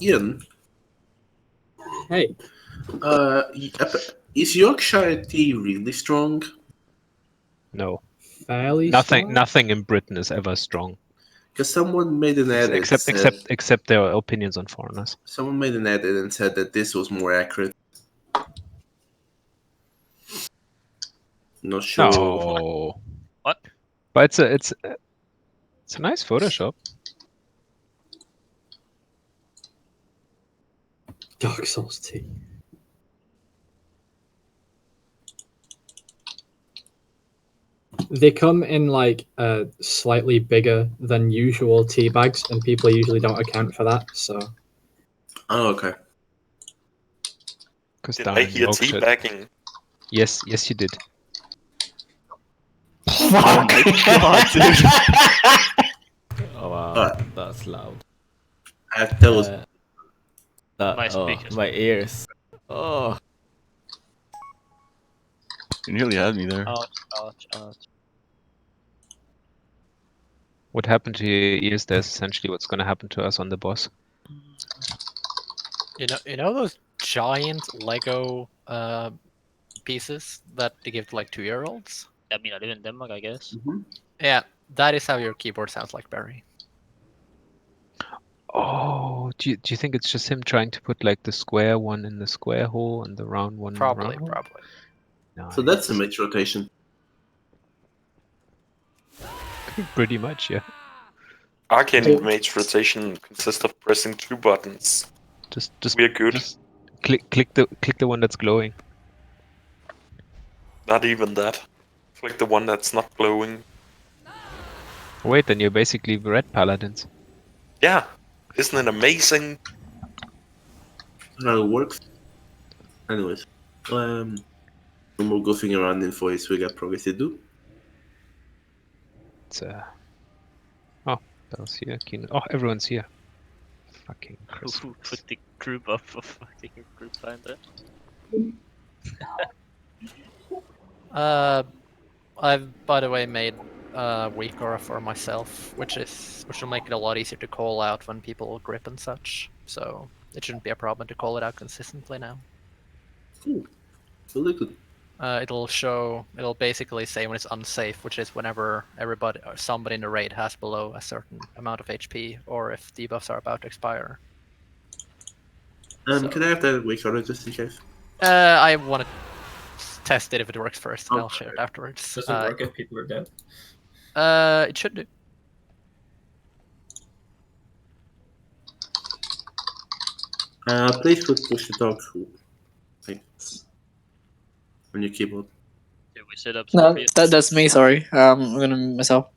Ian, Hey, is Yorkshire tea really strong? No. fairly Nothing strong? nothing in Britain is ever strong. Because someone made an edit. Except their opinions on foreigners. Someone made an edit and said that this was more accurate. Not sure. No. What? But it's a nice Photoshop. Dark Souls tea. They come in like slightly bigger than usual tea bags, and people usually don't account for that. So Oh, okay. Because Did down I in hear Yorkshire. teabagging? Yes, you did. Oh my god, dude. Oh wow, Alright. that's loud. That was My speakers. My ears. Oh, You nearly had me there. Ouch. What happened to your ears? That's essentially what's going to happen to us on the boss. You know those giant Lego pieces that they give to like 2-year-olds? I mean, I live in Denmark, I guess. Yeah, that is how your keyboard sounds like, Barry. Oh, do you think it's just him trying to put like the square one in the square hole and the round one in the Probably, round hole? probably. Nice. so. That's a mix rotation. Pretty much, yeah. Arcane Mage rotation consists of pressing 2 buttons. Just We're good. Just click the one that's glowing. Not even that. Click the one that's not glowing. Wait, then you're basically red paladins. Yeah, isn't it amazing? How it works. Anyways, no more goofing around in voice. We got progress to do. It's oh, Bell's here. Keen. Oh, everyone's here. Fucking Who Christmas. put the group up of fucking group line there? I've by the way made weak aura for myself, which will make it a lot easier to call out when people grip and such. So it shouldn't be a problem to call it out consistently now. Cool. Really good. It'll basically say when it's unsafe, which is whenever everybody or somebody in the raid has below a certain amount of HP, or if debuffs are about to expire. So- Can I have that wake order just in case? I want to test it if it works first, and I'll Okay. share it afterwards. Does it work if people are dead? It should do. Please put push the dog thanks. On your keyboard. Did we set up No, some pre- that's me. Sorry, I'm gonna mute myself.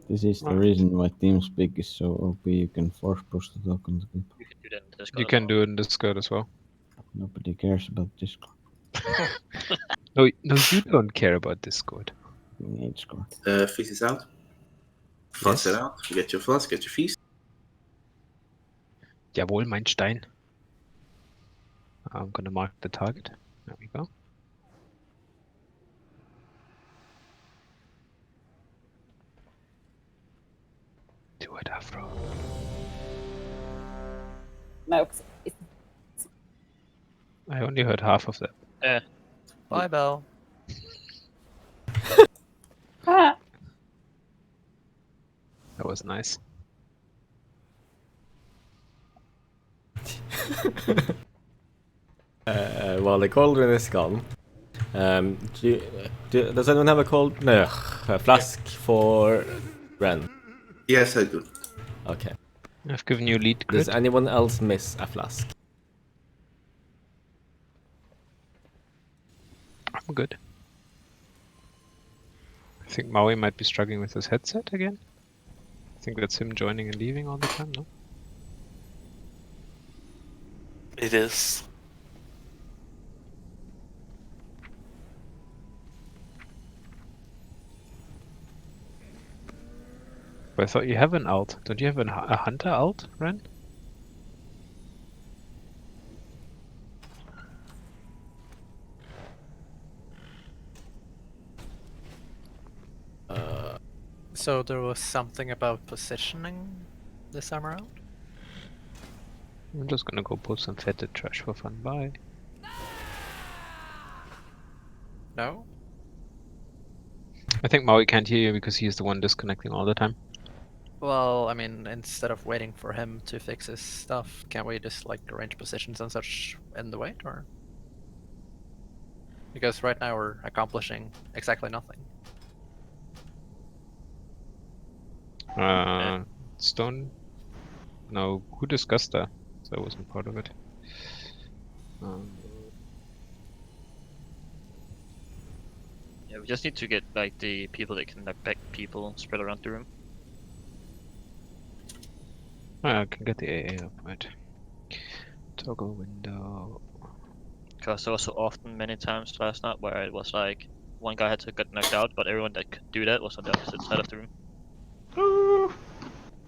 This is the reason why TeamSpeak is so OP. You can force push the dog on the group. You can do that in Discord. You can do it in Discord as well. Nobody cares about Discord. No, you don't care about Discord. We hate Discord. Feast is out. Flask it out. Get your flask, get your feast. Jawohl, mein Stein. I'm gonna mark the target. There we go. Do it, Afro. No, I only heard half of that. Bye, Bell. Ah. That was nice. Well, the cauldron is gone. Does anyone have a a flask for Ren? Yes, I do. Okay. I've given you lead Does grid. anyone else miss a flask? I'm good. I think Maui might be struggling with his headset again. I think that's him joining and leaving all the time, no? It is. But I thought you have an alt. Don't you have a hunter alt, Ren? So there was something about positioning this time around. I'm just gonna go pull some fetid trash for fun. Bye. No? I think Maui can't hear you because he's the one disconnecting all the time. Well, I mean, instead of waiting for him to fix his stuff, can't we just like arrange positions and such in the wait, or? Because right now we're accomplishing exactly nothing. Stone? No, who discussed that? So I wasn't part of it. Yeah, we just need to get like the people that can knock back people spread around the room. I can get the AA up, right? Toggle window. Because there was so often, many times last night, where it was like one guy had to get knocked out, but everyone that could do that was on the opposite side of the room.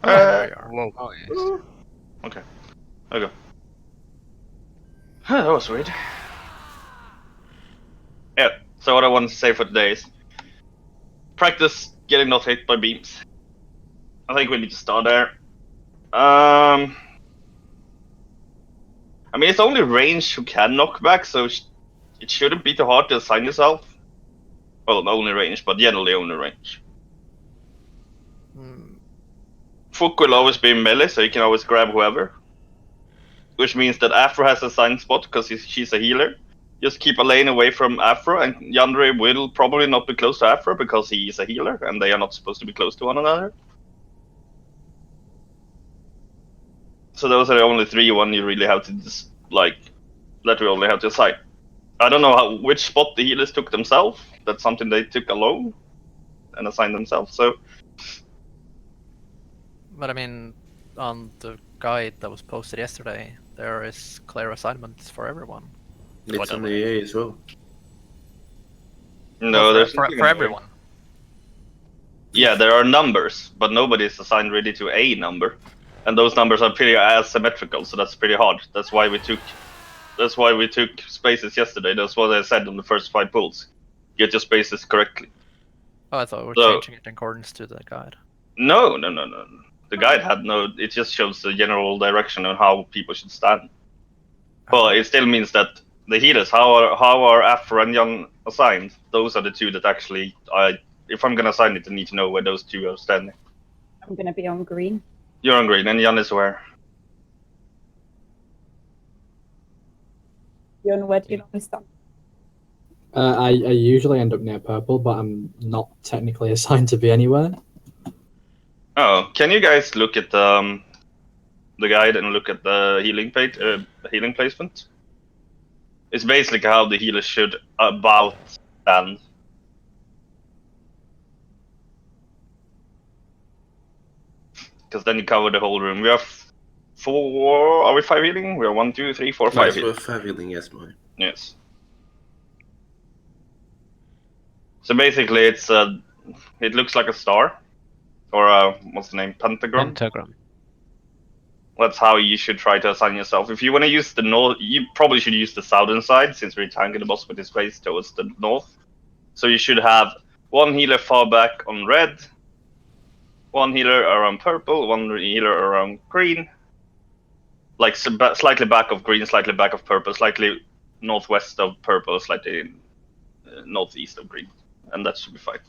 There we are. Whoa. Oh, yes. Okay. Okay. That was weird. Yeah, so what I wanted to say for today is practice getting not hit by beams. I think we need to start there. I mean, it's only range who can knock back, so it shouldn't be too hard to assign yourself. Well, not only range, but generally only range. Fook will always be in melee, so you can always grab whoever. Which means that Afro has a assigned spot because she's a healer. Just keep a lane away from Afro, and Yandere will probably not be close to Afro because he is a healer, and they are not supposed to be close to one another. So those are the only three one you really have to just, like, that we only have to assign. I don't know which spot the healers took themselves. That's something they took alone and assigned themselves. So, But I mean, on the guide that was posted yesterday, there is clear assignments for everyone. It's on the AA as well. no, Well, there's for nothing in there. everyone. Yeah, there are numbers, but nobody is assigned really to a number, and those numbers are pretty asymmetrical. So that's pretty hard. That's why we took spaces yesterday. That's what I said on the first 5 pulls. Get your spaces correctly. Oh, I thought we were So- changing it in accordance to the guide. No. The guide had no. It just shows the general direction on how people should stand. But it still means that the healers, how are Afro and Jan assigned? Those are the two that actually, if I'm gonna assign it, I need to know where those two are standing. I'm gonna be on green. You're on green, and Jan is where? Jon, where do you normally stand? I usually end up near purple, but I'm not technically assigned to be anywhere. Oh, can you guys look at the guide and look at the healing healing placement? It's basically how the healer should about stand. Because then you cover the whole room. We have 4. Are we 5 healing? We are 1, 2, 3, 4, 5 Yes, healing. we're 5 healing, yes, mate. Yes. So basically, it looks like a star, or what's the name? Pentagram. Pentagram. That's how you should try to assign yourself. If you want to use the north, you probably should use the southern side, since we're tanking the boss with his face towards the north. So you should have 1 healer far back on red, 1 healer around purple, 1 healer around green, like slightly back of green, slightly back of purple, slightly northwest of purple, slightly northeast of green, and that should be fine.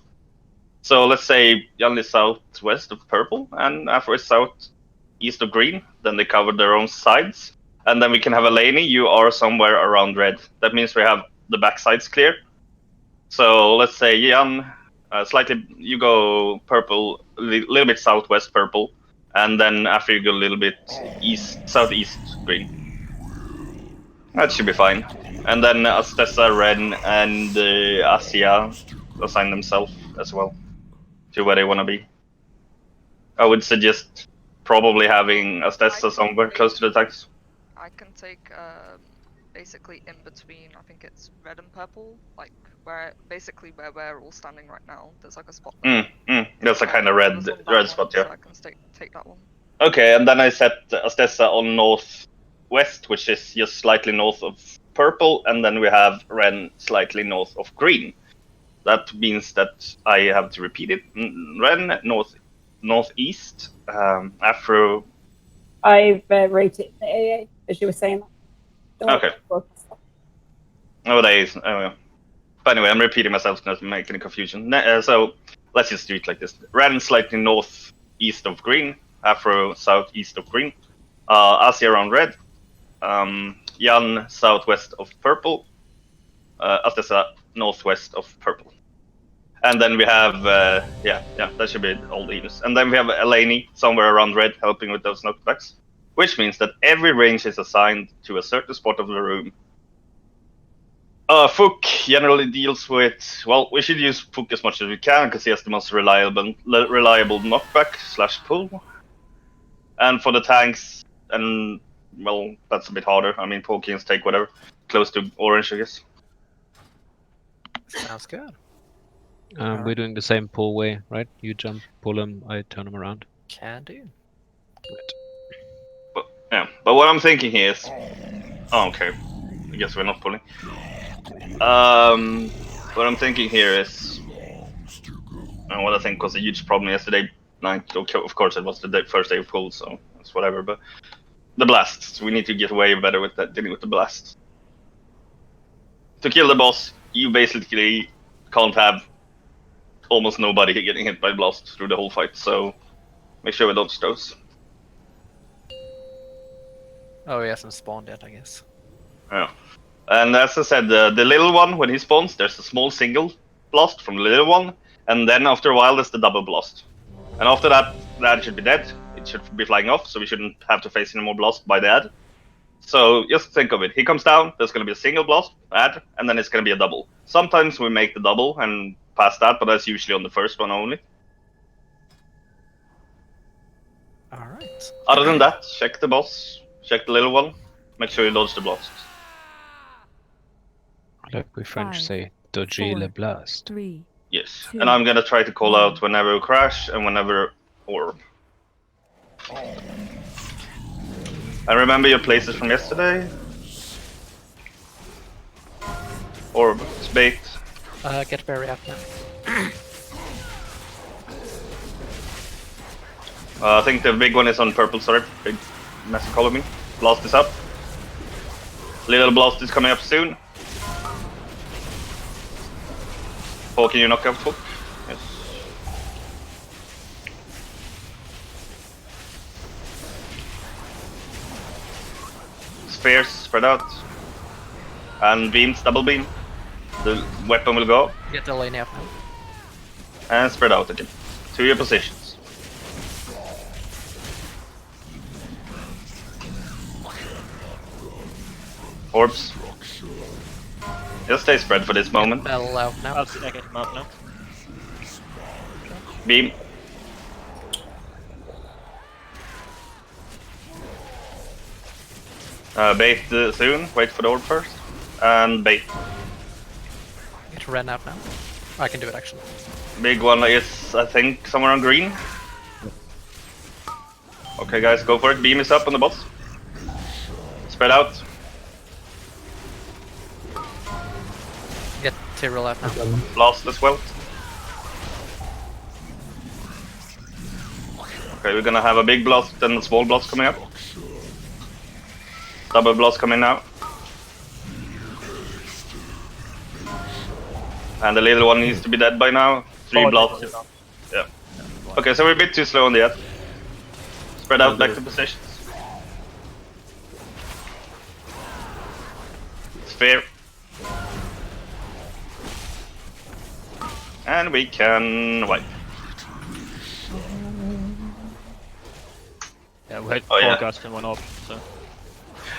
So let's say Jan is southwest of purple, and Afro is southeast of green. Then they cover their own sides, and then we can have Eleni. You are somewhere around red. That means we have the back sides clear. So let's say Jan, slightly you go purple, a little bit southwest purple, and then after you go a little bit southeast green. That should be fine. And then Astessa, Ren, and Asia assign themselves as well to where they want to be. I would suggest probably having Astessa somewhere close to the tanks. I can take basically in between. I think it's red and purple, like where we're all standing right now. There's like a spot there. That's a kind of red spot, yeah. So I can take that one. Okay, and then I set Astessa on northwest, which is just slightly north of purple, and then we have Ren slightly north of green. That means that I have to repeat it. Ren northeast. Afro. I've rated the AA as you were saying that. Okay. Nowadays, but anyway, I'm repeating myself not to make any confusion. So let's just do it like this: Ran slightly northeast of green, Afro southeast of green, Asia around red, Jan southwest of purple, Astesa northwest of purple. And then we have, that should be all the healers. And then we have Eleni somewhere around red helping with those knockbacks, which means that every range is assigned to a certain spot of the room. Fook generally deals with, well, we should use Fook as much as we can because he has the most reliable knockback / pull. And for the tanks, and well, that's a bit harder. I mean, Pokins take whatever, close to orange, I guess. Sounds good. We're doing the same pull way, right? You jump, pull him, I turn him around. Can do. But what I'm thinking here is, okay, I guess we're not pulling. What I'm thinking here is, and what I think was a huge problem yesterday night. Okay, of course, it was the first day of pull, so it's whatever. But the blasts, we need to get way better with that, dealing with the blasts. To kill the boss, you basically can't have almost nobody getting hit by blast through the whole fight. So make sure we dodge those. Oh, he hasn't spawned yet, I guess. Yeah. And as I said, the little one, when he spawns, there's a small single blast from the little one, and then after a while there's the double blast. And after that, the ad should be dead. It should be flying off, so we shouldn't have to face any more blast by the ad. So just think of it. He comes down, there's going to be a single blast, ad, and then it's going to be a double. Sometimes we make the double and pass that, but that's usually on the first one only. Alright. Other than that, check the boss, check the little one, make sure you dodge the blasts. Like we French say, dodger le blast. 3. Yes, and I'm gonna try to call out whenever we crash and whenever orb. And remember your places from yesterday. Orb, it's bait. Get berry up now. I think the big one is on purple, sorry. Big massive color me. Blast is up. Little blast is coming up soon. Paul, can you knock out Fook? Yes. Spheres spread out. And beams, double beam. The weapon will go. Get the lane up now. And spread out again. To your positions. Orbs. Just stay spread for this moment. Bell out now. I'll get him out now. Beam. Bait soon. Wait for the orb first. And bait. Get Ren out now. I can do it actually. Big one is, I think, somewhere on green. Okay, guys, go for it. Beam is up on the boss. Spread out. Get Tyrell out now. Blast as well. Okay, we're gonna have a big blast and a small blast coming up. Double blast coming now. And the little one needs to be dead by now. 3 blasts. Yeah. Okay, so we're a bit too slow on the ad. Spread out back to positions. Sphere. And we can wipe. Yeah, we had Oh, yeah. forecast and one up, so.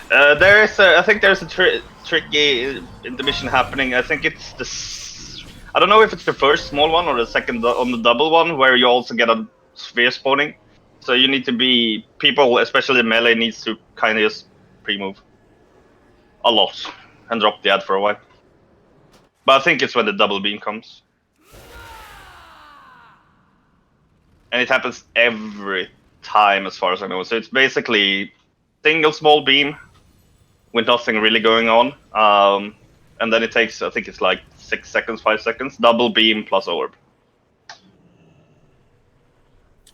There is I think there's a tricky intermission happening. I think it's I don't know if it's the first small one or the second on the double one where you also get a sphere spawning. So you need to be, people, especially melee, needs to kind of just pre-move a lot and drop the ad for a while. But I think it's when the double beam comes. And it happens every time as far as I know. So it's basically single small beam with nothing really going on. And then it takes, I think it's like 6 seconds, 5 seconds, double beam plus orb.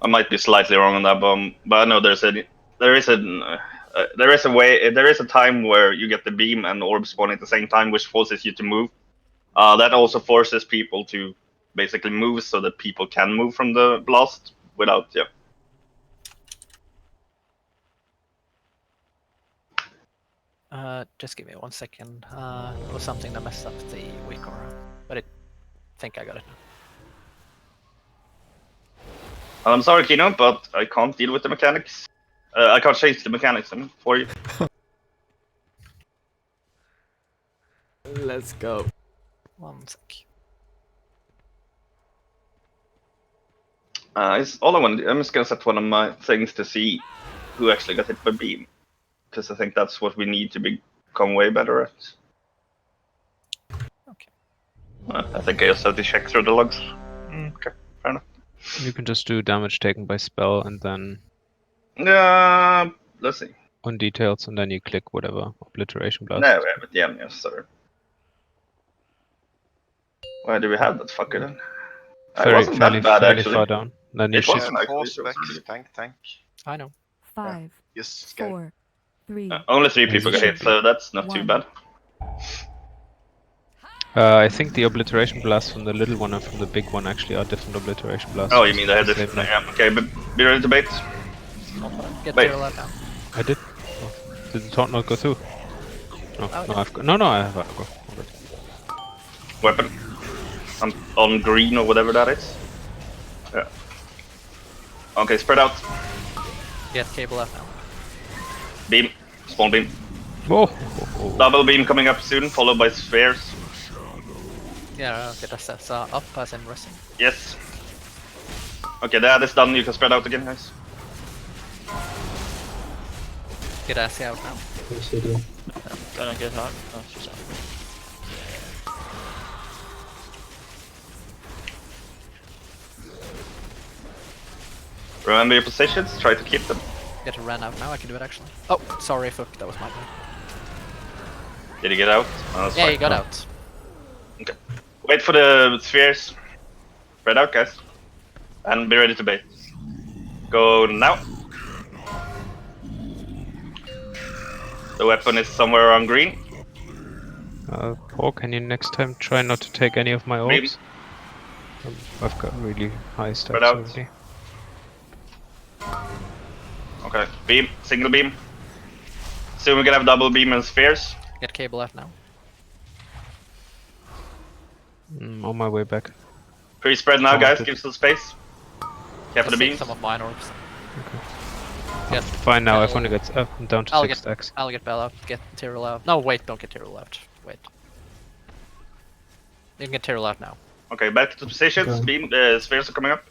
I might be slightly wrong on that, but I know there is a time where you get the beam and orb spawn at the same time, which forces you to move. That also forces people to basically move so that people can move from the blast without, yeah. Just give me 1 second. It was something that messed up the weak aura, but I think I got it now. I'm sorry, Kino, but I can't deal with the mechanics. I can't change the mechanics for you. Let's go. 1 sec. It's all I want. I'm just gonna set one of my things to see who actually got hit by beam, because I think that's what we need to become way better at. Okay. I think I just have to check through the logs. Okay, fair enough. You can just do damage taken by spell and then Let's see. on details, and then you click whatever obliteration blast. No, we have it. Yeah, yes, sorry. Why do we have that fucker then? It wasn't that bad actually. Far down. Then you It should. wasn't actually. Force Vex, tank. I know. 5, Yes, 4, 3. Only 3 people got hit, so that's not too bad. I think the obliteration blasts from the little one and from the big one actually are different obliteration blasts. Oh, you mean they had different? Yeah, okay, but be ready to bait. Get Wait. zero left now. I did. Oh, did the taunt not go through? No, Oh, no, yeah. I've got. No, I have. I've got. Weapon. I'm on green or whatever that is. Yeah. Okay, spread out. Get cable left now. Beam. Spawn beam. Whoa! Double beam coming up soon, followed by spheres. Yeah, get us up as in resting. Yes. Okay, that is done. You can spread out again, guys. Get Assy out now. Gonna get out. Oh, she's out. Remember your positions. Try to keep them. Get a ran out now. I can do it actually. Oh, sorry, fuck. That was my bad. Did he get out? Oh, that's Yeah, fine. he got out. Okay. Wait for the spheres. Spread out, guys. And be ready to bait. Go now. The weapon is somewhere around green. Paul, can you next time try not to take any of my orbs? I've got really high stats Spread out. already. Okay, beam, single beam. Soon we're gonna have double beam and spheres. Get cable left now. On my way back. Pre-spread now, guys. Taunted. Give some space. Careful the Just take beams. some of mine orbs. I'm fine now. I've only got. I'm down to I'll 6 get stacks. I'll get Bell out. Get Tyrell out. No, wait, don't get Tyrell out. Wait. You can get Tyrell out now. Okay, back to positions. Okay. Beam, spheres are coming up.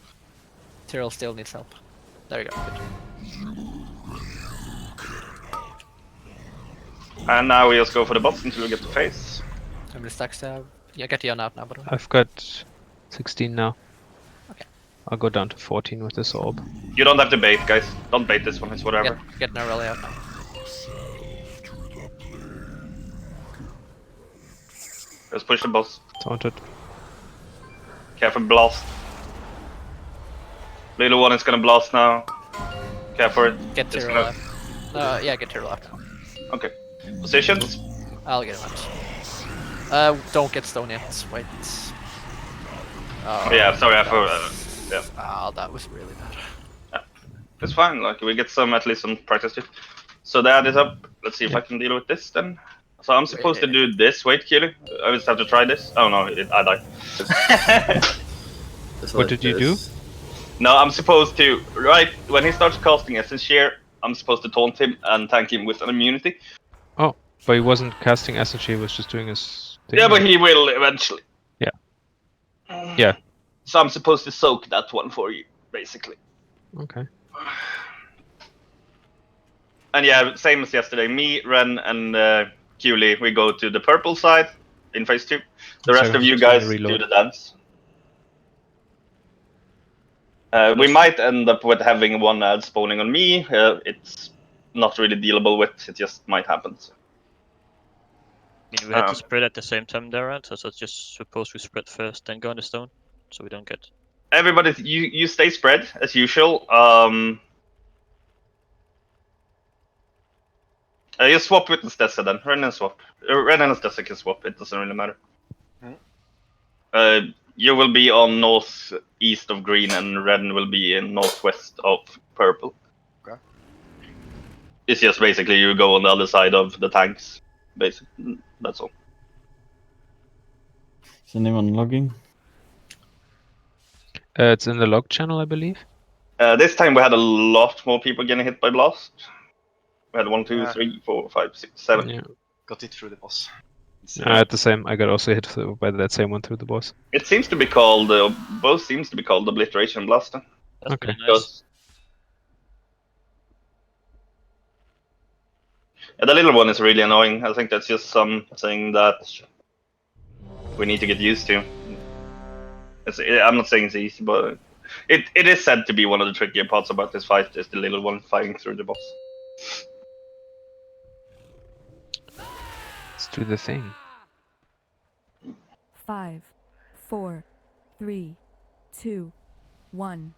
Tyrell still needs help. There you go. Good. And now we just go for the bots until we get to face. How many stacks do you have? Yeah, get Ian out now, by the way. I've got 16 now. Okay. I'll go down to 14 with this orb. You don't have to bait, guys. Don't bait this one. It's whatever. Get Narelli out now. Just push the boss. Taunted. Careful blast. Little one is gonna blast now. Careful it. Get It's Tyrell out. Yeah, get Tyrell out now. Okay. Positions. I'll get him out. Don't get stone yet. Wait. Oh, Yeah, sorry, I that forgot. was- Yeah. Ah, that was really bad. It's fine, like we get at least some practice too. So that is up. Let's see if I can deal with this then. So I'm supposed to do this. Wait, Keely. I just have to try this. Oh no, I died. What did you do? No, I'm supposed to, right when he starts casting Essence Shear, I'm supposed to taunt him and tank him with an immunity. Oh, but he wasn't casting Essence, he was just doing his thing. Yeah, but he will eventually. Yeah. Yeah. So I'm supposed to soak that one for you, basically. Okay. And yeah, same as yesterday. Me, Ren, and Keely, we go to the purple side in phase 2. The rest Sorry, of you I'm just guys gonna do reload. the dance. We might end up with having one ad spawning on me. It's not really dealable with. It just might happen. So. I mean, we had to spread at the same time there, right? So it's just suppose we spread first, then go on the stone, so we don't get Everybody, you stay spread as usual. You swap with Stessa then. Ren and swap. Ren and Stessa can swap. It doesn't really matter. You will be on northeast of green, and Ren will be in northwest of purple. Okay. It's just basically you go on the other side of the tanks. Basically, that's all. Is anyone logging? It's in the log channel, I believe. This time we had a lot more people getting hit by blast. We had 1, 2, 3, 4, 5, 6, 7. Yeah. Got it through the boss. I had the same. I got also hit by that same one through the boss. It seems to be called both seems to be called obliteration blast. That's Okay. pretty nice. Yeah, the little one is really annoying. I think that's just something that we need to get used to. I'm not saying it's easy, but it is said to be one of the trickier parts about this fight is the little one fighting through the boss. Let's do the thing. 5, 4, 3, 2, 1.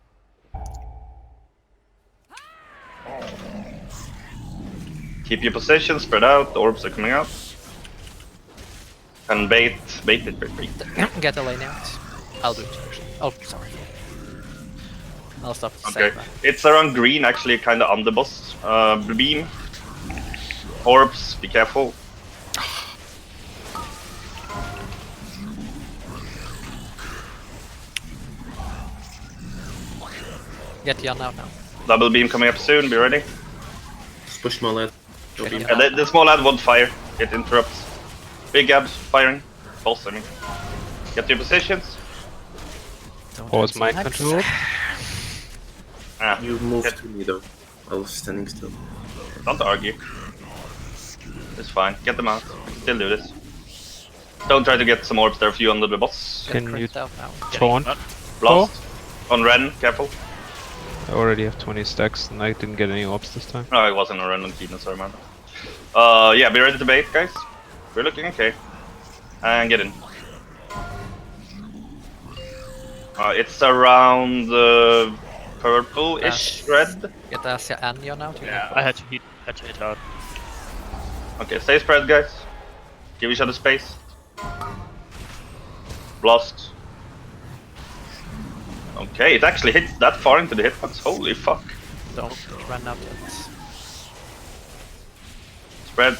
Keep your position spread out. The orbs are coming out. And bait it. Get the lane out. I'll do it actually. Oh, sorry. I'll stop Okay. saying that. It's around green, actually, kind of on the boss. Beam. Orbs, be careful. Get Jan out now. Double beam coming up soon, be ready. Just push my lad. Get Jan And out. the small lad won't fire. It interrupts. Big abs firing. Boss, I mean. Get to your positions. Pause mind control. You moved to me though. I was standing still. Don't argue. It's fine. Get them out. Still do this. Don't try to get some orbs. There are a few under the boss. Can you out now. taunt? Blast. On Ren, careful. I already have 20 stacks and I didn't get any orbs this time. No, it wasn't a Ren on Keenan, sorry man. Yeah, be ready to bait, guys. We're looking okay. And get in. It's around purple-ish red. Get Asia and Jan out. Yeah, I had to hit out. Okay, stay spread, guys. Give each other space. Blast. Okay, it actually hits that far into the hitbox. Holy fuck. Don't run out yet. Spread.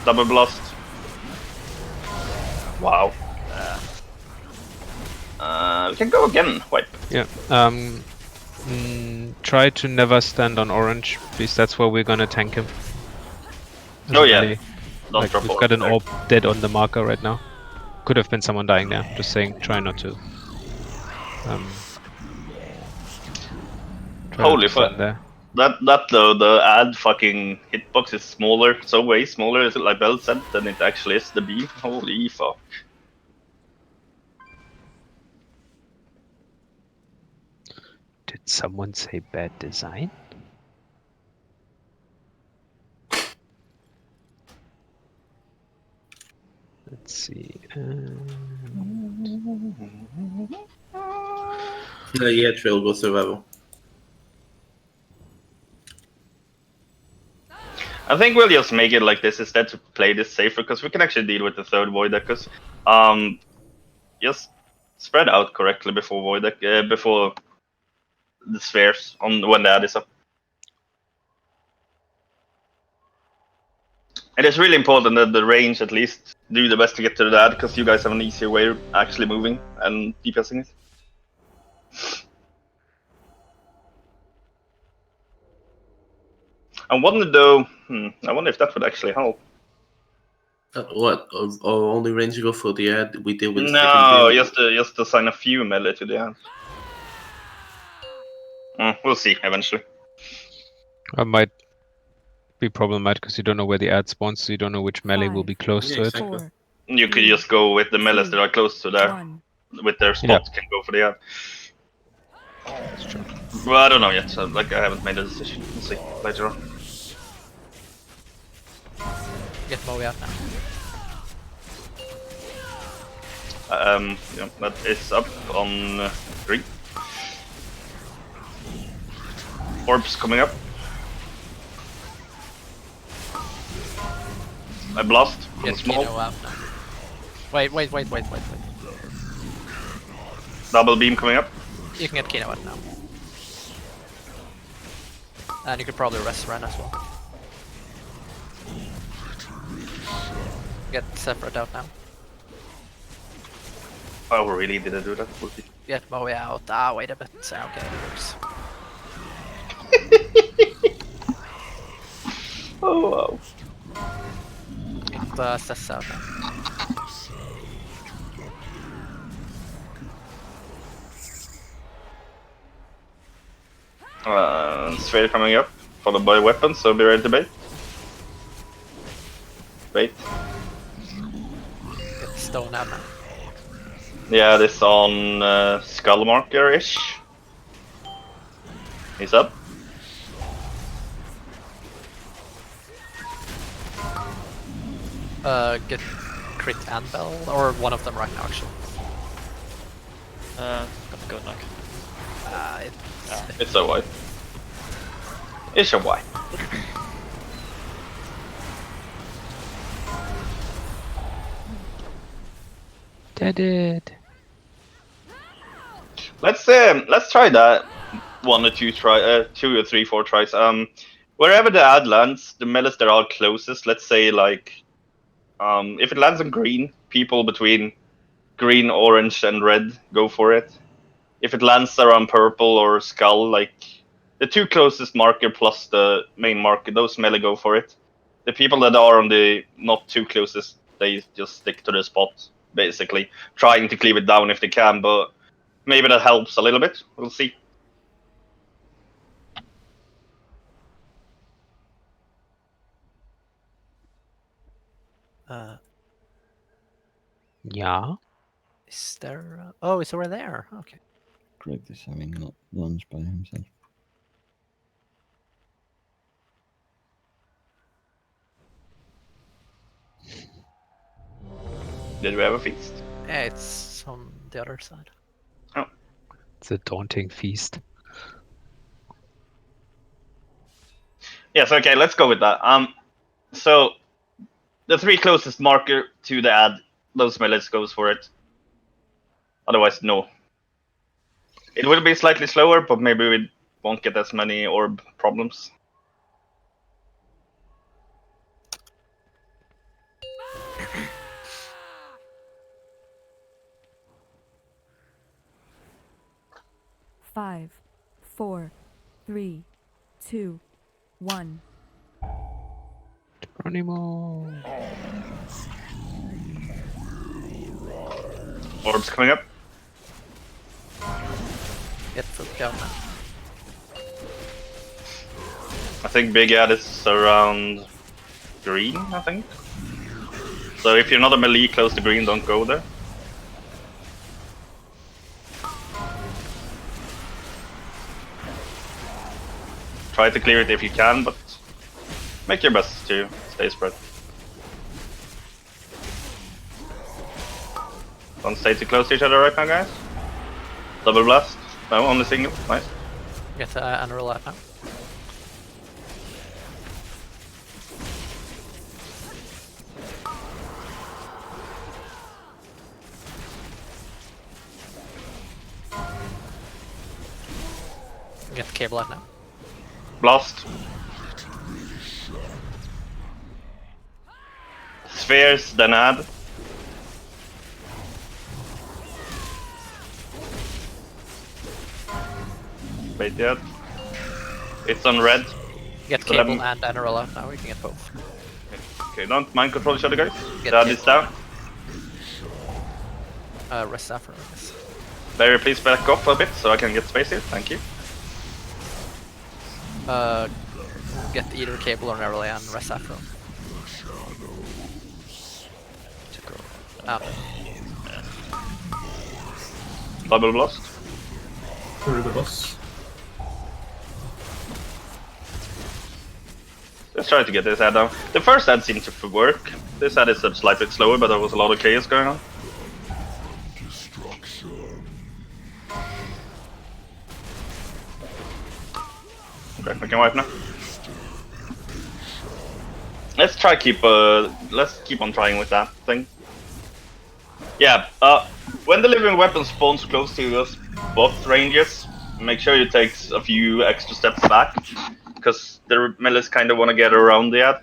Double blast. Wow. We can go again, wipe. Yeah. Try to never stand on orange, please. That's where we're gonna tank him. Oh yeah. Really, Don't like, drop we've off got an there. orb dead on the marker right now. Could have been someone dying there. Just saying, try not to. Try Holy not to stand fuck. there. That though, the ad fucking hitbox is smaller, so way smaller, is it like Bell said, than it actually is the beam. Holy fuck. Did someone say bad design? Let's see. Yeah, Trail go survival. I think we'll just make it like this instead to play this safer, because we can actually deal with the third void deck, because just spread out correctly before void deck, before the spheres on when the ad is up. It is really important that the range at least do the best to get to the ad, because you guys have an easier way of actually moving and DPSing it. I wonder though, I wonder if that would actually help. What? Or only range go for the ad? We deal with the No, second game? just to assign a few melee to the ad. We'll see eventually. That might be problematic because you don't know where the ad spawns, so you don't know which melee will be close to it. You could just go with the melees that are close to there, with their spots can go for the ad. That's true. Well, I don't know yet. So, like, I haven't made a decision. We'll see later on. Get Moe out now. Yeah, that is up on green. Orbs coming up. I blast on Get small. Kino out now. Wait. Double beam coming up. You can get Kino out now. And you could probably rest Ren as well. Get Separate out now. Oh, really? Did I do that? Get Moe out. Ah, wait a bit. Okay, it works. Oh, wow. Get Cess out now. Sphere coming up, followed by weapons, so be ready to bait. Bait. Get Stone out now. Yeah, this on Skull Marker-ish. He's up. Get Crit and Bell, or one of them right now actually. Got the go knock. It's a wipe. It's a wipe. Did it. Let's try that 1 or 2 try, 2 or 3, 4 tries. Wherever the ad lands, the melees that are closest. Let's say like, if it lands on green, people between green, orange, and red go for it. If it lands around purple or skull, like the 2 closest marker plus the main marker, those melee go for it. The people that are on the not too closest, they just stick to the spot, basically, trying to cleave it down if they can, but maybe that helps a little bit. We'll see. Yeah. Is there? Oh, it's over there. Okay. Greg is having lunch by himself. Did we have a feast? Yeah, it's on the other side. Oh. It's a daunting feast. Yes, okay, let's go with that. So the 3 closest marker to the ad, those melees goes for it. Otherwise, no. It will be slightly slower, but maybe we won't get as many orb problems. Five, 4, 3, 2, 1. Geronimo. Orbs coming up. Get foot down now. I think big ad is around green, I think. So if you're not a melee close to green, don't go there. Try to clear it if you can, but make your best to stay spread. Don't stay too close to each other right now, guys. Double blast. No, only single. Nice. Get Unroll out now. Get Cable out now. Blast. Spheres, then add. Wait yet. It's on red. Get So Cable then- and Unroll out now. We can get both. Okay, don't mind control each other, guys. Get That Cable. is down. Rest Saffron, I guess. Barry, please back off a bit so I can get space here. Thank you. Get either Cable or Narrowly and Rest Saffron. To go. Out. Double blast. Through the boss. Let's try to get this ad down. The first ad seemed to work. This ad is a slight bit slower, but there was a lot of chaos going on. can wipe now. Let's keep on trying with that thing. Yeah, when the living weapon spawns close to those both ranges, make sure you take a few extra steps back, because the melees kind of want to get around the ad.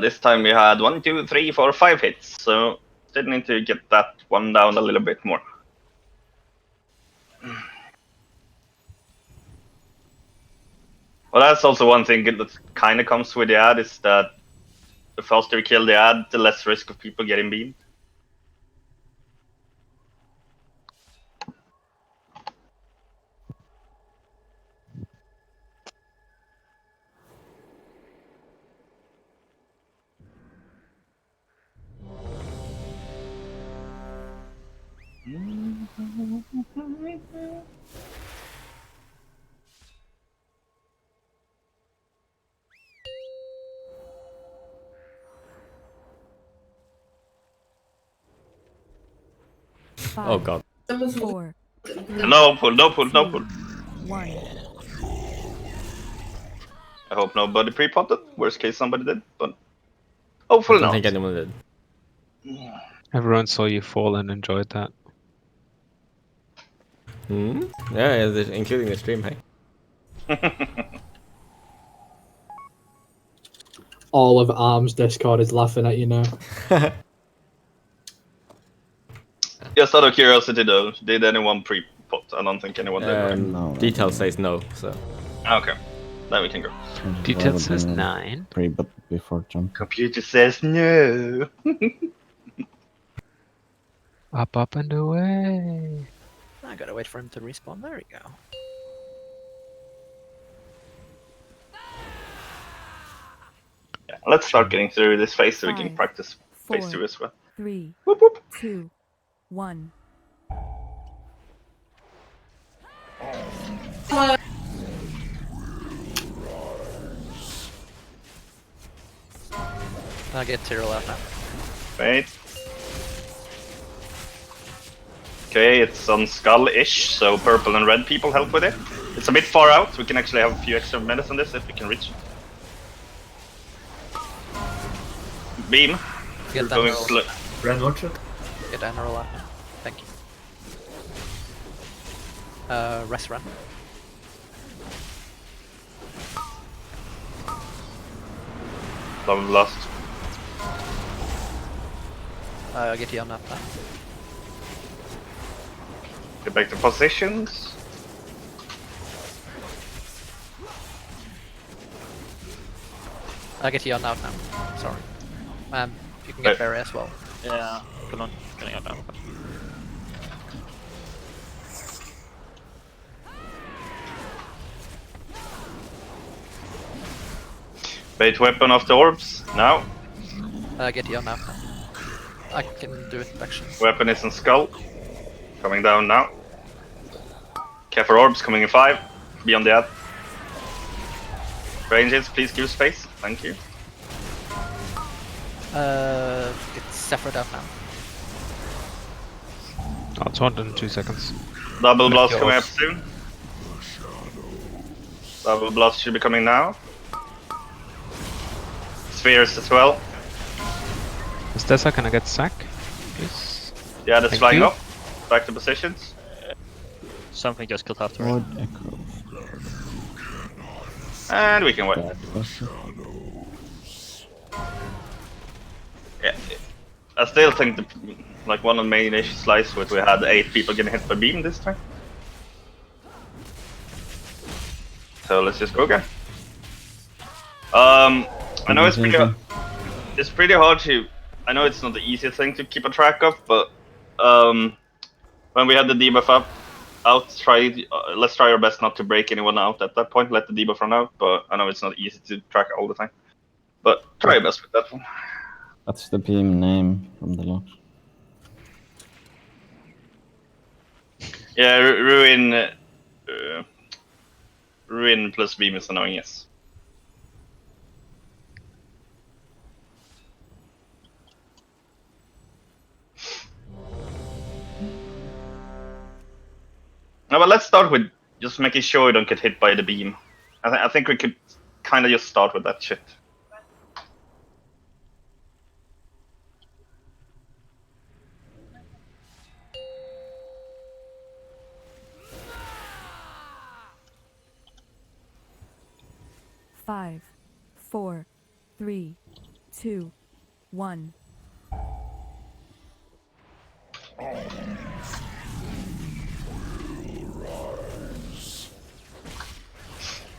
This time we had 1, 2, 3, 4, 5 hits, so still need to get that one down a little bit more. Well, that's also one thing that kind of comes with the ad, is that the faster you kill the ad, the less risk of people getting beamed. Oh god. 4, 3, No pull, no pull, no pull. 1. I hope nobody pre-potted. Worst case, somebody did, but hopefully I don't not. think anyone did. Everyone saw you fall and enjoyed that. Hmm? Yeah, including the stream, hey? All of ARM's Discord is laughing at you now. Just out of curiosity though, did anyone pre-pot? I don't think anyone did, right? No, Detail says no, so. Okay, then we can go. Detail says 9. But before jump. Computer says no. Up and away. I gotta wait for him to respawn. There we go. Yeah, let's start getting through this phase so we can 5, practice phase 4, 2 as well. 3, Whoop, whoop. 2, 1. I'll get Tyrell out now. Wait. Okay, it's on skull-ish, so purple and red people help with it. It's a bit far out, we can actually have a few extra minutes on this if we can reach it. Beam. Get We're that going roll. slow. Red launcher. Get Anarol out now. Thank you. Rest run. Double blast. I'll get you on that now. Get back to positions. I'll get you on out now. Sorry. You can get Barry as well. Yeah, come on, getting out now. Bait weapon of the orbs. Now. I'll get you on out now. I can do it actually. Weapon is in skull. Coming down now. Careful orbs coming in 5. Beyond the ad. Ranges, please give space. Thank you. Get Sephiroth out now. I'll taunt in 2 seconds. Double blast coming up soon. Double blast should be coming now. Spheres as well. Is Dessa gonna get sack? Please. Yeah, that's Thank flying you. up. Back to positions. Something just killed half the What room. echo? And we can wait. Yeah. I still think like one of the main issues lies with we had 8 people getting hit by beam this time. So let's just go again. I know it's pretty hard to. I know it's not the easiest thing to keep a track of, but when we had the debuff out, let's try our best not to break anyone out at that point. Let the debuff run out, but I know it's not easy to track all the time. But try your best with that one. That's the beam name from the logs. Yeah, ruin. Ruin plus beam is annoying, yes. No, but let's start with just making sure you don't get hit by the beam. I think we could kind of just start with that shit. Five, 4, 3, 2, 1.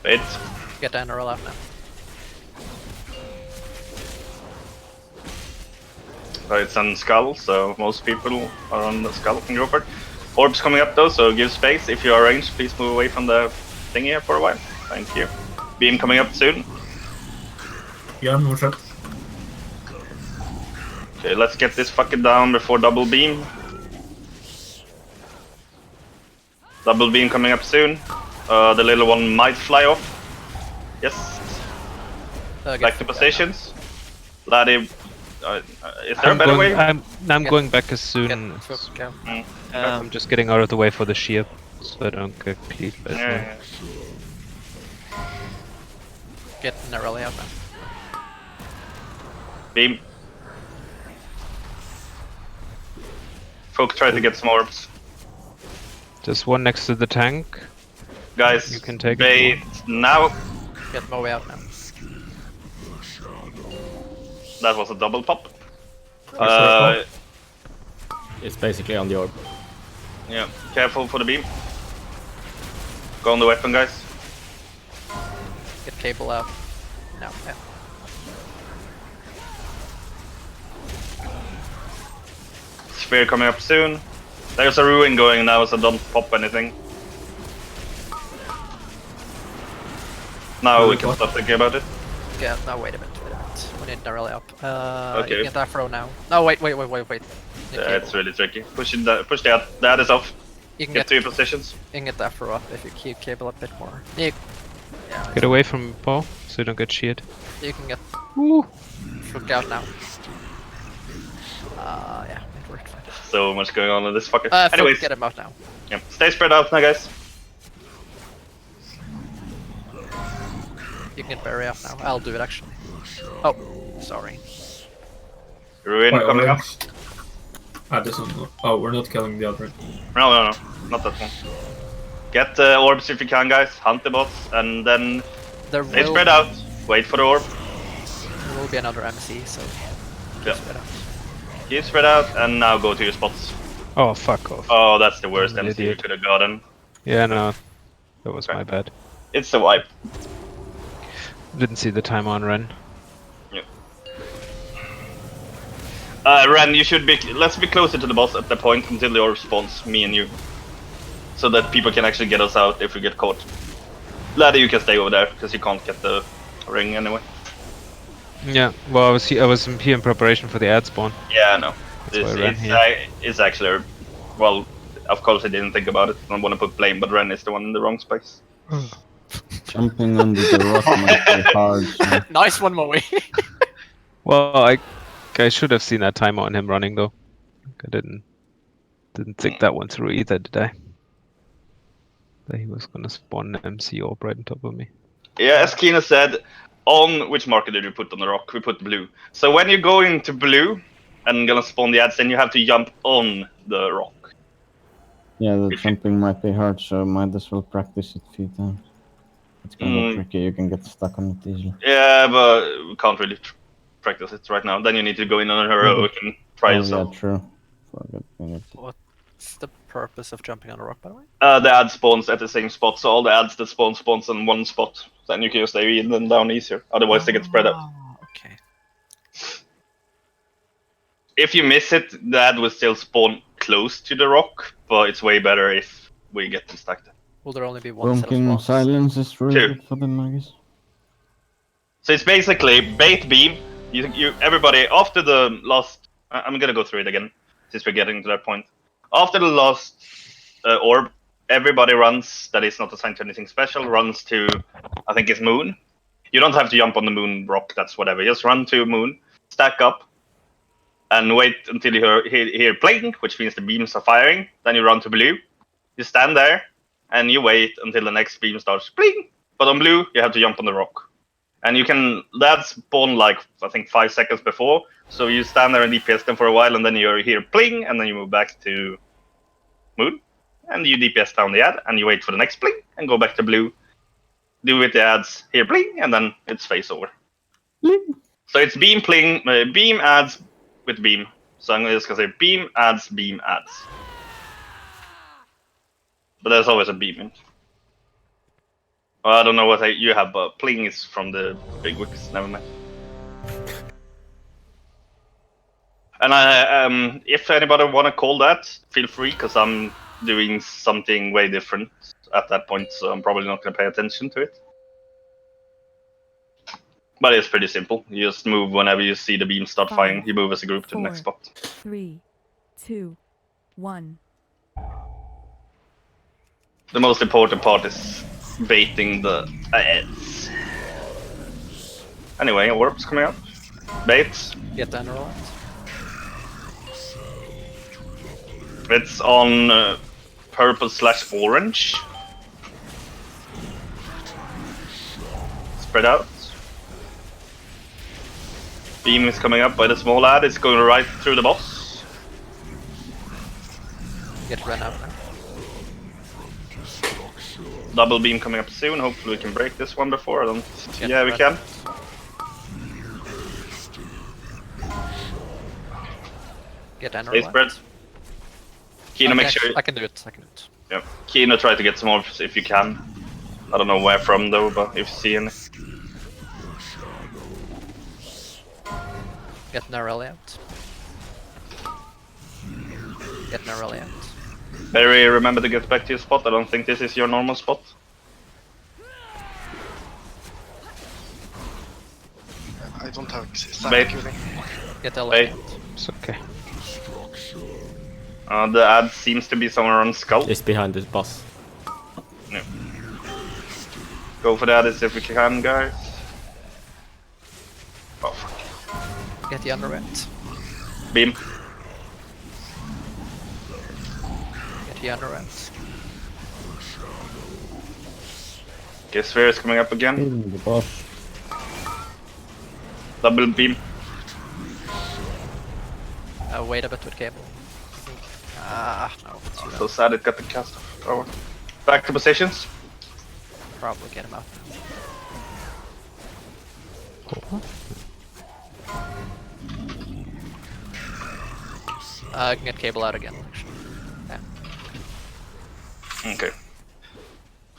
Wait. Get down and roll out now. So it's on skull, so most people are on the skull can go for it. Orbs coming up though, so give space. If you are ranged, please move away from the thing here for a while. Thank you. Beam coming up soon. Yeah, no shot. Okay, let's get this fucker down before double beam. Double beam coming up soon. The little one might fly off. Yes. Back to positions. Laddie, is there a better way? I'm going back as soon as... I'm just getting out of the way for the shear, so I don't get cleaved by Yeah. Get narrowly out now. Beam. Folk try to get some orbs. Just one next to the tank. Guys, you can take bait it. Now. Get Moe out now. That was a double pop. It's basically on the orb. Yeah, careful for the beam. Go on the weapon, guys. Get cable out. No, yeah. Spear coming up soon. There's a ruin going now, so don't pop anything. Now we can start thinking about it. Yeah, no, wait a minute. We need narrowly up. Okay. You can get Afro now. No, wait. Yeah, it's really tricky. Push the ad is off. You can get 2 positions. You can get the Afro up if you keep cable a bit more. Yeah, Get away from Paul, so you don't get sheared. you can get. Woo! Look out now. Yeah, it worked fine. So much going on in this fucker. Anyways, get him out now. Yeah, stay spread out now, guys. You can get Barry up now. I'll do it actually. Oh, sorry. Ruin coming up. This one. Oh, we're not killing the other. No, not that one. Get the orbs if you can, guys. Hunt the bots, and then stay spread out. Wait for the orb. There will be another MC, so Yeah. spread out. Keep spread out, and now go to your spots. Oh, fuck off. Oh, that's the worst I'm an MC you idiot. could have gotten. Yeah, no. That was my bad. It's a wipe. Didn't see the time on Ren. Ren, you should be. Let's be closer to the boss at the point until the orb spawns, me and you, so that people can actually get us out if we get caught. Laddie, you can stay over there because you can't get the ring anyway. Yeah, well, I was here in preparation for the ad spawn. Yeah, I know. That's why I ran here. It's actually, well, of course I didn't think about it. I don't want to put blame, but Ren is the one in the wrong space. Jumping under the rock might be hard. So. Nice one, Moe. Well, I should have seen that timer on him running though. I didn't think that one through either, did I? That he was gonna spawn an MC orb right on top of me. Yeah, as Kina said, on which marker did you put on the rock? We put blue. So when you go into blue and gonna spawn the ads, then you have to jump on the rock. Yeah, the jumping might be hard, so might as well practice it a few times. It's kind of tricky, you can get stuck on it easily. Yeah, but we can't really practice it right now. Then you need to go in on a heroic and try yourself. Yeah, true. Forget. What's the purpose of jumping on a rock, by the way? The ad spawns at the same spot, so all the ads that spawns on one spot. Then you can just stay in and down easier. Otherwise, they get spread out. Okay. If you miss it, the ad will still spawn close to the rock, but it's way better if we get them stacked. Will there only be one set of Bonking spawns? silence is really 2. good for them, I guess. So it's basically bait beam, You everybody after the last. I'm gonna go through it again since we're getting to that point. After the last orb, everybody runs. That is not assigned to anything special. Runs to, I think it's moon. You don't have to jump on the moon rock. That's whatever. Just run to moon, stack up, and wait until you hear pling, which means the beams are firing. Then you run to blue. You stand there, and you wait until the next beam starts pling. But on blue, you have to jump on the rock. And you can, that's spawned like, I think 5 seconds before. So you stand there and DPS them for a while, and then you hear pling, and then you move back to moon. And you DPS down the ad, and you wait for the next pling, and go back to blue. Do with the ads, hear pling, and then it's face over. So it's beam pling, beam ads with beam. So I'm just gonna say beam ads, beam ads. But there's always a beam in. Well, I don't know what you have, but pling is from the big wicks. Never mind. And if anybody want to call that, feel free, because I'm doing something way different at that point, so I'm probably not going to pay attention to it. But it's pretty simple. You just move whenever you see the beam start firing. You move as a group to the next spot. 3, 2, 1. The most important part is baiting the ads. Anyway, orbs coming up. Bait. Get the roll. It's on purple/orange. Spread out. Beam is coming up by the small ad. It's going right through the boss. Get run out now. Double beam coming up soon. Hopefully we can break this one before. I don't. Yeah, we can. Get Enro. Stay spread. Kino, make sure. I can do it. I can do it. Yeah. Kino, try to get some orbs if you can. I don't know where from though, but if you see any. Get Narelli out. Get Narelli out. Barry, remember to get back to your spot. I don't think this is your normal spot. I don't have Bait. Get the Bait. It's okay. The ad seems to be somewhere on Skull. It's behind the boss. Yeah. Go for the ad if we can, guys. Oh fuck. Get the underwent. Beam. Get the underwent. Okay, Sphere is coming up again. The boss. Double beam. Wait a bit with cable. Ah, no. So sad it got the cast off. Oh. Back to positions. Probably get him out. I can get cable out again, actually. Yeah. Okay.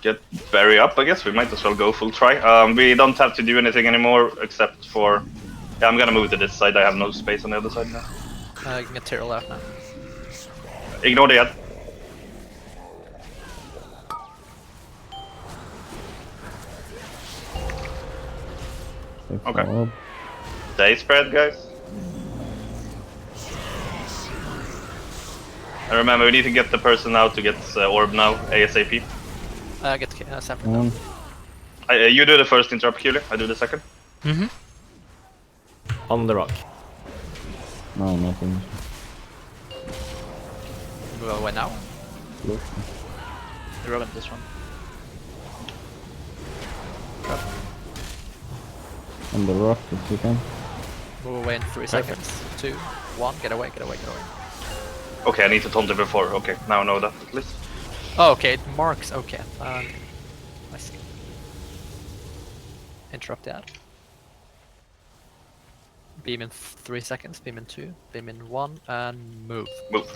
Get Barry up, I guess. We might as well go full try. We don't have to do anything anymore except for... Yeah, I'm gonna move to this side. I have no space on the other side now. I can get Tyrrell out now. Ignore the ad. Okay. Stay spread, guys. And remember, we need to get the person out to get orb now, ASAP. Get Saffron. You do the first interrupt, Keeler. I do the second. Mm-hmm. On the rock. No, nothing. Move away now. Look. Ruin this one. On the rock if you can. Move away in 3 seconds. 2, 1, get away, get away, get away. Okay, I need to taunt it before. Okay, now I know that at least. Oh, okay, it marks. Okay. I see. Interrupt that. Beam in 3 seconds, beam in 2, beam in 1, and move. Move.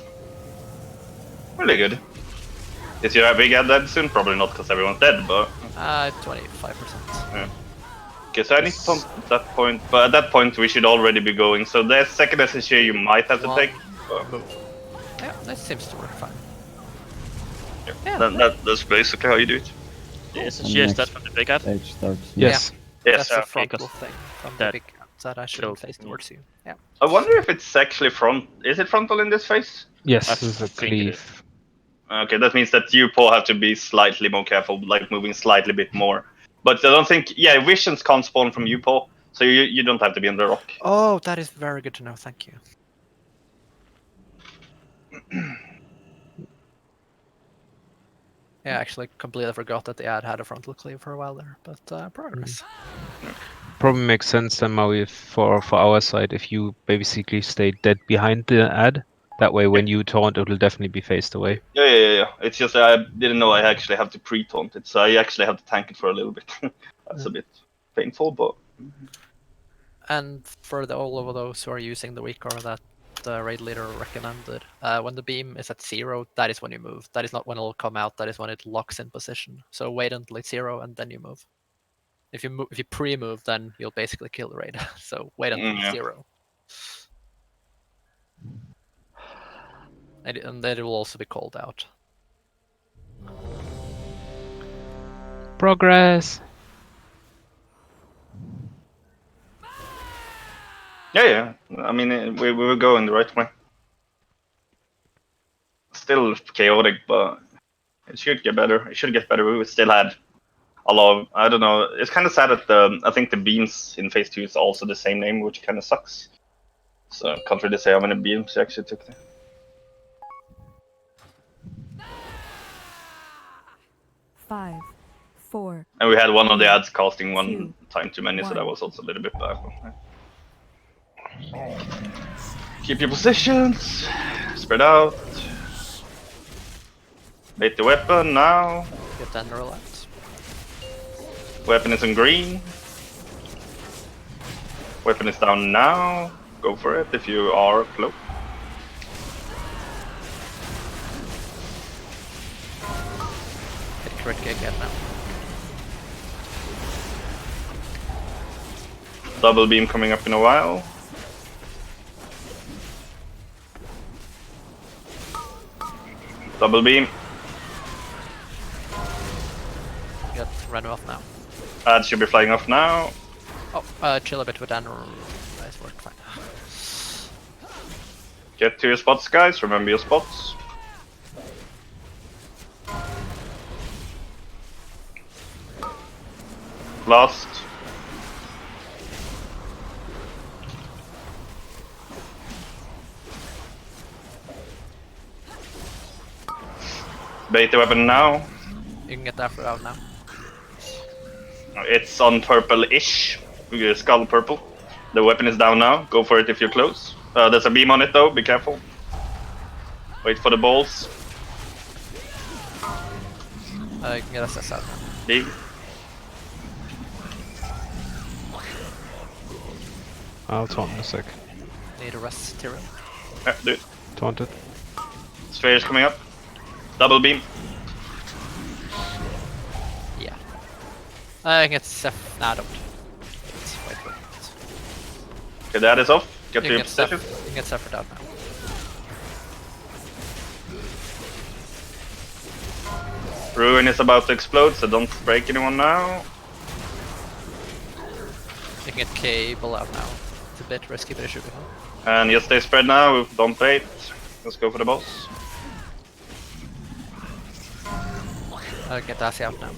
Really good. Is your big ad dead soon? Probably not because everyone's dead, but... 25%. Yeah. Okay, so I need to taunt at that point, but at that point we should already be going. So the second SSG you might have to take. Move. Yeah, that seems to work fine. Yeah, that's basically how you do it. The SSG is that from the big ad? Stage starts. Yes. Yes, That's a frontable thing from the big that I shouldn't face towards you. Yeah. I wonder if it's actually front. Is it frontal in this phase? Yes, I this is a think it is. cleave. Okay, that means that you, Paul, have to be slightly more careful, like moving slightly bit more. But I don't think, visions can't spawn from you, Paul, so you don't have to be on the rock. Oh, that is very good to know. Thank you. Yeah, I actually completely forgot that the ad had a frontal cleave for a while there, but progress. Probably makes sense then, Maui, for our side, if you basically stay dead behind the ad. That way, when you taunt, it will definitely be faced away. Yeah. It's just I didn't know I actually have to pre-taunt it, so I actually have to tank it for a little bit. That's a bit painful, but... And for all of those who are using the weak aura that the raid leader recommended, when the beam is at 0, that is when you move. That is not when it'll come out. That is when it locks in position. So wait until it's 0 and then you move. If you pre-move, then you'll basically kill the raid. So wait until it's 0. And then it will also be called out. Progress. Yeah. I mean, we were going the right way. Still chaotic, but it should get better. It should get better. We still had a lot of, I don't know. It's kind of sad that I think the beams in phase 2 is also the same name, which kind of sucks. So I can't really say how many beams you actually took there. 5, 4. And we had one of the ads casting one 2, time too many, so that was also a little bit bad. Keep your positions. Spread out. Bait the weapon now. Get the under out. Weapon is in green. Weapon is down now. Go for it if you are close. Get crit kick again now. Double beam coming up in a while. Double beam. Get run off now. Ad should be flying off now. Oh, chill a bit with Danner. Nice work, fine. Get to your spots, guys. Remember your spots. Last. Bait the weapon now. You can get that out now. It's on purple-ish. Skull purple. The weapon is down now. Go for it if you're close. There's a beam on it though. Be careful. Wait for the balls. You can get SS out now. Beam. I'll taunt in a sec. Need a rest, Tyrion. Yeah, do it. Taunted. Sphere is coming up. Double beam. Yeah. I can get Seth. Nah, don't. Wait for it. Okay, that is off. Get You to can your get Seth. position. You can get Seth out now. Ruin is about to explode, so don't break anyone now. You can get Cable out now. It's a bit risky, but it should be fine. And just stay spread now. Don't bait. Let's go for the boss. Get Dassy out now.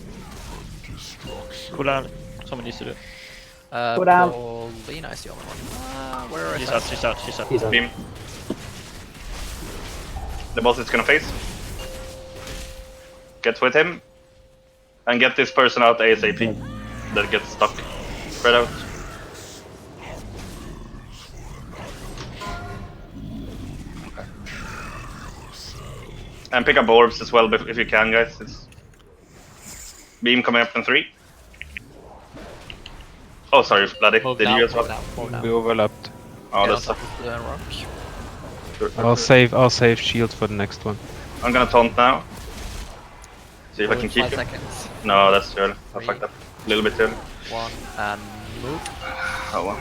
Cool down. Someone needs to do it. Go down. Paulina is the only one. Where is She's that? out, she's out, she's out. He's on. Beam. The boss is gonna face. Get with him. And get this person out ASAP. That gets stuck. Spread out. And pick up orbs as well if you can, guys. It's beam coming up in 3. Oh, sorry, Bloody. Move Did down, you as well? move down. We overlapped. Oh, Get that's on top of the rock. I'll save shield for the next one. I'm gonna taunt now. See if I can keep 5 you. seconds. No, that's too early. I 3, fucked up. A little bit too early. 1, and move. Oh well.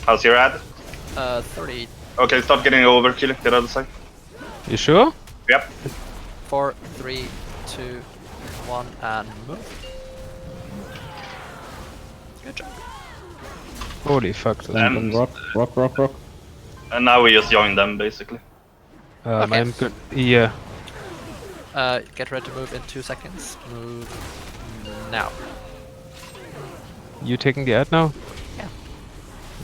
How's your ad? 30. Okay, stop getting over, kill it, the other side. You sure? Yep. 4, 3, 2, 1, and move. Good job. Holy fuck. This And- Rock. And now we just join them, basically. Okay. I'm good. Yeah. Get ready to move in 2 seconds. Move now. You taking the ad now? Yeah.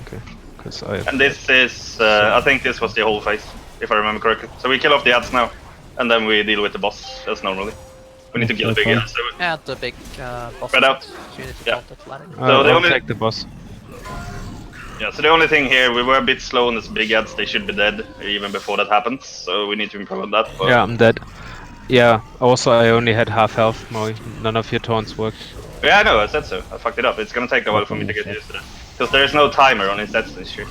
Okay. Because I. And this is, I think this was the whole phase, if I remember correctly. So we kill off the ads now, and then we deal with the boss as normally. We need to kill the big ads. And the big boss. Spread out. So you need to Yeah. taunt it later. So the I'll only- take the boss. Yeah, so the only thing here, we were a bit slow on this big ads. They should be dead even before that happens. So we need to improve on that. But Yeah, I'm dead. Yeah. Also, I only had half health. Moe. None of your taunts worked. Yeah, I know. I said so. I fucked it up. It's gonna take a while for me to get used to that, because there is no timer on his sets this year.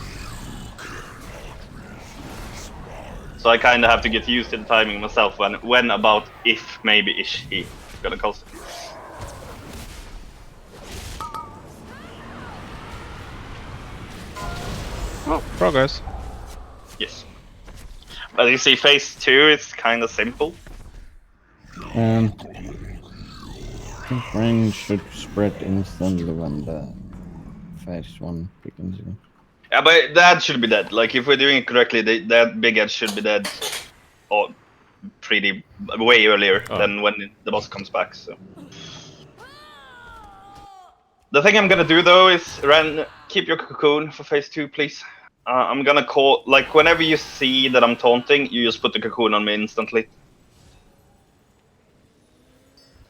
So I kind of have to get used to the timing myself. When about, if maybe ish he gonna cost it. Oh, progress. Yes. But you see, phase 2 is kind of simple. I think range should spread instantly when the phase 1 begins again. Yeah, but that should be dead. Like, if we're doing it correctly, that big edge should be dead, or pretty way earlier than when the boss comes back. So the thing I'm gonna do though is keep your cocoon for phase 2, please. I'm gonna call, like, whenever you see that I'm taunting, you just put the cocoon on me instantly.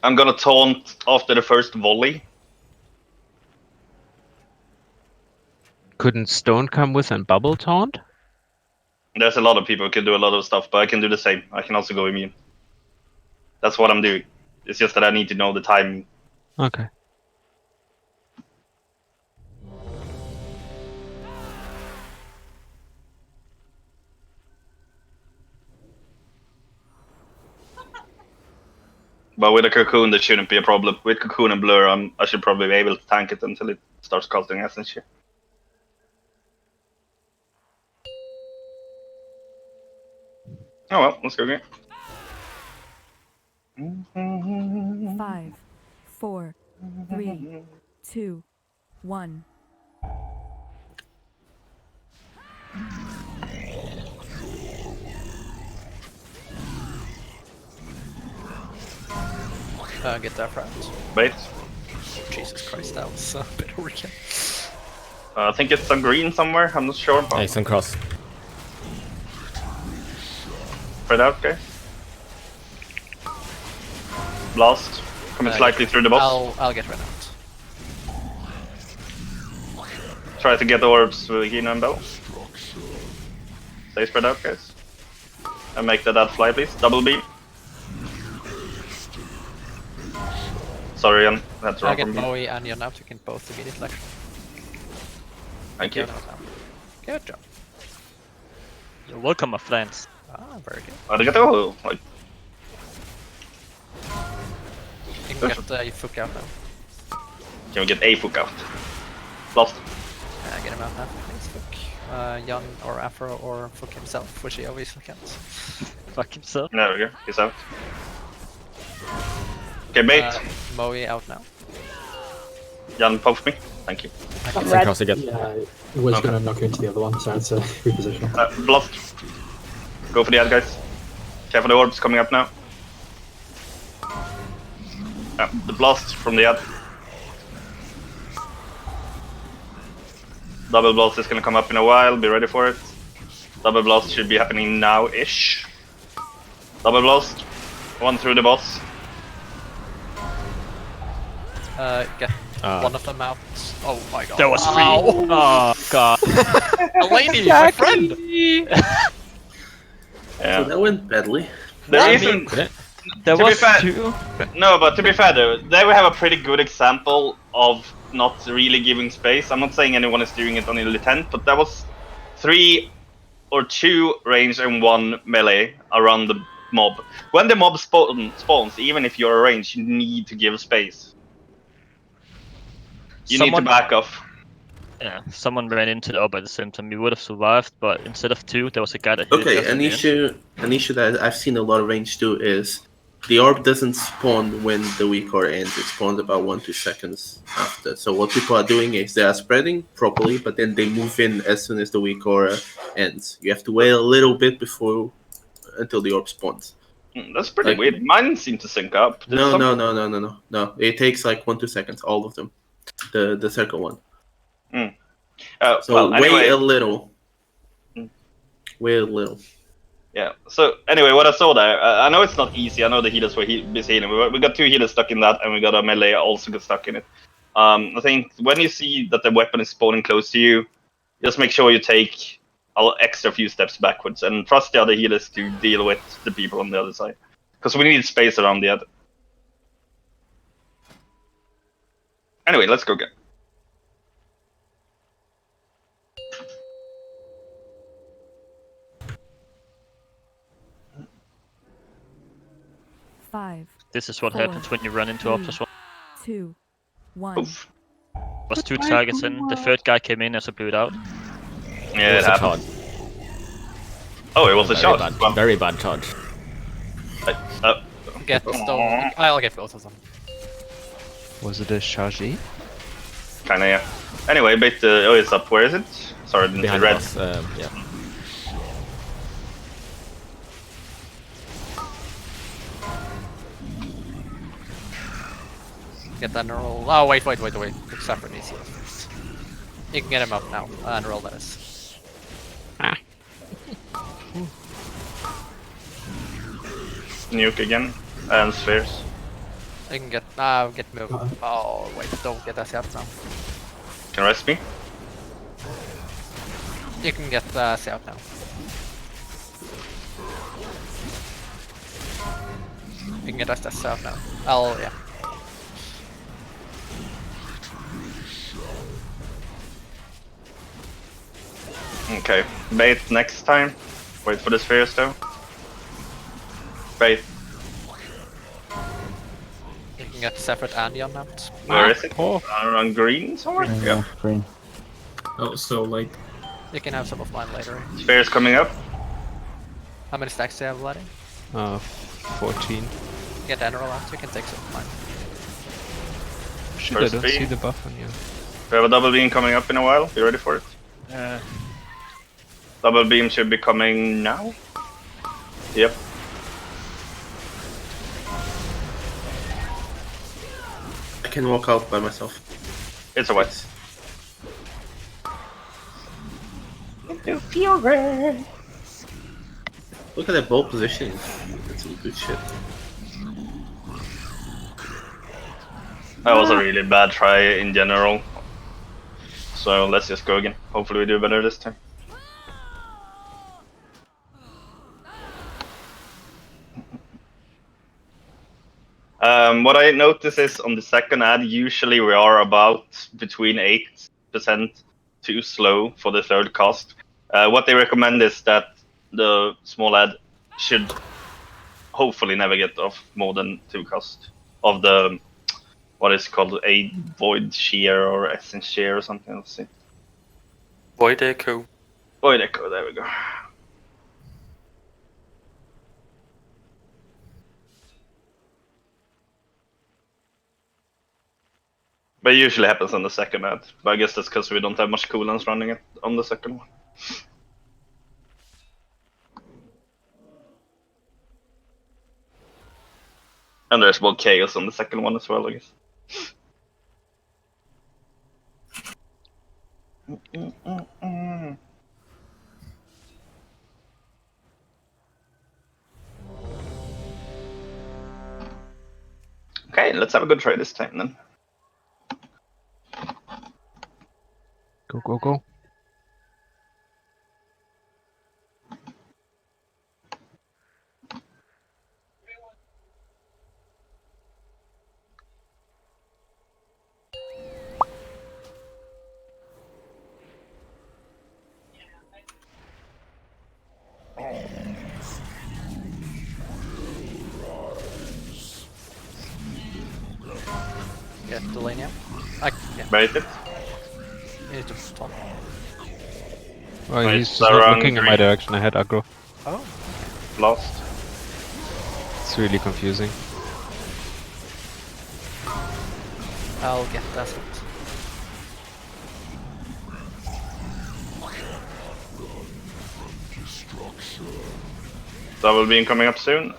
I'm gonna taunt after the first volley. Couldn't Stone come with and bubble taunt? There's a lot of people who can do a lot of stuff, but I can do the same. I can also go immune. That's what I'm doing. It's just that I need to know the timing. Okay. But with a cocoon, there shouldn't be a problem. With cocoon and blur, I should probably be able to tank it until it starts casting essence here. Oh well, let's go again. 5, 4, 3, 2, 1. Get that front. Wait. Jesus Christ, that was a bit overkill. I think it's on green somewhere. I'm not sure. But... It's on cross. Spread out, guys. Blast. Coming slightly through the boss. I'll get rid of it. Try to get the orbs with Hino and Bell. Stay spread out, guys. And make that fly, please. Double beam. Sorry, that's wrong Get from me. Moe and Jan out. You can both immediately action. Thank you. Good job. You're welcome, my friends. Ah, very good. Arigato. Like, You can get the Fook out now. can we get a Fook out? Lost. Get him out now, please, Fook. Jan or Afro or Fook himself, which he obviously can't. Fuck himself. There we go. He's out. Okay, bait. Moe out now. Jan, poke me. Thank you. It's on cross again. Yeah, it was going to knock into the other one, so I had to reposition. Blast. Go for the ad, guys. Careful, the orbs coming up now. The blast from the ad. Double blast is gonna come up in a while, be ready for it. Double blast should be happening now-ish. Double blast. One through the boss. Get one of them out. Oh my god. That was free. Ow. Oh god. Lady, my friend! Yeah. So that went badly. There isn't. There to was be fair, two. No, but to be fair though, there we have a pretty good example of not really giving space. I'm not saying anyone is doing it on Elite 10, but that was 3 or 2 range and 1 melee around the mob. When the mob spawns, even if you're range, you need to give space. You need to back off. Yeah, someone ran into the orb at the same time. We would have survived, but instead of 2, there was a guy that hit us Okay, at an the end. issue that I've seen a lot of range do is the orb doesn't spawn when the weak aura ends. It spawns about 1-2 seconds after. So what people are doing is they are spreading properly, but then they move in as soon as the weak aura ends. You have to wait a little bit until the orb spawns. That's pretty weird. Mine seem to sync up. No. It takes like 1-2 seconds, all of them. The circle one. So wait a little. Wait a little. Yeah. So anyway, what I saw there, I know it's not easy. I know the healers were busy healing. We got 2 healers stuck in that, and we got a melee also got stuck in it. I think when you see that the weapon is spawning close to you, just make sure you take an extra few steps backwards and trust the other healers to deal with the people on the other side, because we need space around the other. Anyway, let's go again. Five. This is what happens when you run into orbs as well. 2, 1. Was 2 targets in. The third guy came in as a blew it out. Yeah, it happened. Oh, it was a shot. Very bad charge. Get stone. I'll get both of them. Was it a charge? Kinda, yeah. Anyway, bait the. Oh, it's up. Where is it? Sorry, I didn't see red. Us, yeah. Get that roll. Oh, wait. Separate easy. You can get him up now. And roll this. Nuke again. And spheres. You can get move. Oh, wait. Don't get us out now. Can rest me? You can get us out now. You can get us out now. Yeah. Okay, bait next time. Wait for the spheres though. Bait. You can get separate and Jan out. Where is it? On green somewhere? Yeah, green. Oh, so late. You can have some of mine later. Spheres coming up. How many stacks do you have, Vladdy? 14. Get Emerald out, you can take some of mine. Shit, I don't see the buff on you. We have a double beam coming up in a while. You ready for it? Double beam should be coming now. Yep. I can walk out by myself. It's a wet. Look at that bow positioning. That's some good shit. That was a really bad try in general. So let's just go again. Hopefully we do better this time. What I notice is on the second ad, usually we are about between 8% too slow for the third cast. What they recommend is that the small ad should hopefully never get off more than 2 casts of the what is called a void shear or essence shear or something. Let's see. Void echo. Void echo. There we go. But it usually happens on the second ad. But I guess that's because we don't have much cooldowns running it on the second one. And there's more chaos on the second one as well, I guess. Okay, let's have a good try this time then. Go, go, go. Get Delania. Yeah. Bait it. You need to stop. Oh, Right, he's just not looking in my direction. I had aggro. Oh. Lost. It's really confusing. I'll get that. Double beam coming up soon.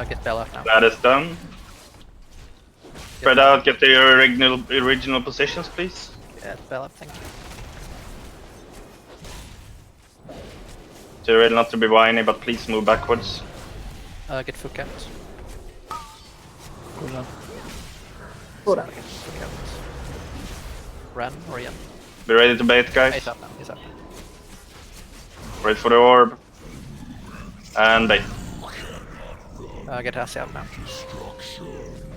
Get Bell up now. That is done. Spread out, get to your original positions, please. Get Bell up, thank you. So you're ready not to be whiny, but please move backwards. Get Fook out. Cool down. Hold on. Fook out. Ren or Yen? Be ready to bait, guys. He's up now, he's up. Wait for the orb. And bait. Get Hasi up now.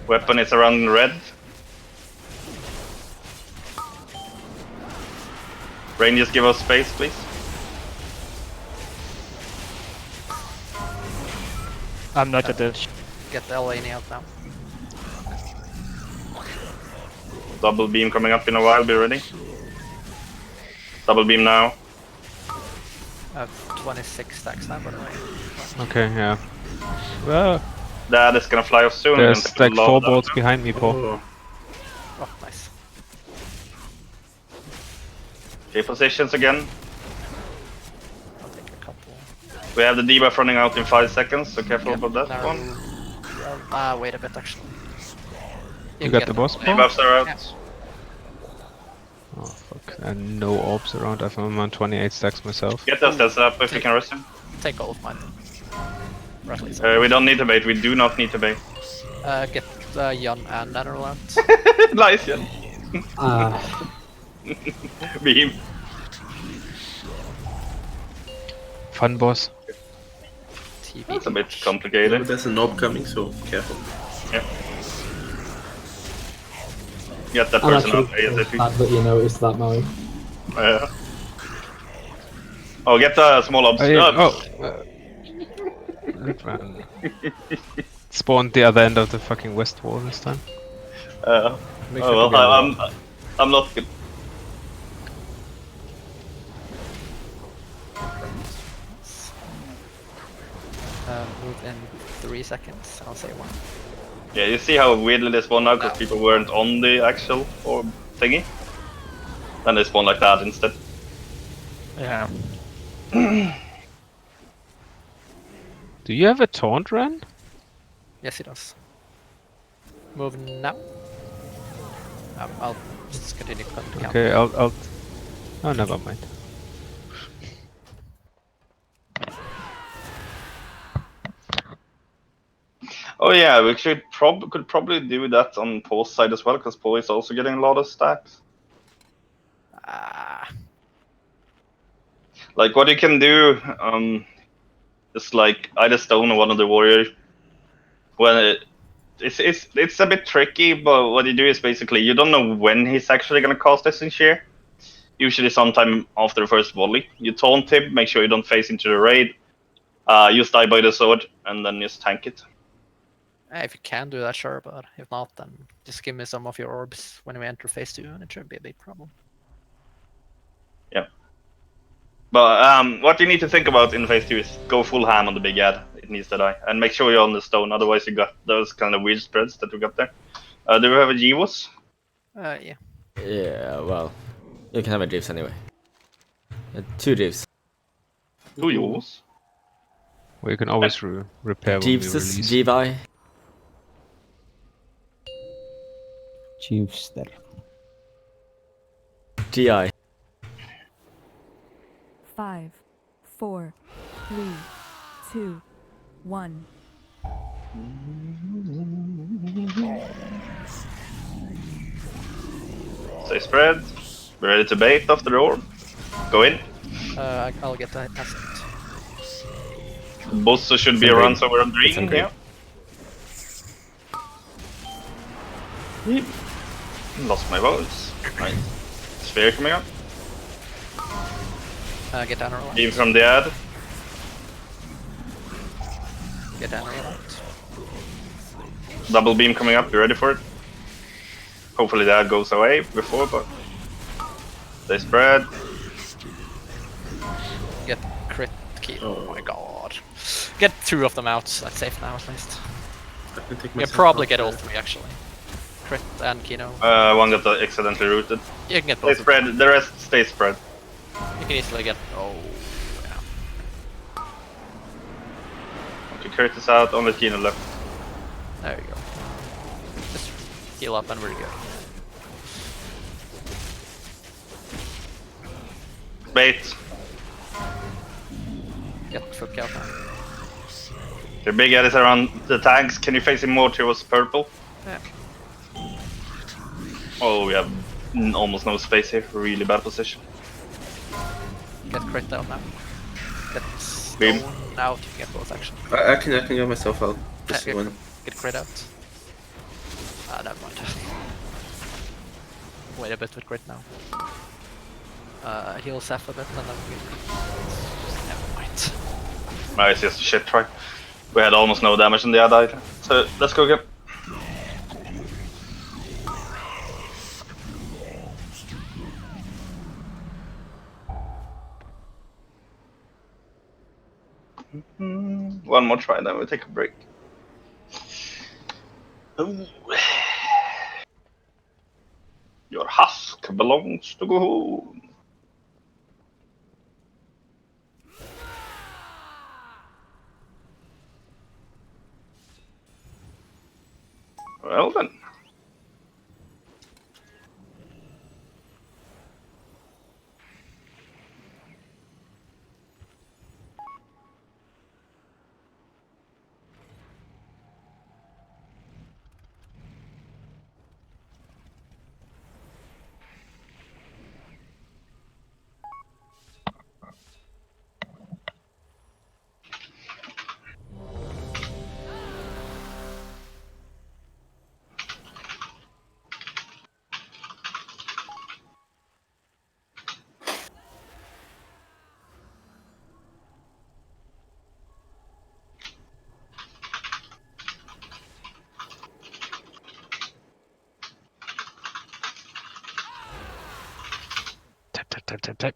Weapon is around red. Rain, just give us space, please. I'm not at this. Get the Eleni out now. Double beam coming up in a while, be ready. Double beam now. I have 26 stacks now, by the way. Okay, yeah. Well, That is gonna fly off soon. there's and like low 4 down. boards behind me, Paul. Oh, nice. Okay, positions again. I'll take a couple. We have the debuff running out in 5 seconds, so careful Yep, about that narrow. one. Wait a bit actually. You can got get the them. boss, Paul? Debuffs are out. Yeah. Oh fuck, and no orbs around. I'm on 28 stacks myself. Get those stats up if you can rest him. Take all of mine. Or at least. We don't need to bait, we do not need to bait. Get Jan and Netherland. Nice, yeah. Beam. Fun boss. TV. That's a bit complicated. There's an orb coming, so careful. Yeah. Get that I'm person actually up ASAP. glad that you noticed that, Maui. Oh, get the small obs. Oh, yeah. Rip Ran. Spawned the other end of the fucking west wall this time. Make sure Oh to well, go I'm not good. Move in 3 seconds. I'll say 1. Yeah, you see how weirdly they spawn now because people weren't on the actual orb thingy? Then they spawn like that instead. Yeah. Do you have a taunt, Ren? Yes, he does. Move now. I'll just continue to count. Okay, I'll. Oh, never mind. Oh yeah, we could probably do that on Paul's side as well, because Paul is also getting a lot of stacks. Like what you can do, is like either stone or one of the warriors. When it's a bit tricky, but what you do is basically you don't know when he's actually gonna cast Essence Shear. Usually sometime after the first volley. You taunt him, make sure you don't face into the raid. Just die by the sword, and then just tank it. If you can do that, sure, but if not, then just give me some of your orbs when we enter phase 2, and it shouldn't be a big problem. Yeah. But what you need to think about in phase 2 is go full ham on the big ad. It needs to die. And make sure you're on the stone, otherwise you got those kind of weird spreads that we got there. Do we have a Givos? Yeah. Yeah, well, you can have a Jeeves anyway. 2 Jeeves. 2 Givos? Well, you can always repair when we Jeeves, release. Jeevi. Jeevester. GI. 5, 4, 3, 2, 1. Stay spread. Be ready to bait after the orb. Go in. I'll get that asset. Bosso should be around somewhere on green. Yeah. Lost my votes. Nice. Sphere coming up. Get down or Beam from the ad. Get down or out. Double beam coming up. Be ready for it. Hopefully the ad goes away before, but they spread. Get crit key. Oh my god. Get 2 of them out. That's safe now at least. I can take You myself probably out get all there. 3 actually. Crit and Kino. One got accidentally rooted. You can get Stay both. spread. The rest stay spread. You can easily get. Oh, yeah. Okay, Kurt is out. Only Kino left. There you go. Just heal up and we're good. Bait. Get foot count now. Okay, Big Ed is around the tanks. Can you face him more towards purple? Yeah. Oh, we have almost no space here. Really bad position. Get crit out now. Get Beam. stone out. You can get both actually. I can get myself out. Just Get, when. get crit out. Never mind. Wait a bit with crit now. Heal Seth a bit and then we never mind. No, it's just a shit try. We had almost no damage in the other item. So let's go again. One more try, then we'll take a break. Ooh. Your husk belongs to go home. Well then. Tap.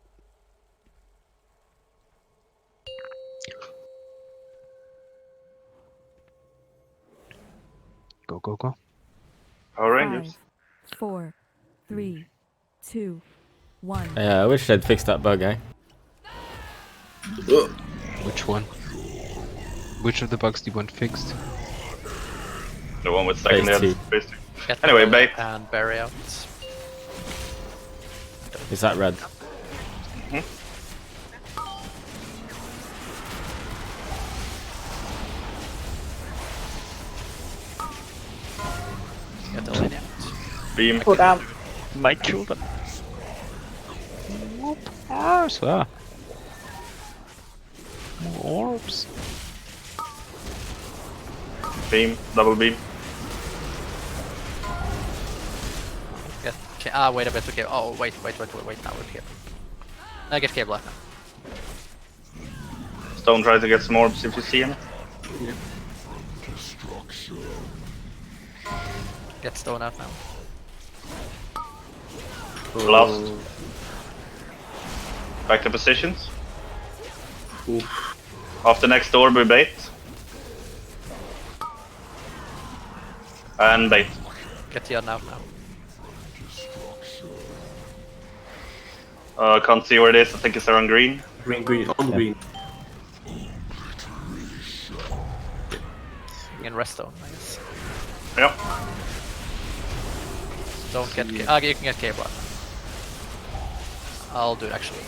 Go. Power Rangers. 5, 4, 3, 2, 1. Yeah, I wish they'd fixed that bug, eh? Which one? Which of the bugs do you want fixed? The one with stacking the Phase others. Get Anyway, the bait. and bury out. Is that red? Get the lady out. Beam. Pull down. My children. Orbs, Orbs. Beam. Double beam. Get wait a bit. Okay. Oh wait. Now we're cable. I get cable out now. Stone try to get some orbs if you see him. Yeah. Get stone out now. Blast. Back to positions. Oof. After next orb we bait. And bait. Get the out now. Can't see where it is. I think it's around green. Green, on green. You can rest stone, I guess. Yep. Don't get. You can get cable out. I'll do it actually.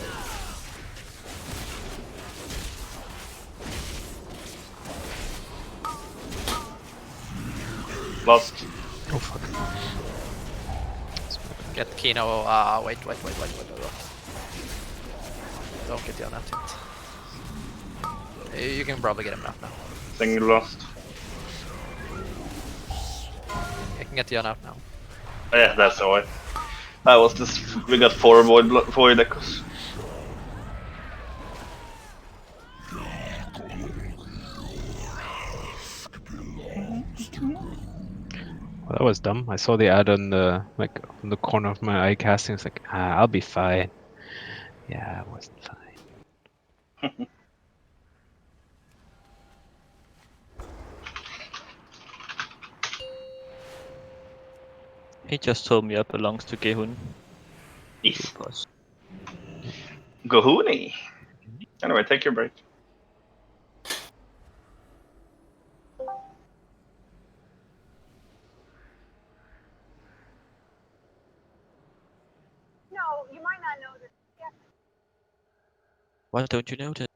Lost. Oh fuck. Get Kino. Wait. Don't get the on that yet. You can probably get him out now. Single lost. You can get the on out now. Yeah, that's alright. That was this. We got 4 void echoes. Well, that was dumb. I saw the ad on the on the corner of my eye casting. It's like, I'll be fine. Yeah, I wasn't fine. He just told me I belongs to Gehun. Yes. Gohuni. Anyway, take your break. No, you might not know this. Yeah. Why don't you notice?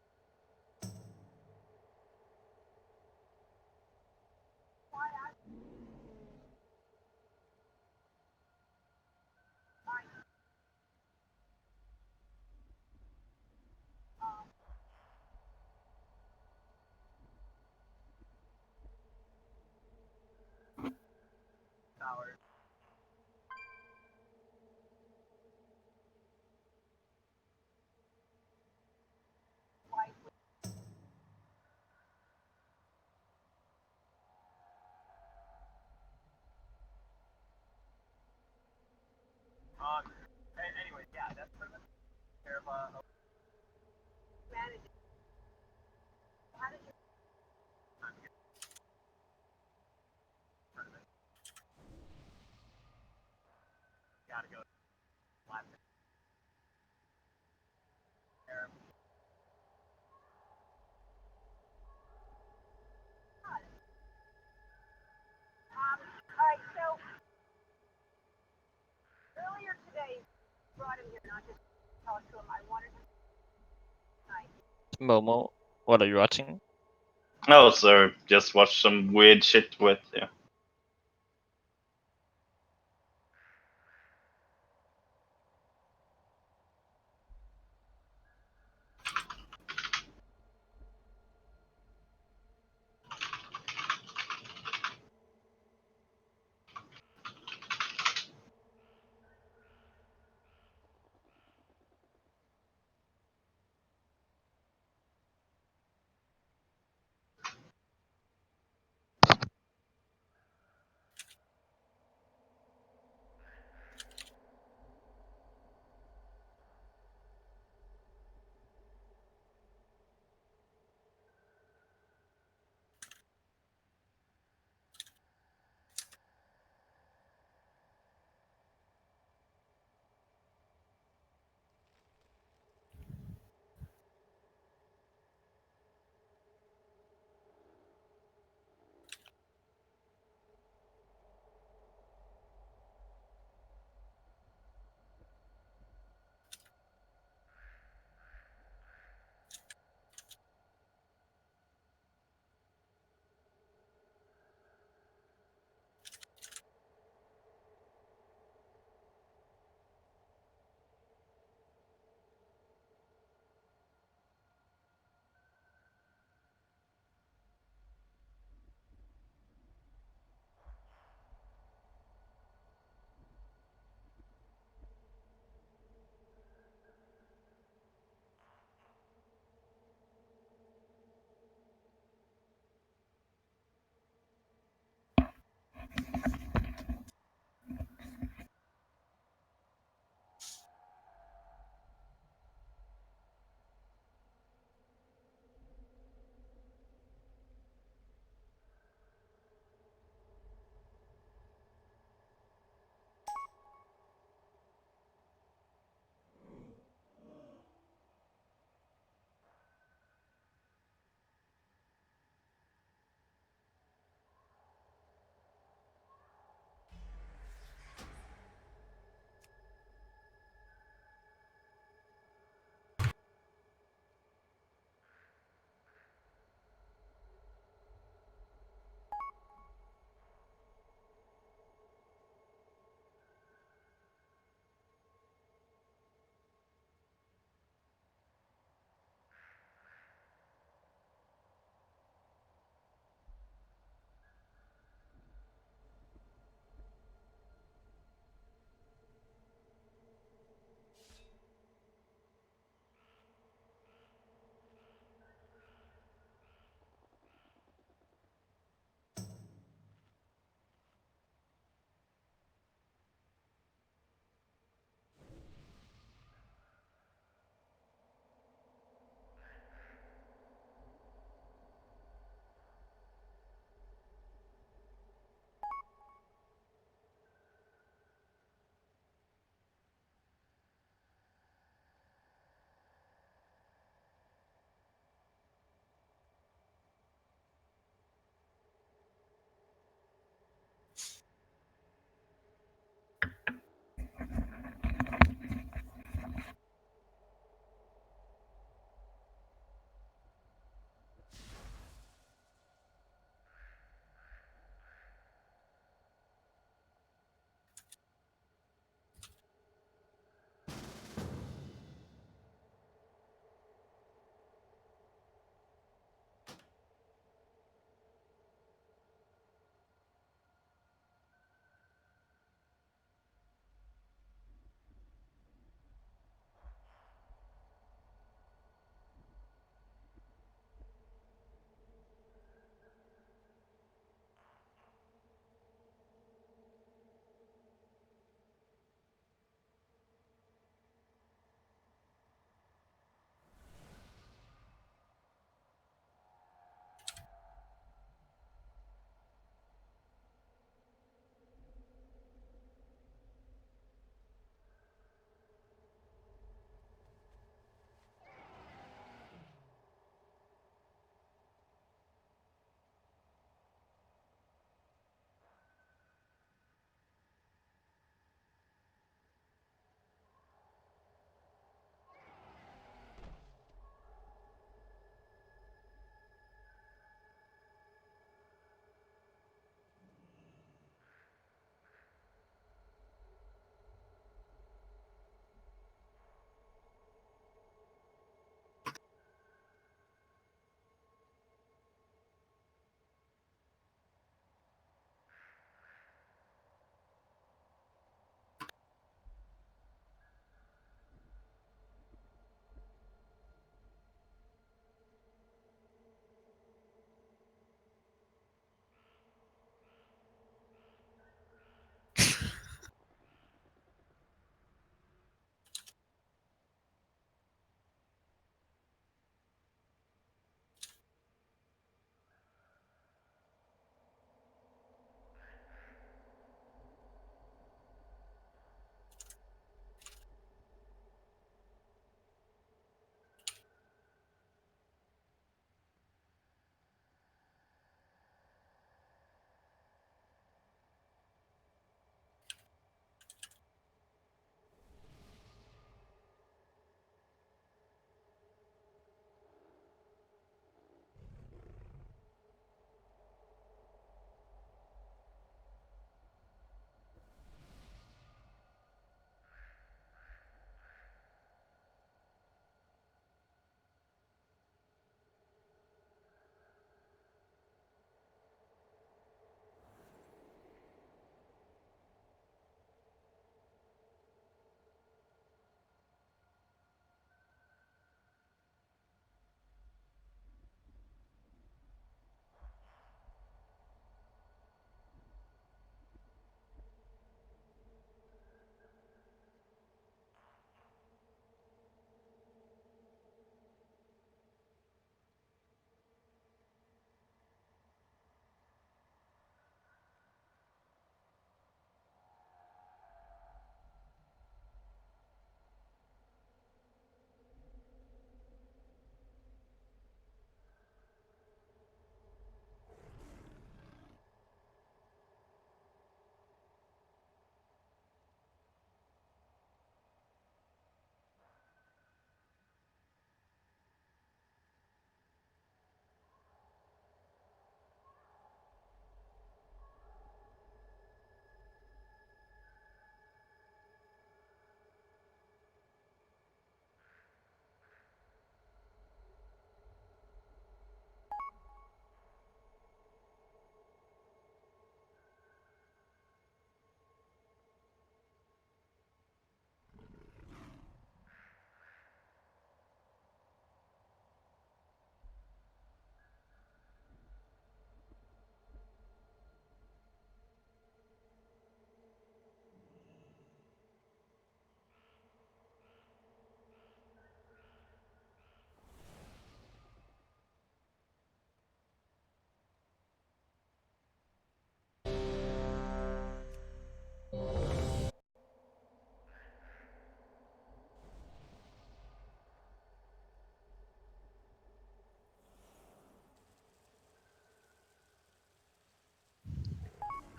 Anyway, yeah, that's pretty much care of managing. How did you? Gotta go. All right, so earlier today, brought him here, not just talk to him. I wanted him tonight. Momo, what are you watching? No, sir. Just watch some weird shit with you.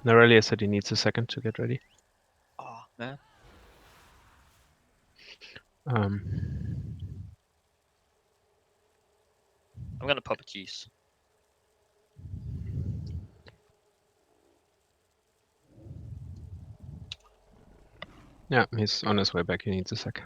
Norelia said he needs a second to get ready. Oh man. Um, I'm gonna pop a cheese. yeah, he's on his way back. He needs a sec.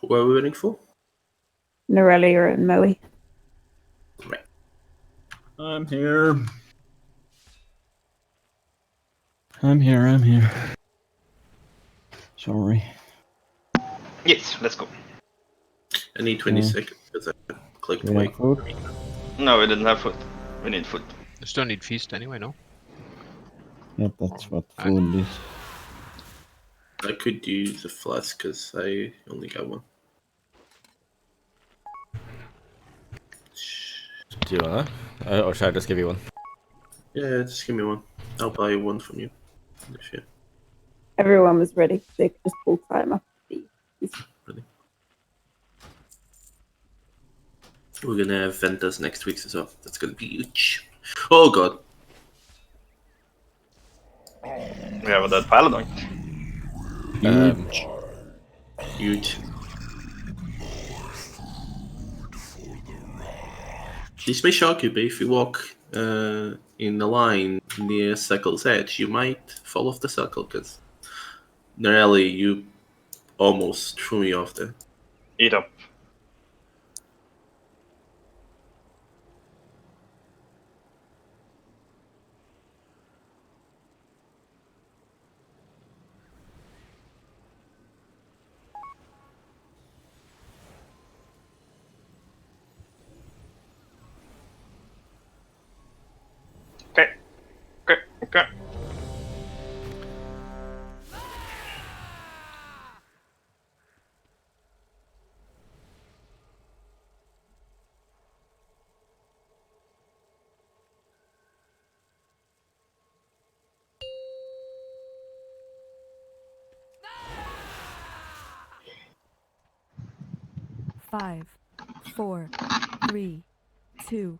What are we waiting for? Norelia and Moe. I'm here. I'm here. Sorry. Yes, let's go. I need 20 Okay. seconds because I clicked Do we wait. have food? No, we didn't have food. We need food. You still need feast anyway, no? Yeah, that's what food is. I could use a flask because I only got one. Do you wanna? Or should I just give you one? Yeah, just give me one. I'll buy one from you. If Everyone was ready. They could just pull time up. We're gonna have Ventas next week as well. That's gonna be huge. Oh god. We have a dead paladin. Huge. This may shock you, but if you walk in a line near Circle's edge, you might fall off the circle because Narelli, you almost threw me off there. Eat up. Okay. 5, 4, 3, 2,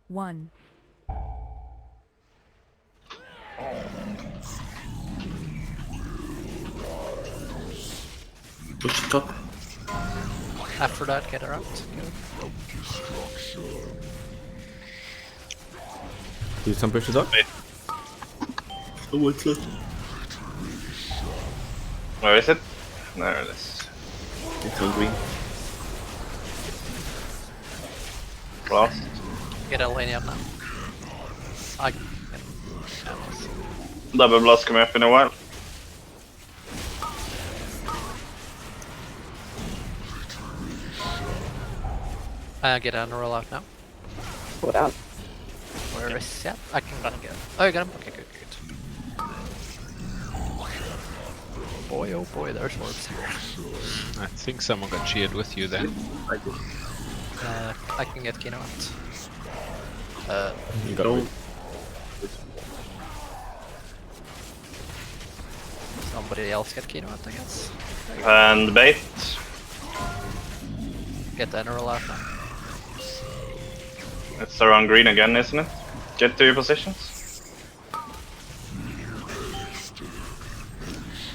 1. Push the top. After that, get around. Do some push the top. Oh, what's that? Where is it? There it is. It's on green. Blast. Get a lane up now. I Double blast coming up in a while. get an roll out now. Hold on. Where is that? I can get him. Oh, you got him? Okay, good. Boy, oh boy, there's orbs here. I think someone got cheered with you then. I did. I can get Kino out. You don't. Somebody else get Kino out, I guess. And bait. Get the Eneral out now. It's around green again, isn't it? Get to your positions.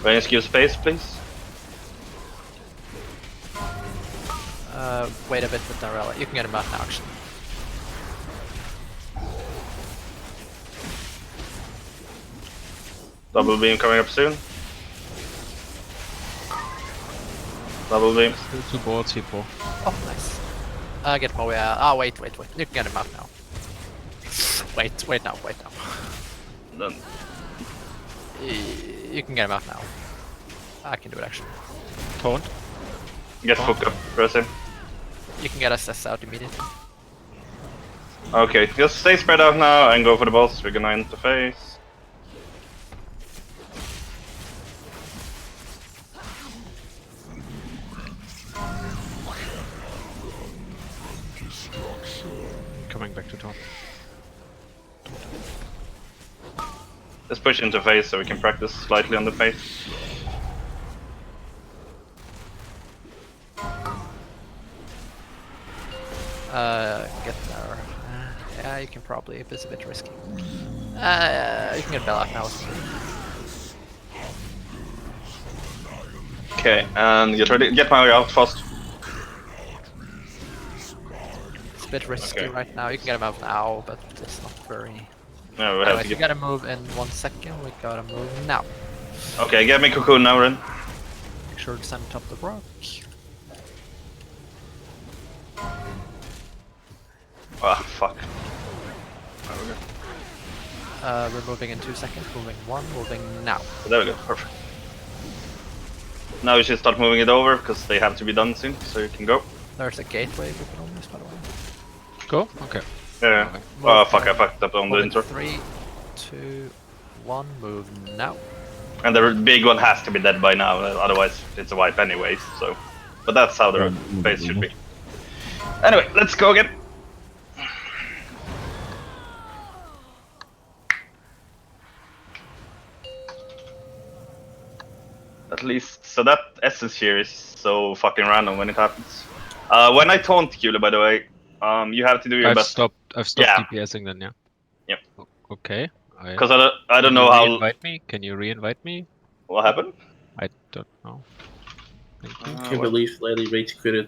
Rescue space, please. Wait a bit with Narella. You can get him out now, actually. Double beam coming up soon. Double beam. Still 2 boards, C4. Oh, nice. Get Moe out. Ah, wait. You can get him out now. Wait now. Done. You can get him out now. I can do it actually. Taunt. Get hook up, press him. You can get SS out immediately. Okay, just stay spread out now and go for the boss. We're gonna interface. Coming back to top. Let's push into phase so we can practice slightly on the phase. Get there. Yeah, you can probably, if it's a bit risky. You can get Bella now. Okay, and get ready. Get my way out fast. It's a bit risky right now. You can get him out now, but it's not very. No, we have Anyway, to we get. gotta move in 1 second. We gotta move now. Okay, get me cocoon now, Ren. Make sure to send top the rock. Ah, fuck. We're moving in 2 seconds. Moving 1. Moving now. There we go. Perfect. Now we should start moving it over because they have to be done soon, so you can go. There's a gateway we can almost, by the way. Go? Okay. Yeah. Oh fuck! I fucked up on the intro. 3, 2, 1. Move now. And the big one has to be dead by now, otherwise it's a wipe anyways. So, but that's how the phase should be. Anyway, let's go again. At least, so that essence here is so fucking random when it happens. When I taunt Kule, by the way, you have to do your best. I've stopped DPSing then, yeah. Yep. Okay. Because I don't know how. Invite me? Can you re-invite me? What happened? I don't know. Thank you. I can't believe Lady rage quitted.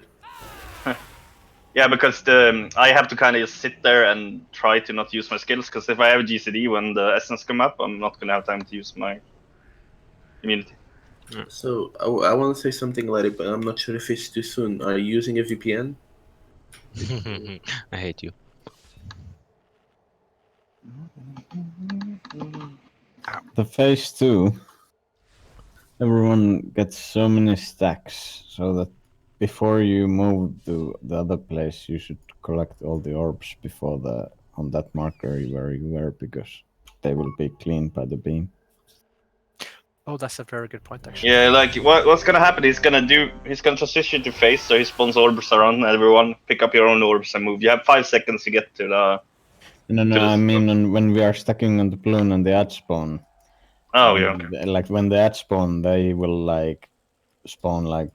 Yeah, because I have to kind of just sit there and try to not use my skills, because if I have GCD when the essence come up, I'm not gonna have time to use my immunity. So I want to say something, Lady, but I'm not sure if it's too soon. Are you using a VPN? I hate you. The phase 2, everyone gets so many stacks, so that before you move to the other place, you should collect all the orbs before on that marker where you were, because they will be cleaned by the beam. Oh, that's a very good point, actually. Yeah, like what's gonna happen? He's gonna transition to phase, so he spawns orbs around everyone. Pick up your own orbs and move. You have 5 seconds to get to the. No, I mean when we are stacking on the balloon and the ad spawn. Oh yeah. Okay. Like when the ad spawn, they will like spawn like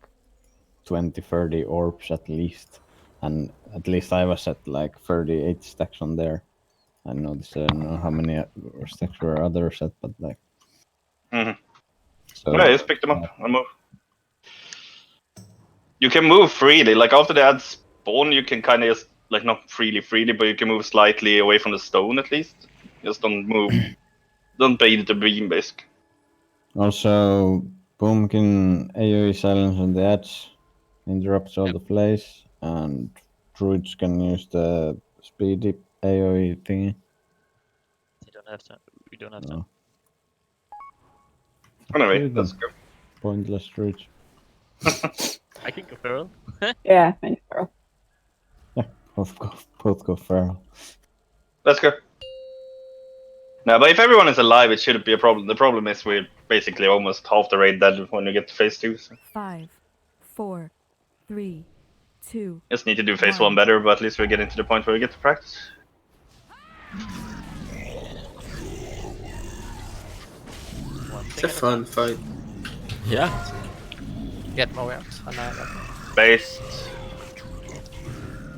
20-30 orbs at least, and at least I was at like 38 stacks on there. I don't know how many stacks were others at, but like. So, yeah, just pick them up and move. You can move freely. Like after the ad spawn, you can kind of just like not freely, but you can move slightly away from the stone at least. Just don't move. Don't bait the beam, basically. Also, Boom can AoE silence on the edge, interrupts all the flays, and druids can use the speedy AoE thingy. You don't have to. We don't have to. No. Anyway, Druid let's then. go. Pointless druids. I can go feral. Yeah, many feral. Yeah, both go feral. Let's go. No, but if everyone is alive, it shouldn't be a problem. The problem is we're basically almost half the raid dead when you get to phase 2. So. 5, 4, 3, 2. Just need to do phase 1 better, but at least we're getting to the point where we get to practice. It's a fun fight. Yeah. Get more out. Based.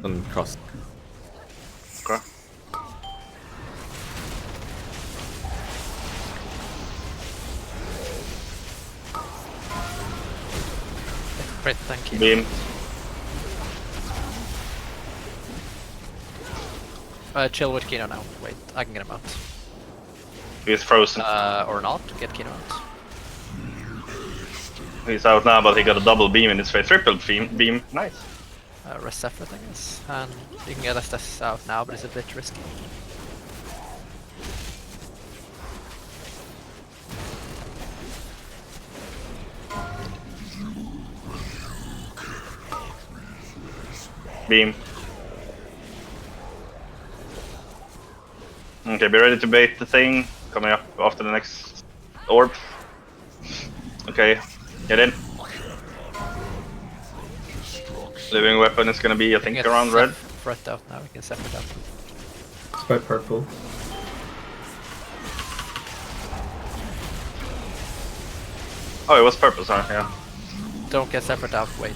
And cross. Okay. Great, thank you. Beam. Chill with Kino now. Wait, I can get him out. He's frozen. Or not. Get Kino out. He's out now, but he got a double beam in his face. Triple beam. Nice. Rest everything is. And you can get Estes out now, but it's a bit risky. Beam. Okay, be ready to bait the thing. Coming up after the next orb. Okay, get in. Living weapon is gonna be, I think, around red. Threat out now, we can separate out. It's by purple. Oh, it was purple, sorry, yeah. Don't get separate out, wait.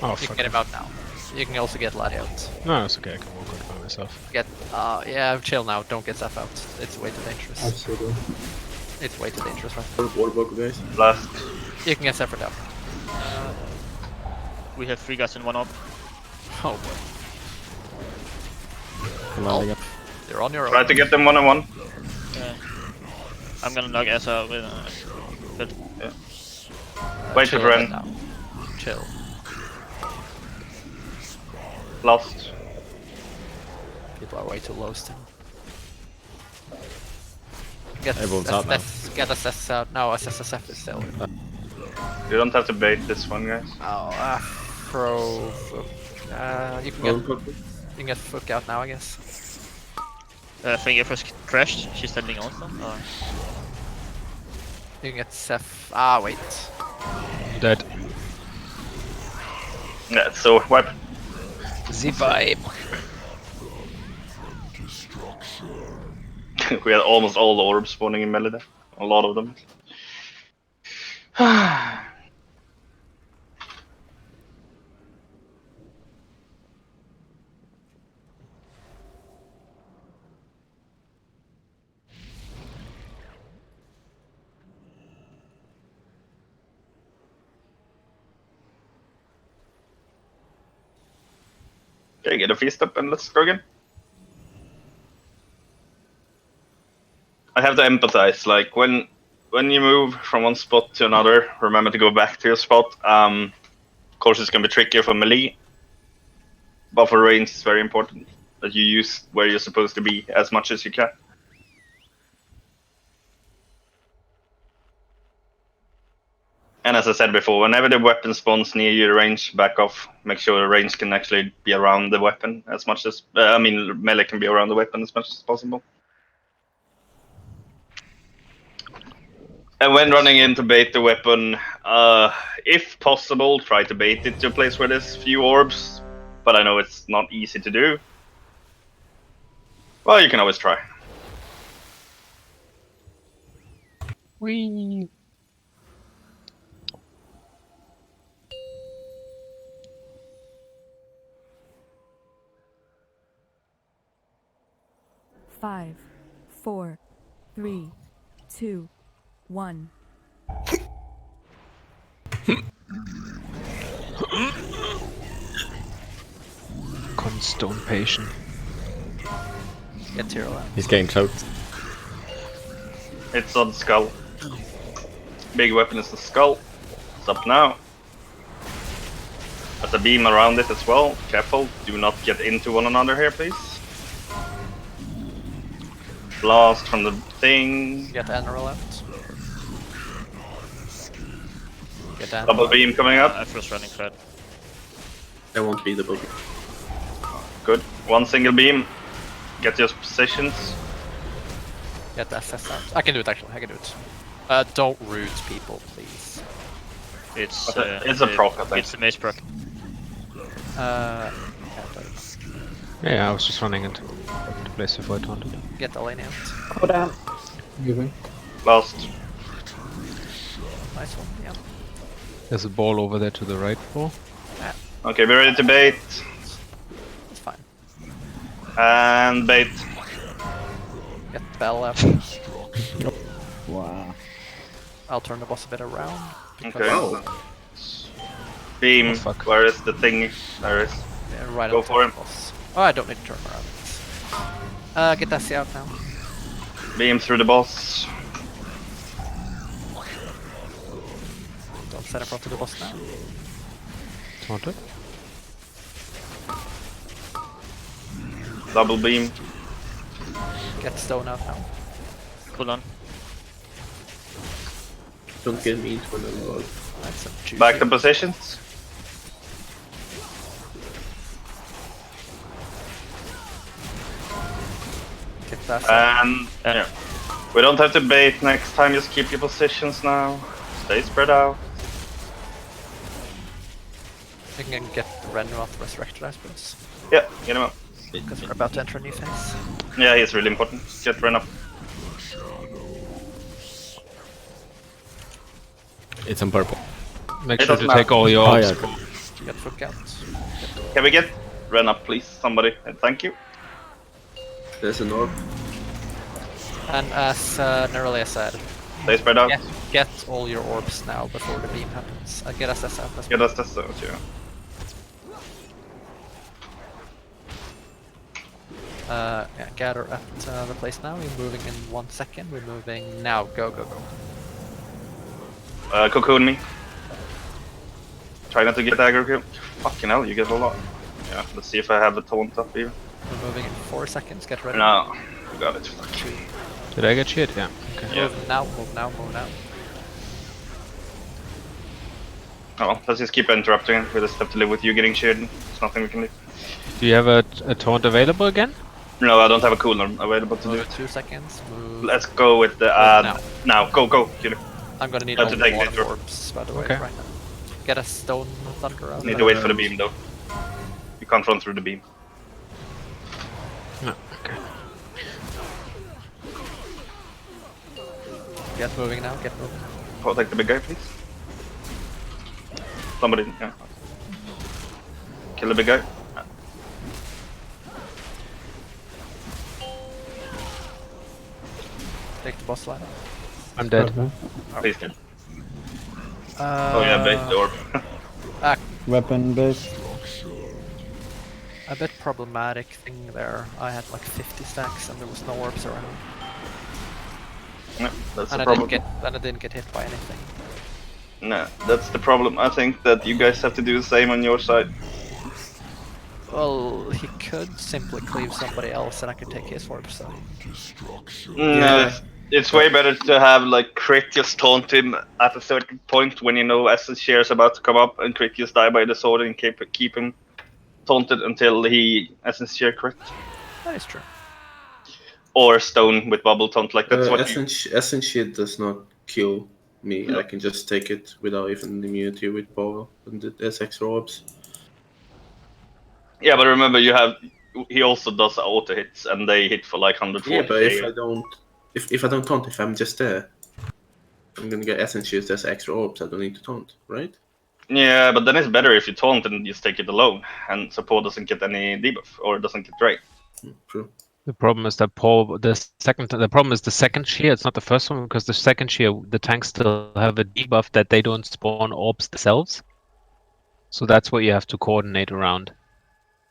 Oh, you fuck. can get him out now. You can also get Lottie out. No, it's okay. I can walk out by myself. Yeah, chill now. Don't get stuff out. It's way too dangerous. Absolutely. It's way too dangerous right Waterbuckle, guys. Blast. You can get separate out. We have 3 guys in 1 up. Oh boy. Come on, again. You're on your own. Try to get them 1-on-1. Yeah. I'm gonna knock S out with Yeah. Wait for Ren. Now. Chill. Lost. People are way too low still. Get Everyone's out now. Get SS out. No, SSSF is still. You don't have to bait this one, guys. Oh, Pro. You can get Fook out now, I guess. Finger first crashed. She's standing on them. You can get Seth. Ah, wait. Dead. Yeah, so wipe. The vibe. We had almost all the orbs spawning in melee there. A lot of them. Okay, get a feast up and let's go again. I have to empathize, like when you move from one spot to another, remember to go back to your spot. Of course it's gonna be trickier for melee, but for range it's very important that you use where you're supposed to be as much as you can. And as I said before, whenever the weapon spawns near your range, back off. Make sure the range can actually be around the weapon as much as melee can be around the weapon as much as possible. And when running in to bait the weapon, if possible, try to bait it to a place where there's few orbs. But I know it's not easy to do. Well, you can always try. Whee! Five, 4, 3, 2, 1. Stone patient. Get Tyrell out. He's getting choked. It's on skull. Big weapon is the skull. It's up now. There's a beam around it as well. Careful, do not get into one another here, please. Blast from the thing. Get Enroll out. Get Enroll Double out. beam coming up. I first running flat. That won't be the boogie. Good. One single beam. Get your positions. Get the SS out. I can do it actually, I can do it. Don't root people, please. It's a proc, I think. It's a mace proc. Yeah, I was just running into the place before I taunted. Get the lane out. Hold on. Moving. Last. Nice one, yeah. There's a ball over there to the right, Paul. Yeah. Okay, we're ready to bait. It's fine. And bait. Get the bell out. Wow. I'll turn the boss a bit around. Okay. Beam. Where is the thing? There it is. Yeah, right Go on for him. the boss. Oh, I don't need to turn around. Get Essie out now. Beam through the boss. Don't set in front of the boss now. Taunted. Double beam. Get stone out now. Cool on. Don't get me into another. That's a juicy. Back to positions. Get that. And yeah. We don't have to bait next time, just keep your positions now. Stay spread out. You can get Renuath resurrected, I suppose. Yeah, get him up. Because we're about to enter a new phase. Yeah, he's really important. Get Ren up. It's on purple. Make It sure to doesn't take all your Oh, orbs. yeah, okay. Get foot counts. Can we get Ren up, please? Somebody. Thank you. There's an orb. And as Nerelia said, Stay spread out. get all your orbs now before the beam happens. Get SS out as Get well. us this out, yeah. Yeah, gather at the place now. We're moving in 1 second. We're moving now. Go, go, go. Cocoon me. Try not to get aggro kill. Fucking hell, you get a lot. Yeah, let's see if I have a taunt up here. We're moving in 4 seconds. Get ready. No, you got it. Fuck. Did I get shit? Yeah. Okay. Yeah. Move now, move now, move now. Oh well, let's just keep interrupting him. We just have to live with you getting sheared. There's nothing we can do. Do you have a taunt available again? No, I don't have a cooldown available to Move do in it. 2 seconds. Move. Let's go with the now. Go, kill him. I'm gonna need Have all to take one the orbs, by the way, Okay. right now. Get a stone thunder out. Need to wait for the beam though. You can't run through the beam. No. Okay. Get moving now, get moving. Protect the big guy, please. Somebody, yeah. Kill the big guy. Take the boss line. I'm dead. Please kill. Oh yeah, bait the orb. Weapon based. A bit problematic thing there. I had like 50 stacks and there was no orbs around. No, that's And the I problem. didn't get hit by anything. No, that's the problem. I think that you guys have to do the same on your side. Well, he could simply cleave somebody else and I could take his orbs though. No, it's way better to have like crit just taunt him at a certain point when you know Essence Share is about to come up and crit just die by the sword and keep him taunted until he Essence Share crit. That is true. Or stone with bubble taunt, like that's what Essence Shield does not kill me. No. I can just take it without even immunity with power and there's extra orbs. Yeah, but remember he also does auto hits and they hit for like 140. Yeah, but if I don't taunt, if I'm just there, I'm gonna get Essence Shield as extra orbs. I don't need to taunt, right? Yeah, but then it's better if you taunt and just take it alone, and support doesn't get any debuff or doesn't get drained. True. The problem is that the problem is the second shear. It's not the first one because the second shear, the tanks still have a debuff that they don't spawn orbs themselves. So that's what you have to coordinate around.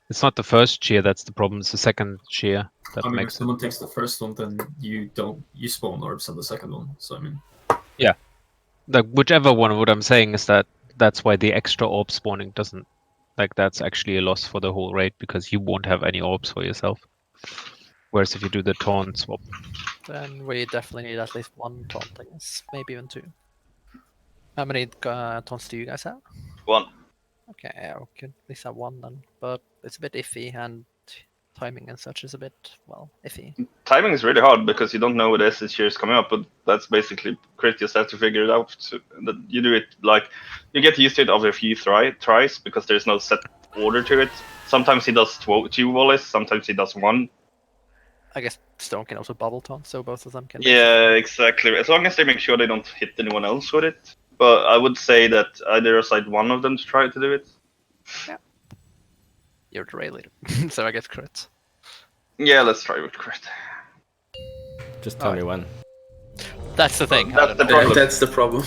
It's not the first shear that's the problem. It's the second shear that I mean, if makes it. someone takes the first one, then you spawn orbs on the second one. So I mean, Yeah. Like whichever one. What I'm saying is that that's why the extra orb spawning doesn't. Like that's actually a loss for the whole raid because you won't have any orbs for yourself. Whereas if you do the taunt swap, Then we definitely need at least one taunt, I guess. Maybe even two. How many taunts do you guys have? One. Okay, yeah, we can at least have one then. But it's a bit iffy, and timing and such is a bit, well, iffy. Timing is really hard because you don't know what SH is coming up, but that's basically crit. You just have to figure it out. So that you do it like you get used to it after a few tries because there's no set order to it. Sometimes he does two volleys, sometimes he does one. I guess Stone can also bubble taunt, so both of them can. Yeah, exactly. As long as they make sure they don't hit anyone else with it. But I would say that either aside one of them to try to do it. Yeah. You're the raid leader, so I guess crit. Yeah, let's try with crit. Just tell me when. That's the thing. That's the problem. That's the problem.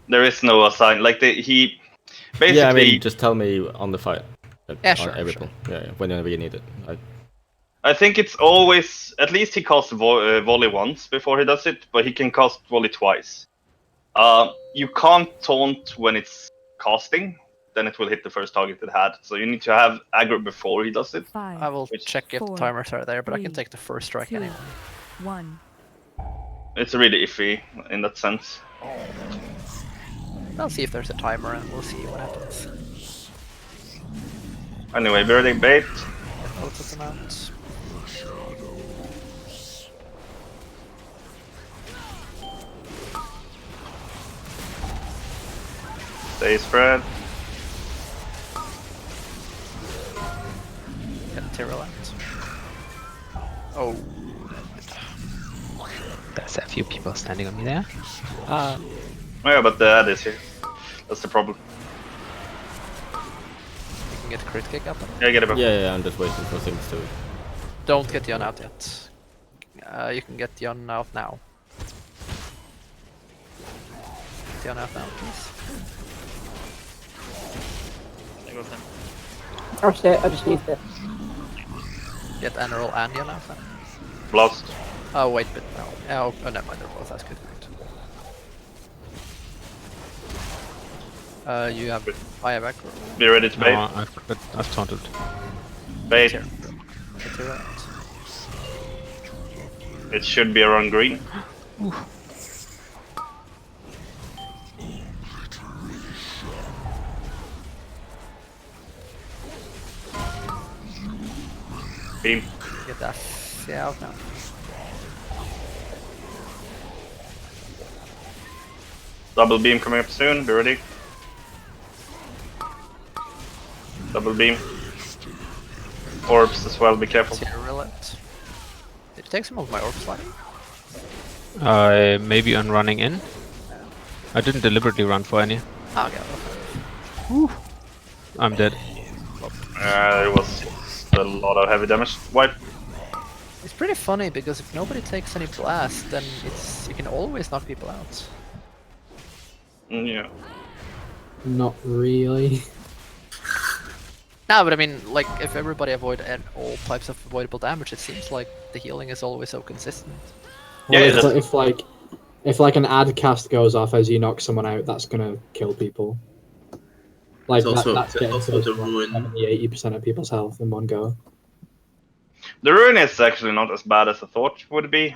There is no assign. Like he basically. Yeah, I mean, just tell me on the fight. Yeah, on sure, April. Yeah, whenever you need it. I think it's always at least he casts volley once before he does it, but he can cast volley twice. You can't taunt when it's casting, then it will hit the first target it had. So you need to have aggro before he does it. I will check if the timers are there, but I can take the first strike anyway. 1. It's really iffy in that sense. I'll see if there's a timer and we'll see what happens. Anyway, birding bait. I'll put them out. Stay spread. Get Tyrell out. Oh. there's a few people standing on me there. Yeah, but the ad is here. That's the problem. You can get crit kick up. Yeah, get it back. Yeah, I'm just waiting for things to. Don't get Yon out yet. You can get Yon out now. Get Yon out now, please. I go with him. Oh shit, I just used it. Get Eneral and Yon out now. Blast. Oh wait, but no. Oh, never mind, they're both as good. You have buyback. Be ready to bait. No, I've taunted. Bait. Get her out. It should be around green. Beam. Get that out now. Double beam coming up soon, be ready. Double beam. Orbs as well, be careful. Did you take some of my orbs, Slimy? Maybe on running in. I didn't deliberately run for any. Ah, okay. I'm dead. It was a lot of heavy damage. Wipe. It's pretty funny because if nobody takes any blast, then you can always knock people out. Yeah. Not really. No, but I mean, like, if everybody avoid all types of avoidable damage, it seems like the healing is always so consistent. Well, if like an ad cast goes off as you knock someone out, that's gonna kill people. Like that's getting also the ruin. 70-80% of people's health in one go. The ruin is actually not as bad as I thought it would be.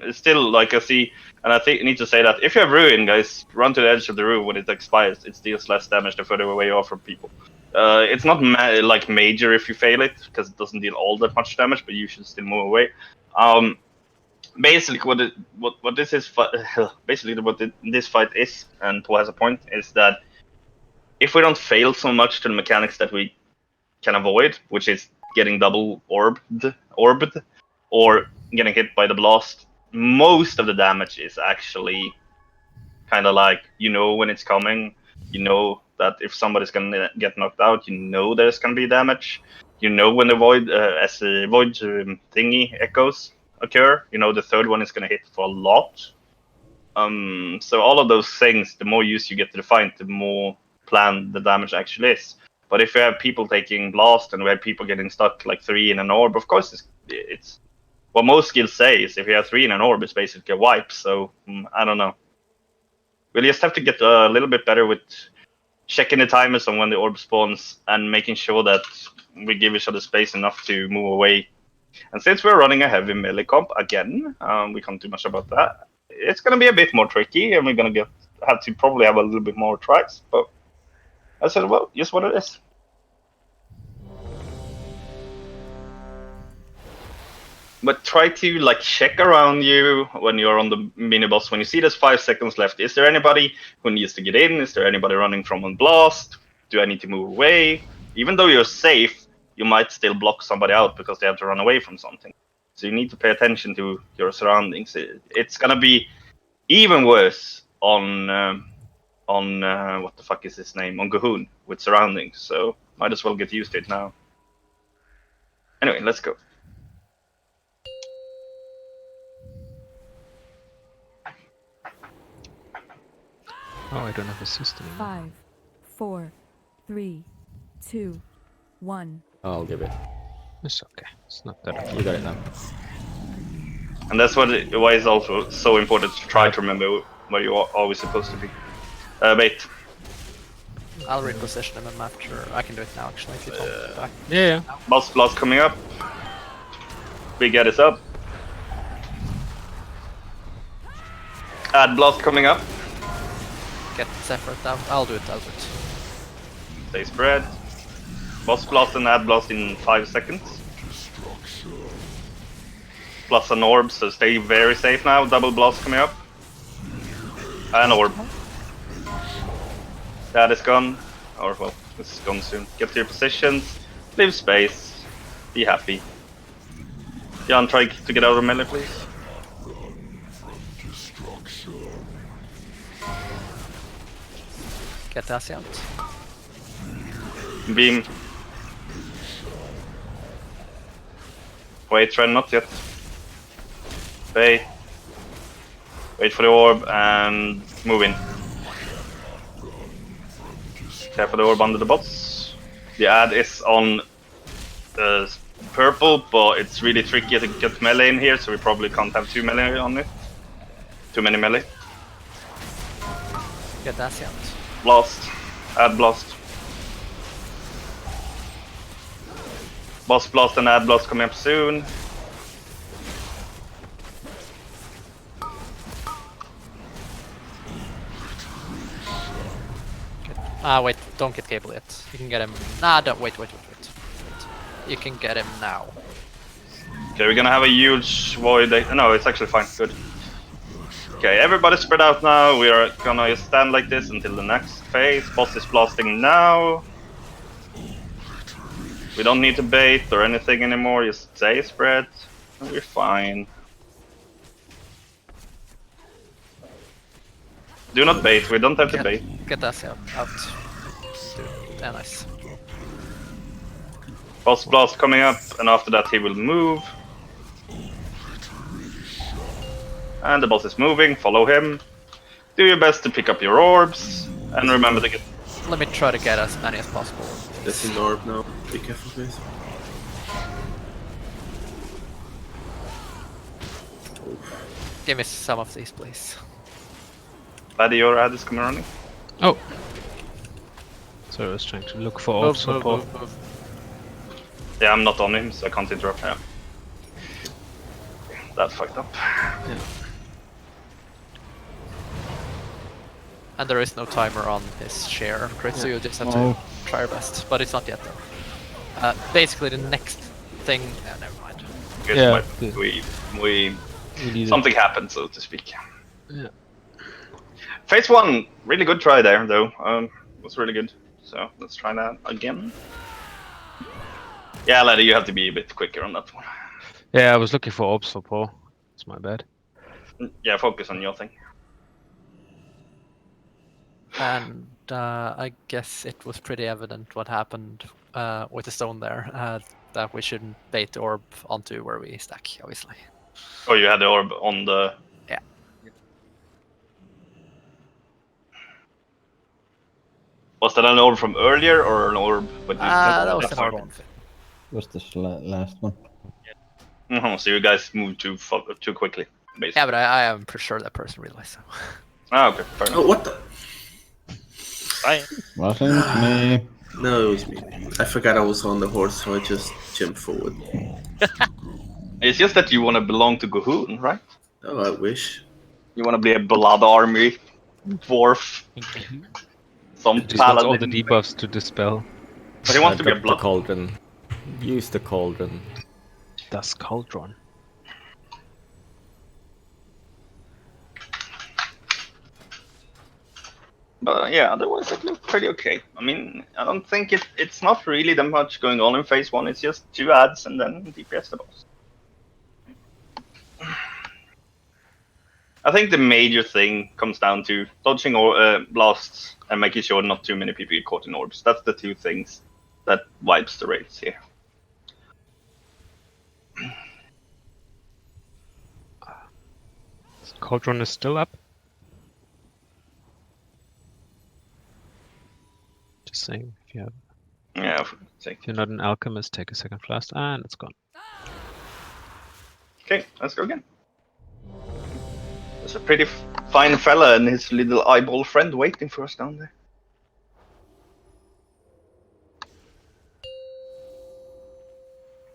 It's still like I see, and I think I need to say that if you have ruin, guys, run to the edge of the ruin when it expires. It deals less damage the further away you are from people. It's not like major if you fail it because it doesn't deal all that much damage, but you should still move away. Basically, what this is, basically what this fight is, and Paul has a point, is that if we don't fail so much to the mechanics that we can avoid, which is getting double orbed, or getting hit by the blast, most of the damage is actually kind of like, you know when it's coming, you know that if somebody's gonna get knocked out, you know there's gonna be damage, you know when the void thingy echoes occur, you know the third one is gonna hit for a lot. So all of those things, the more use you get to the fight, the more planned the damage actually is. But if you have people taking blast and we have people getting stuck like 3 in an orb, of course it's what most skills say is if you have 3 in an orb, it's basically a wipe. So I don't know. We'll just have to get a little bit better with checking the timers on when the orb spawns and making sure that we give each other space enough to move away. And since we're running a heavy melee comp again, we can't do much about that. It's going to be a bit more tricky, and we're going to have to probably have a little bit more tries. But I said, well, just what it is. But try to like check around you when you're on the mini boss. When you see there's 5 seconds left, is there anybody who needs to get in? Is there anybody running from a blast? Do I need to move away? Even though you're safe, you might still block somebody out because they have to run away from something. So you need to pay attention to your surroundings. It's gonna be even worse on what the fuck is his name? On Gahoon with surroundings. So might as well get used to it now. Anyway, let's go. Oh, I don't have a system. 5, 4, 3, 2, 1. I'll give it. It's okay. It's not that. You got it now. And that's why it's also so important to try to remember where you are always supposed to be. Bait. I'll reposition him after. I can do it now actually if you told me back. Yeah. Boss blast coming up. Big Ed is up. Add blast coming up. Get Sephiroth down. I'll do it. Stay spread. Boss blast and add blast in 5 seconds. Plus an orb, so stay very safe now. Double blast coming up. An orb. That is gone. Or well, this is gone soon. Get to your positions. Leave space. Be happy. Jan, try to get out of melee, please. Get Ascent. Beam. Wait, try not yet. Wait. Wait for the orb and move in. Care for the orb under the bots. The ad is on purple, but it's really tricky to get melee in here, so we probably can't have 2 melee on it. Too many melee. Get Ascent. Blast. Add blast. Boss blast and add blast coming up soon. Wait, don't get Cable yet. You can get him. Nah, don't. Wait. You can get him now. Okay, we're gonna have a huge void. No, it's actually fine. Good. Okay, everybody spread out now. We are gonna just stand like this until the next phase. Boss is blasting now. We don't need to bait or anything anymore. Just stay spread. And we're fine. Do not bait. We don't have to bait. Get that out. Yeah, nice. Boss blast coming up, and after that he will move. And the boss is moving. Follow him. Do your best to pick up your orbs, and remember to get. Let me try to get as many as possible. There's an orb now. Be careful, please. Give me some of these, please. Laddie, your ad is coming running. Oh. So I was trying to look for orb support. Yeah, I'm not on him, so I can't interrupt him. That's fucked up. Yeah. And there is no timer on his share crit, so you just have to try your best. But it's not yet though. Basically, the next thing. Never mind. We something happened, so to speak. Yeah. Phase 1, really good try there though. Was really good. So let's try that again. Yeah, Laddie, you have to be a bit quicker on that one. Yeah, I was looking for orbs for Paul. It's my bad. Yeah, focus on your thing. And I guess it was pretty evident what happened with the stone there. That we shouldn't bait the orb onto where we stack, obviously. Oh, you had the orb on the... Yeah. Was that an orb from earlier or an orb? That was an orb. Was this last one? So you guys moved too quickly, basically. Yeah, but I am pretty sure that person realized so. Okay, fair enough. Oh, what the? Wasn't me. No, it was me. I forgot I was on the horse, so I just jumped forward. It's just that you want to belong to Gohoon, right? Oh, I wish. You want to be a blood army dwarf. Some He just wants all paladin. the debuffs to dispel. But he wants to be a The blood. cauldron. Use the cauldron. Das Cauldron. But yeah, otherwise it looked pretty okay. I mean, I don't think it's not really that much going on in phase 1. It's just 2 ads and then DPS the boss. I think the major thing comes down to dodging or blasts and making sure not too many people get caught in orbs. That's the 2 things that wipes the rates here. Cauldron is still up. Just saying, if you have. Yeah, if you're not an alchemist, take a second blast, and it's gone. Okay, let's go again. There's a pretty fine fella and his little eyeball friend waiting for us down there.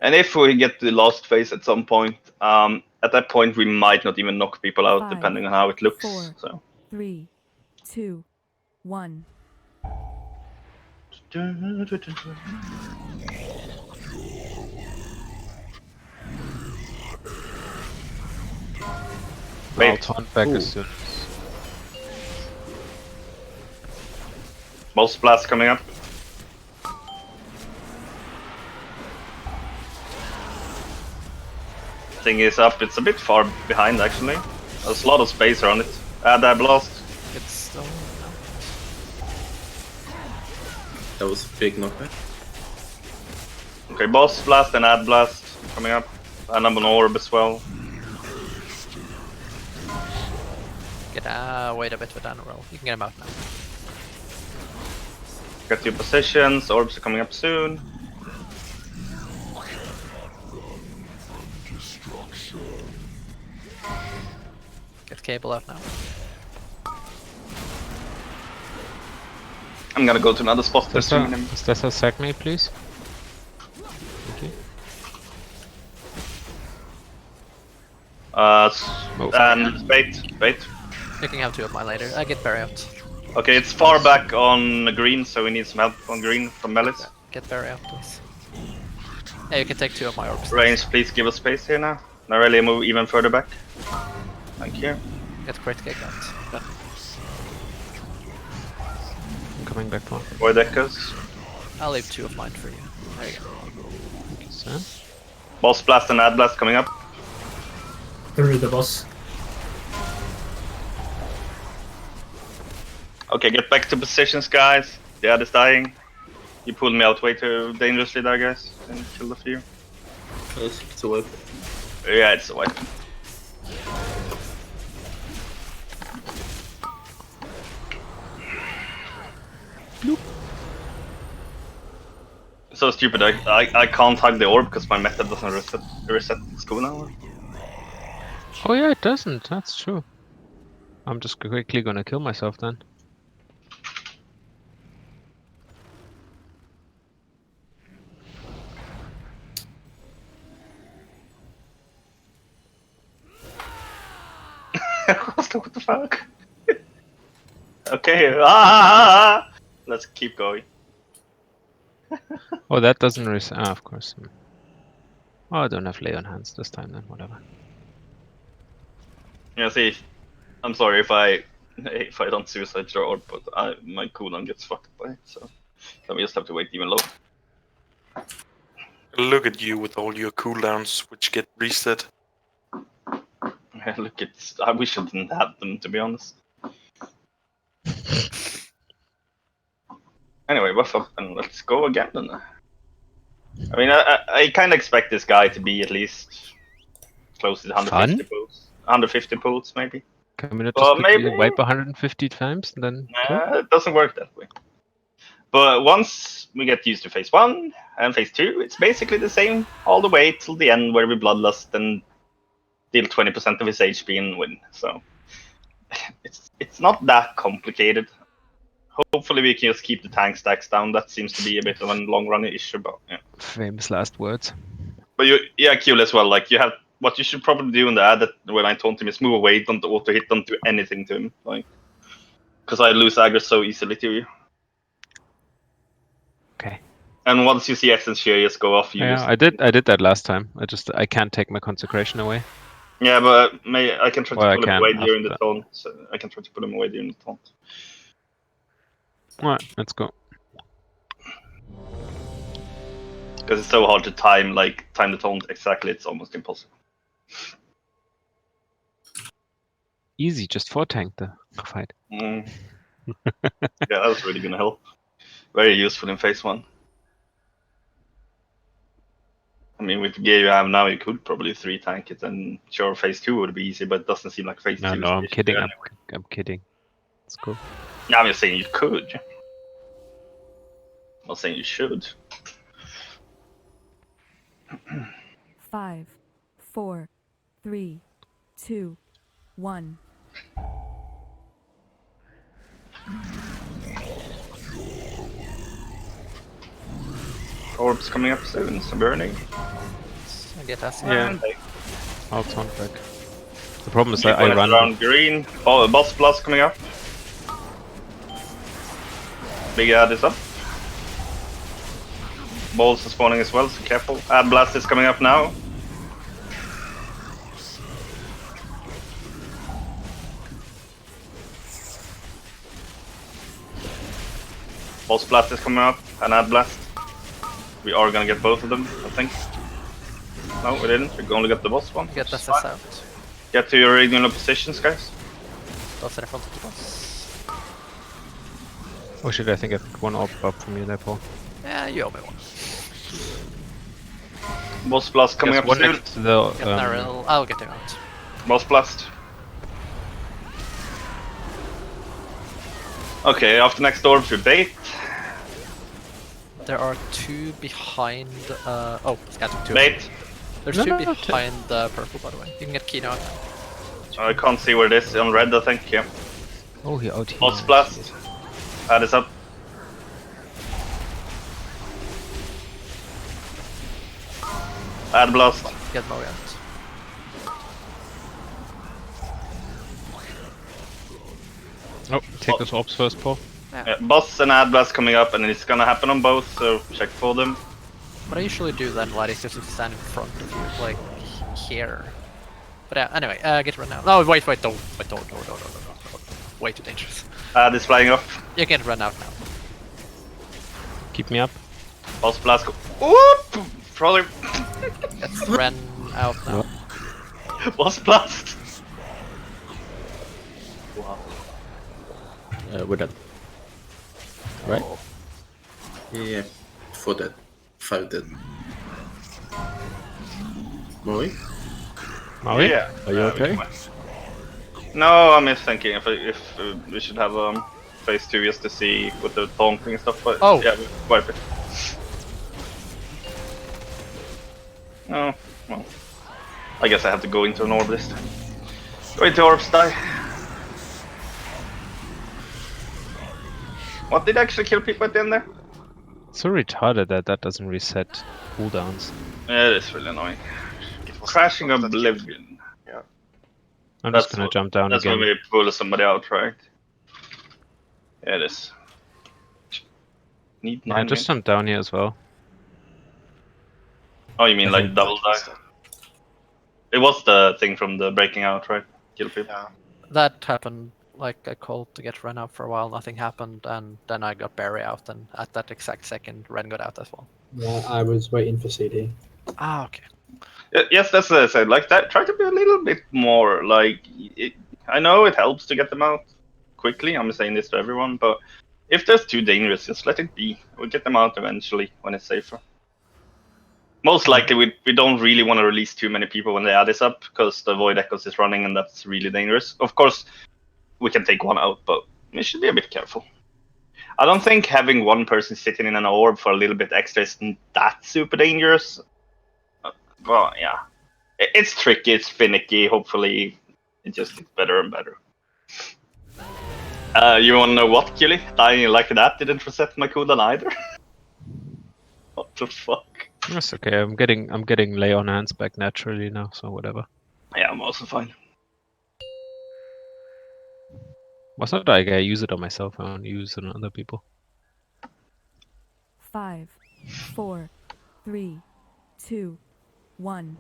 And if we get to the last phase at some point, at that point we might not even knock people out, 5, depending on how it looks. 4, So. 3, 2, 1. I'll taunt back as soon. Boss blast coming up. Thing is up. It's a bit far behind actually. There's a lot of space around it. Add that blast. It's still. That was a big knockback. Okay, boss blast and add blast coming up. And I'm an orb as well. Wait a bit for Dan roll. You can get him out now. Get your positions. Orbs are coming up soon. Get cable out now. I'm gonna go to another spot to swing him. Stessa, sack me, please. Thank you. And bait. You can have 2 of mine later. I get Barry out. Okay, it's far back on green, so we need some help on green from Melis. Get Barry out, please. Yeah, you can take 2 of my orbs. Range, please give us space here now. Now really move even further back. Thank you. Get crit kick out. Yeah. I'm coming back for. Void echoes. I'll leave 2 of mine for you. There you go. Thank you, sir. Boss blast and ad blast coming up. Through the boss. Okay, get back to positions, guys. The ad is dying. You pulled me out way too dangerously there, guys. And killed a few. It's a wipe. Yeah, it's a wipe. Nope. So stupid. I can't hug the orb because my method doesn't reset its cooldown. Oh yeah, it doesn't. That's true. I'm just quickly gonna kill myself then. What the fuck? Okay, let's keep going. Oh, that doesn't reset. Ah, of course. Oh, I don't have lay on hands this time then. Whatever. Yeah, see, I'm sorry if I don't suicide your orb, but my cooldown gets fucked by it, so we just have to wait even longer. Look at you with all your cooldowns, which get reset. Look, I wish I didn't have them, to be honest. Anyway, buff up and let's go again then. I mean, I kind of expect this guy to be at least close to 150 pulls. 150 pulls, maybe. Can we not just quickly wipe 150 times and then kill? It doesn't work that way. But once we get used to phase 1 and phase 2, it's basically the same all the way till the end, where we bloodlust and deal 20% of his HP and win. So it's not that complicated. Hopefully we can just keep the tank stacks down. That seems to be a bit of a long run issue, but yeah. Famous last words. But Q as well. Like, you have what you should probably do in the ad that when I taunt him is move away, don't auto hit, don't do anything to him, like, because I lose aggro so easily to you. Okay. And once you see Essence Shear just go off, you Yeah, just... I did that last time. I can't take my consecration away. Yeah, but I can try to Well, pull him away during the after. taunt. So I can try to pull him away during the taunt. Alright, let's go. Because it's so hard to time the taunt exactly. It's almost impossible. Easy, just 4-tank the fight. Yeah, that was really gonna help. Very useful in phase 1. I mean, with the gear you have now, you could probably 3-tank it, and sure, phase 2 would be easy, but it doesn't seem like phase 2 is No, I'm the kidding. issue I'm kidding. Let's go. Yeah, I'm just saying you could. I'm not saying you should. 5, 4, 3, 2, 1. Orbs coming up soon, some burning. I get that. Yeah. I'll taunt back. The problem is that I I run around green. Boss blast coming up. Big ad is up. Balls are spawning as well, so careful. Ad blast is coming up now. Boss blast is coming up, and ad blast. We are gonna get both of them, I think. No, we didn't. We only got the boss one. Get the SS out. Get to your regular positions, guys. Boss in front of the boss. Oh shit, I think I picked one up from you there, Paul. Yeah, you owe me one. Boss blast coming There's up one soon. next to the, Get Naril. I'll get him out. Boss blast. Okay, after next orbs we bait. There are 2 behind. Oh, scatter 2. Bait. There's 2 behind purple, by the way. You can get Kino out now. I can't see where it is. On red, I think. Yeah. Oh, he out here. Boss blast. Add this up. Add blast. Get Mo out. Oh, take those orbs first, Paul. Yeah, boss and ad blast coming up, and it's gonna happen on both, so check for them. What I usually do then, Vlad, is just stand in front of you, like here. But yeah, anyway, get run now. No, wait, don't. Wait, don't. No. Way too dangerous. Ad is flying up. You can run out now. Keep me up. Boss blast go. Whoop! Probably. Let's run out now. Boss blast. Wow. We're done. Right? Yeah, 4 dead. 5 dead. Maui? Maui? Yeah. Are you okay? No, I'm just thinking if we should have phase 2 just to see with the taunting and stuff. But yeah, wipe it. Oh, well. I guess I have to go into an orb this time. Go into orbs, die. What did actually kill people at the end there? So retarded that doesn't reset cooldowns. Yeah, it is really annoying. Crashing Oblivion. Yeah. I'm just gonna jump down that's again. That's when we pull somebody out, right? Yeah, it is. Need 9 I just jumped down here as well. Oh, you mean like double die? It was the thing from the breaking out, right? Kill people. Yeah. That happened. Like I called to get Ren out for a while, nothing happened, and then I got Barry out, and at that exact second, Ren got out as well. Yeah, I was waiting for CD. Ah, okay. Yes, that's what I said. Like that, try to be a little bit more like. I know it helps to get them out quickly. I'm saying this to everyone, but if there's too dangerous, just let it be. We'll get them out eventually when it's safer. Most likely, we don't really want to release too many people when they add this up, because the Void Echoes is running, and that's really dangerous. Of course, we can take one out, but we should be a bit careful. I don't think having one person sitting in an orb for a little bit extra isn't that super dangerous. Well, yeah. It's tricky, it's finicky. Hopefully, it just gets better and better. You wanna know what, Killy? Dying like that didn't reset my cooldown either. What the fuck? That's okay. I'm getting lay on hands back naturally now, so whatever. Yeah, I'm also fine. What's not like I use it on myself, I don't use it on other people. 5, 4, 3, 2, 1.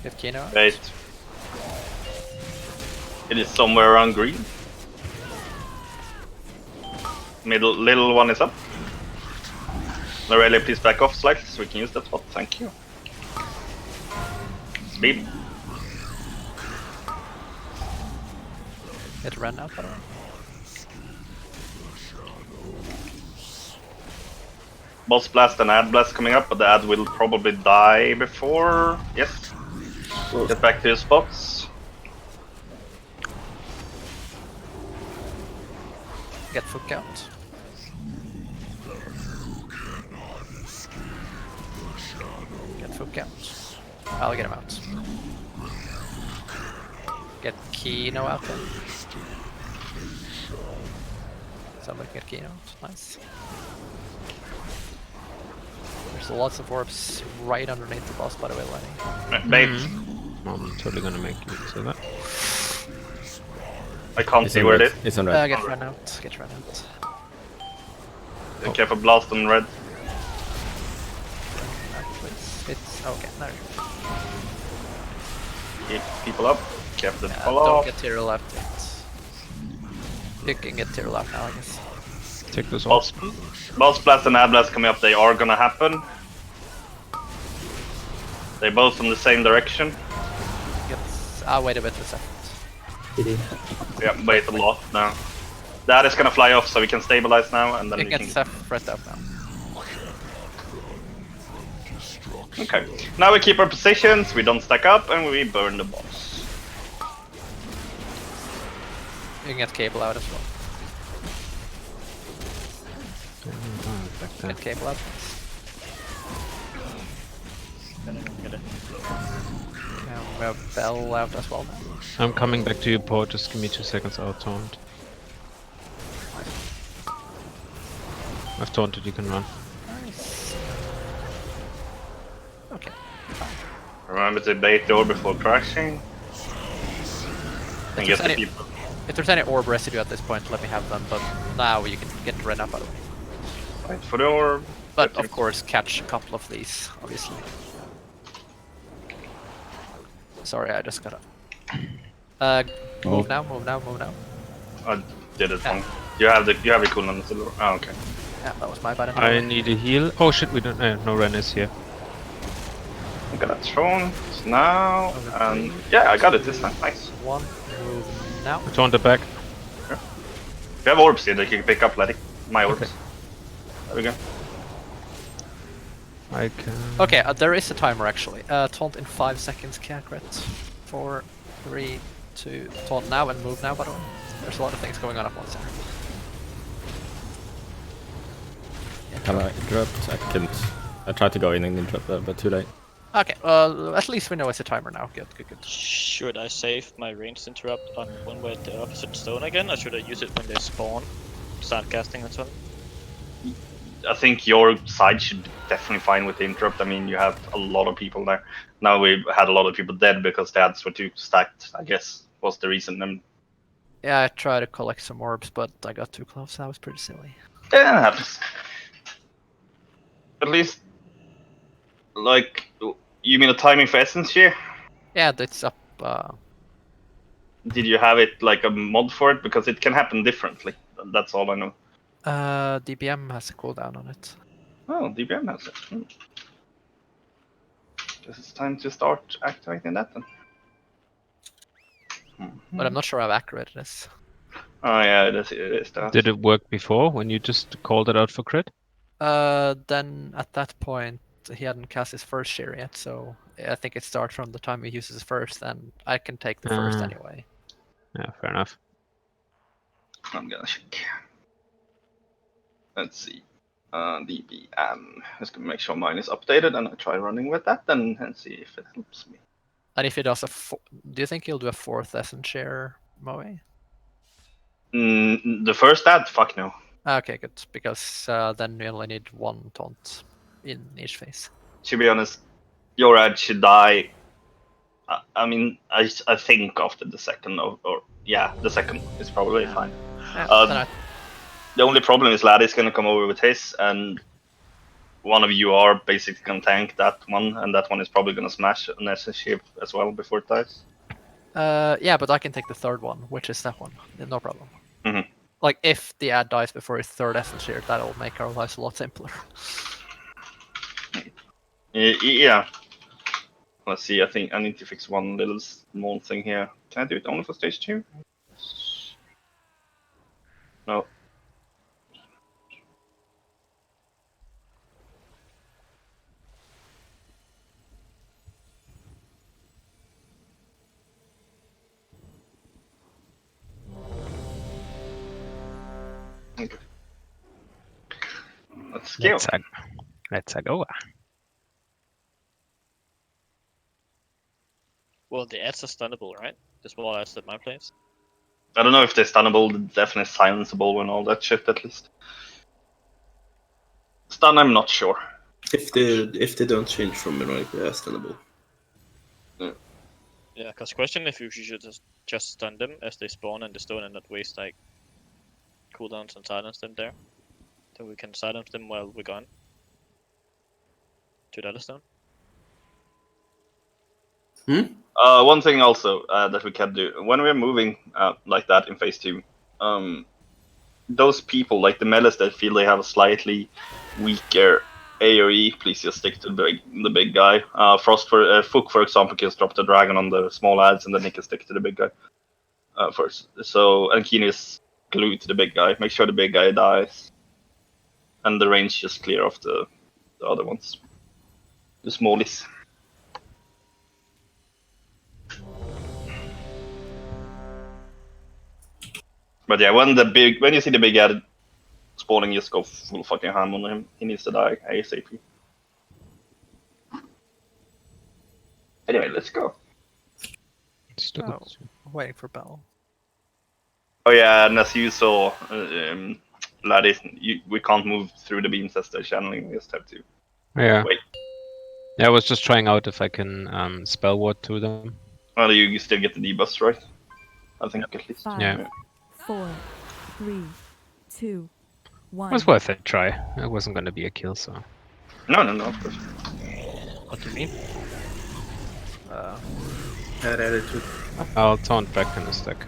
Get Kino. Wait. It is somewhere around green. Little one is up. Aurelia, please back off slightly so we can use that spot. Thank you. Speed. Get run out, by the way. Boss blast and ad blast coming up, but the ad will probably die before. Yes. Get back to your spots. Get foot count. Get foot count. I'll get him out. Get Kino out then. Somebody get Kino out. Nice. There's lots of orbs right underneath the boss, by the way, Lenny. Bait. I'm totally gonna make you say that. I can't see where it is. It's on red. Get run out. Get run out. Be careful, blast on red. It's okay. There you go. Keep people up. Careful to fall Don't off. get tier left yet. You can get tier left now, I guess. Take those off. Boss blast and ad blast coming up. They are gonna happen. They're both from the same direction. I'll wait a bit for a second. Yeah, wait a lot now. That is gonna fly off, so we can stabilize now, and then You we can can. separate up now. Okay. Now we keep our positions. We don't stack up, and we burn the boss. You can get cable out as well. Get cable out. Yeah, we have Bell out as well now. I'm coming back to you, Paul. Just give me 2 seconds. I'll taunt. I've taunted. You can run. Nice. Okay. Remember to bait the orb before crashing. And get the people. If there's any orb residue at this point, let me have them. But now you can get rid of, by the way. Wait for the orb. But of course, catch a couple of these, obviously. Sorry, I just gotta. Move now, move now, move now. I did it wrong. You have your cooldown still. Oh, okay. Yeah, that was my bad. I need a heal. Oh shit, we don't. No Ren is here. I got that thrown now, and yeah, I got it this time. Nice. One move now. I taunted back. Sure. We have orbs here that you can pick up, Letty. My orbs. Okay. There we go. I can. Okay, there is a timer actually. Taunt in 5 seconds, Crit. 4, 3, 2. Taunt now and move now, by the way. There's a lot of things going on at once here. Can I interrupt? I can't. I tried to go in and interrupt, but too late. Okay, at least we know it's a timer now. Good, good, good. Should I save my ranged interrupt on when we're at the opposite stone again, or should I use it when they spawn? Start casting and so on? I think your side should be definitely fine with the interrupt. I mean, you have a lot of people there. Now we had a lot of people dead because the ads were too stacked, I guess, was the reason. Yeah, I tried to collect some orbs, but I got too close. That was pretty silly. Yeah, it happens. At least, like, you mean a timing for Essence here? Yeah, that's up. Did you have it like a mod for it? Because it can happen differently. That's all I know. DBM has a cooldown on it. Oh, DBM has it. Guess it's time to start activating that then. But I'm not sure how accurate it is. Oh yeah, it is that. Did it work before when you just called it out for crit? Then at that point, he hadn't cast his first shear yet, so I think it starts from the time he uses his first, and I can take the first anyway. Yeah, fair enough. I'm gonna check. Let's see. DBM. Just gonna make sure mine is updated, and I try running with that, and see if it helps me. And if he does do you think he'll do a 4th essence share, Moe? The first ad? Fuck no. Okay, good, because then we only need 1 taunt in each phase. To be honest, your ad should die. I mean, I think after the second, or yeah, the second is probably fine. The only problem is Laddie's gonna come over with his, and one of you are basically gonna tank that one, and that one is probably gonna smash an essence ship as well before it dies. Yeah, but I can take the 3rd one, which is that one. No problem. Mm-hmm. Like, if the ad dies before his 3rd essence share, that'll make our lives a lot simpler. Yeah. Let's see, I think I need to fix one little small thing here. Can I do it only for stage 2? No. Okay. Let's go. Let's go. Well, the ads are stunnable, right? The small ads that mine plays. I don't know if they're stunnable, definitely silenceable and all that shit at least. Stun, I'm not sure. If they don't change from Mirage, they're stunnable. Yeah, because question if you should just stun them as they spawn in the stone and not waste like cooldowns and silence them there. Then we can silence them while we're gone. To the other stone. One thing also that we can do when we're moving like that in phase 2, those people like the melees that feel they have a slightly weaker AoE, please just stick to the big guy. Fook, for example, can drop the dragon on the small ads, and then he can stick to the big guy first. So and Keen is glued to the big guy. Make sure the big guy dies, and the range just clear off the other ones, the smallies. But yeah, when you see the big ad spawning, just go full fucking ham on him. He needs to die ASAP. Anyway, let's go. Waiting for Bell. Oh yeah, and as you saw, Laddie, we can't move through the beams as they're channeling. We just have to wait. Yeah, I was just trying out if I can spell ward to them. Well, you still get the debuffs, right? I think at least. 5, 4, 3, 2, 1. It was worth a try. It wasn't going to be a kill, so. No, of course. What do you mean? Bad attitude. I'll taunt back in a stack.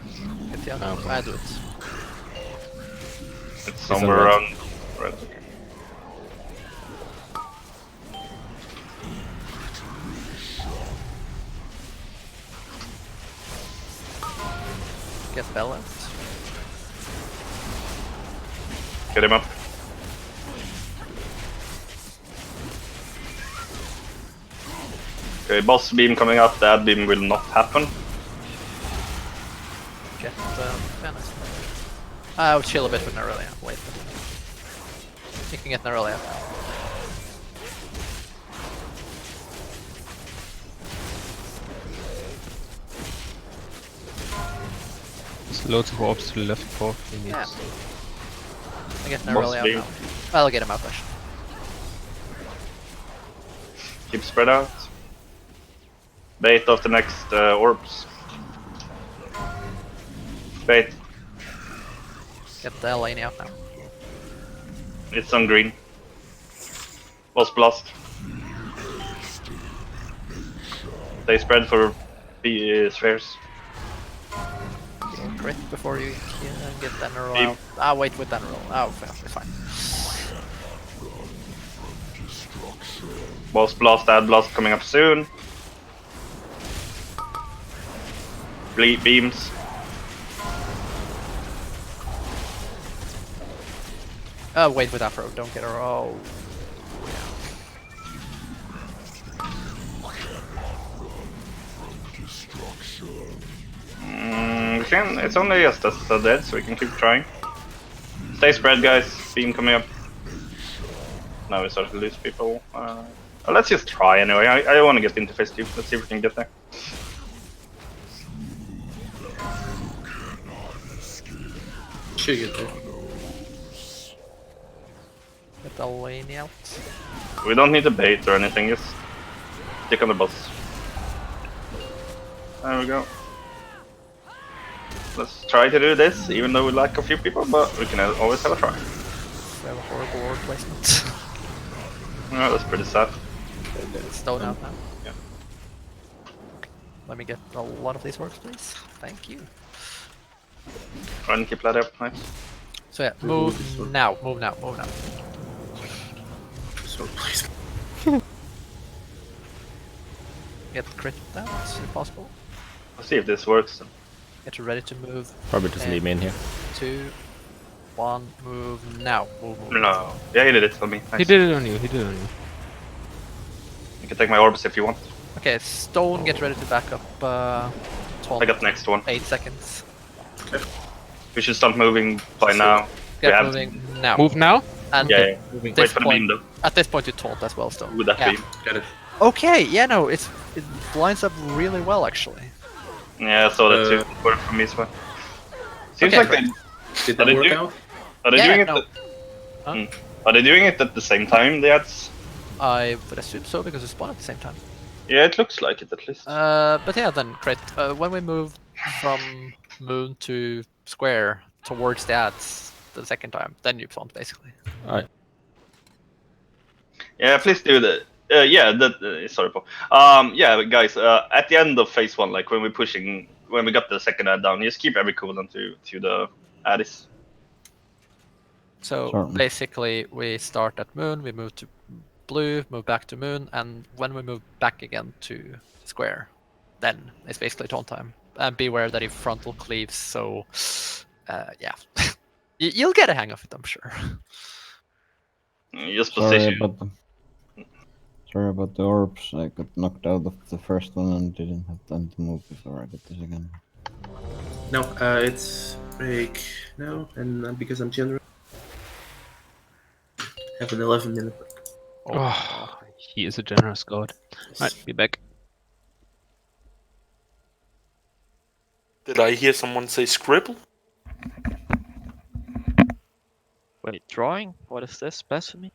I do it. It's somewhere around red. Get Bell out. Get him up. Okay, boss beam coming up, that beam will not happen. Get Venice. I'll chill a bit with Nerelia. Wait. You can get Nerelia. There's loads of orbs to the left for. Yeah. I get Nerelia out now. I'll get him out first. Keep spread out. Bait of the next orbs. Bait. Get the Eleni out now. It's on green. Boss blast. They spread for spheres. Crit before you get Denero out. Wait with Denero. Oh, fine. Boss blast, ad blast coming up soon. Bleed beams. Wait with Afro, don't get her. Oh. We can. It's only just us dead, so we can keep trying. Stay spread, guys. Beam coming up. Now we start to lose people. Let's just try anyway. I want to get into phase 2. Let's see if we can get there. Should get there. Get the lane out. We don't need to bait or anything. Just stick on the boss. There we go. Let's try to do this, even though we lack a few people, but we can always have a try. We have a horrible ward placement. No, that's pretty sad. Stone out now. Yeah. Let me get a lot of these works, please. Thank you. Try and keep that up, nice. So yeah, move now, move now, move now. So please. Get crit out if possible. Let's see if this works. Get ready to move. Probably just leave me in here. 2, 1, move now. Move. No. Yeah, he did it on me. Nice. He did it on you. He did it on you. You can take my orbs if you want. Okay, Stone, get ready to back up. 12, I got next one. 8 seconds. Okay. We should start moving by now. Get moving now. Move now? And Yeah. This Wait for the point, beam though. At this point, you taunt as well, Stone. With that yeah. beam. Got it. Okay, yeah, no, it lines up really well actually. Yeah, I saw that too. Worked for me as well. Seems Okay, like right. Did that work out? Are they Yeah, doing it? no. Huh? Are they doing it at the same time? The ads? I would assume so because we spawn at the same time. Yeah, it looks like it at least. But yeah, then great. When we move from moon to square towards the ads the second time, then you spawn basically. Alright. Yeah, please do that. Yeah, sorry, Paul. Yeah, guys. At the end of phase 1, like when we're pushing, when we got the second ad down, just keep every cooldown to the addis. So basically, we start at moon, we move to blue, move back to moon, and when we move back again to square, then it's basically taunt time. And beware that he frontal cleaves. So, yeah, you'll get a hang of it, I'm sure. Just position. Sorry about the orbs. I got knocked out of the first one and didn't have time to move before I got this again. No, it's break now, and because I'm generous, have an 11-minute break. Oh, he is a generous god. Right, be back. Did I hear someone say scribble? Wait, drawing? What is this? Blasphemy?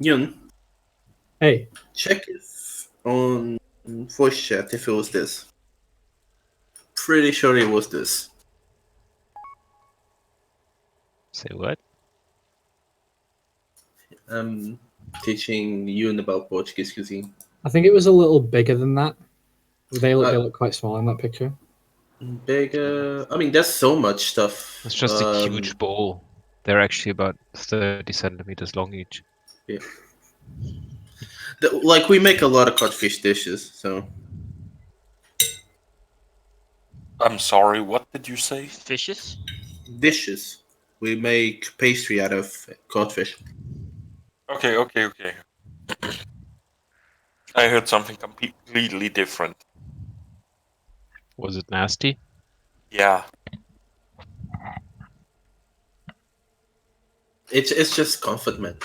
Yun. Hey. Check if on voice chat if it was this. Pretty sure it was this. Say what? I'm teaching Yun about Portuguese cuisine. I think it was a little bigger than that. They look quite small in that picture. Bigger. I mean, there's so much stuff. It's just a huge bowl. They're actually about 30 centimeters long each. Yeah. Like, we make a lot of codfish dishes, so. I'm sorry, what did you say? Fishes? Dishes. We make pastry out of codfish. Okay. I heard something completely different. Was it nasty? Yeah. It's just comfort, man.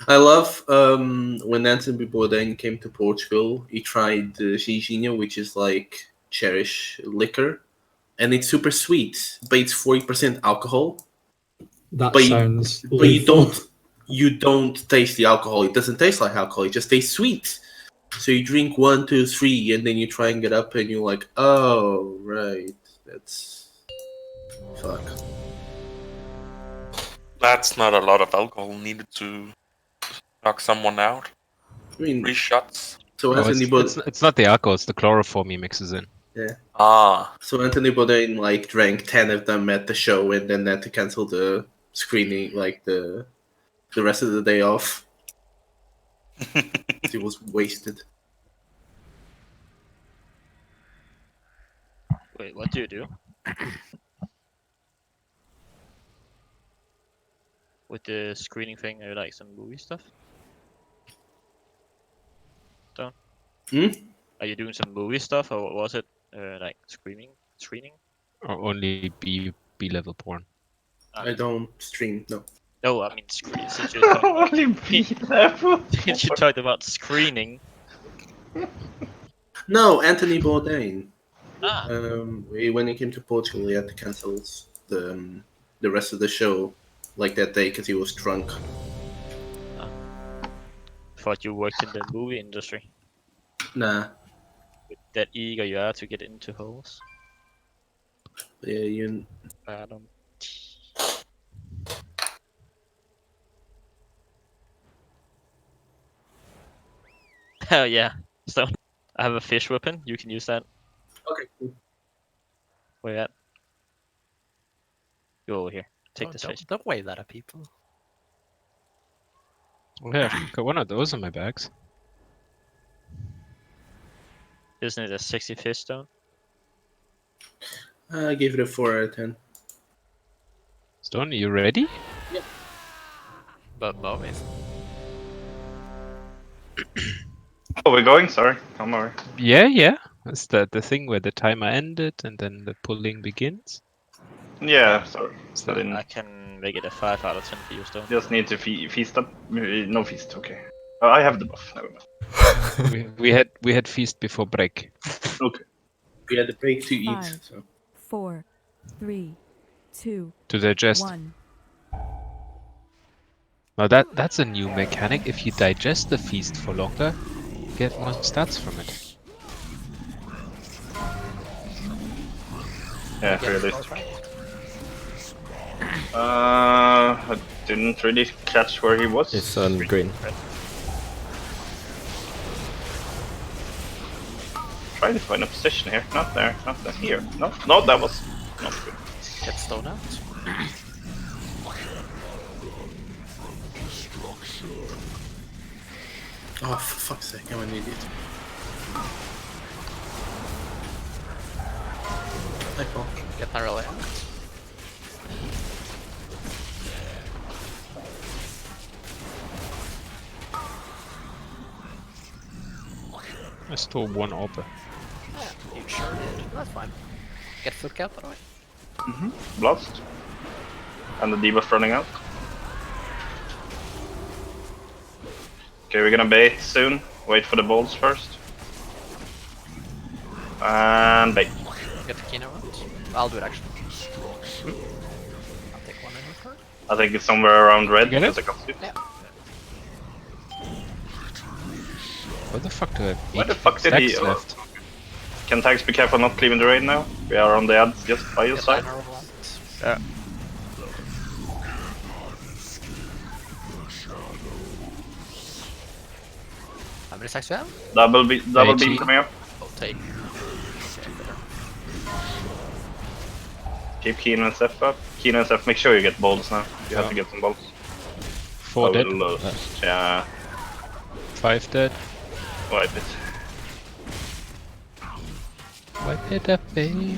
I love when Anthony Bourdain came to Portugal, he tried Ginginha, which is like cherish liquor, and it's super sweet, but it's 40% alcohol. That but sounds you, but you don't taste the alcohol. It doesn't taste like alcohol. It just tastes sweet. So you drink 1, 2, 3, and then you try and get up, and you're like, oh right, that's fuck. That's not a lot of alcohol needed to knock someone out. I mean, 3 shots. So No, it's not the alcohol, it's the chloroform he mixes in. Yeah. Ah. So Anthony Bourdain like drank 10 of them at the show, and then had to cancel the screening, like the rest of the day off. He was wasted. Wait, what do you do? With the screening thing, are you like some movie stuff? Don't. Are you doing some movie stuff, or what was it? Like screening? Or only B level porn. I don't stream, no. No, I mean screen. Since you talked about screening. No, Anthony Bourdain. Ah. When he came to Portugal, he had to cancel the rest of the show like that day because he was drunk. Thought you worked in the movie industry. Nah. With that eager you are to get into holes. Yeah, you. Oh yeah, so I have a fish weapon. You can use that. Okay, cool. Where you at? Go over here. Take this fish. Don't wave that at people. Oh yeah, I've got one of those in my bags. Isn't it a 60 fish stone? I gave it a 4 out of 10. Stone, you ready? Yeah. But always. Oh, we're going? Sorry. Come over. Yeah. That's the thing where the timer ended and then the pulling begins. Yeah, sorry. I can make it a 5 out of 10 for you, Stone. Just need to feast up. No feast, okay. I have the buff, never mind. we had feast before break. Okay. We had the break to eat. 5, So. 4, 3, 2, To digest. 1. Now that's a new mechanic. If you digest the feast for longer, you get more stats from it. Yeah, really. I didn't really catch where he was. It's on green. Try to find a position here. Not there. Not there. Here. No, that was not good. Get Stone out. Oh, for fuck's sake, I'm an idiot. Hi, Paul. Get that really out. I stole one orb. Yeah, you sure did. That's fine. Get foot cap, by the way. Blast. And the debuff running out. Okay, we're gonna bait soon. Wait for the bolts first. And bait. Get the Kino out. I'll do it actually. I'll take one in return. I think it's somewhere around red. Get it? As I can see. Yeah. What the fuck do I have? Where the fuck did he? Left? Can tanks be careful not leaving the raid now? We are on the ads just by your side. Yeah. How many stacks do you have? Double beam coming up. Oh, take. Keep Keen and Seth up. Keen and Seth, make sure you get balls now. You have to get some balls. 4 dead. Yeah. 5 dead. Wipe it. Wipe it up, baby.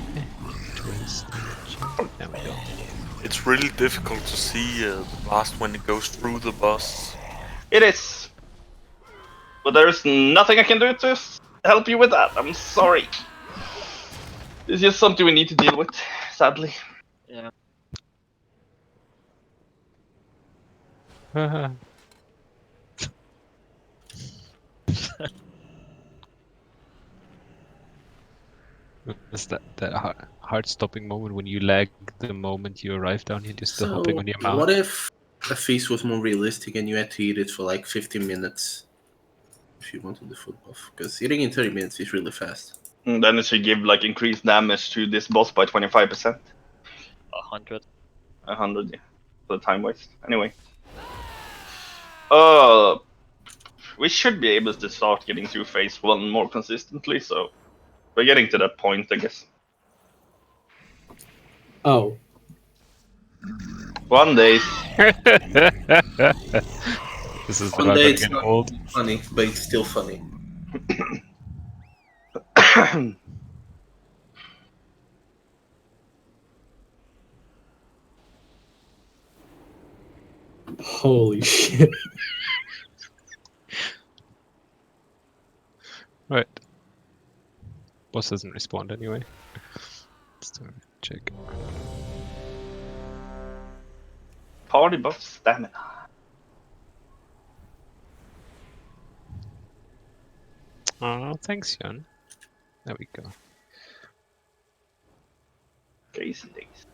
There we go. It's really difficult to see the blast when it goes through the boss. It is. But there's nothing I can do to help you with that. I'm sorry. It's just something we need to deal with, sadly. Yeah. Is that heart-stopping moment when you lag the moment you arrive down here, just still hopping on your mount? What if a feast was more realistic and you had to eat it for like 15 minutes if you wanted the food buff? Because eating in 30 minutes is really fast. And then it should give like increased damage to this boss by 25%. 100. 100, yeah. For the time waste. Anyway. We should be able to start getting through phase 1 more consistently, so we're getting to that point, I guess. Oh. One day. This is One day it's getting not old. funny, but it's still funny. Holy shit. Right. Boss doesn't respond anyway. Let's do a check. Party buff stamina. Oh, thanks, Jan. There we go. Crazy days.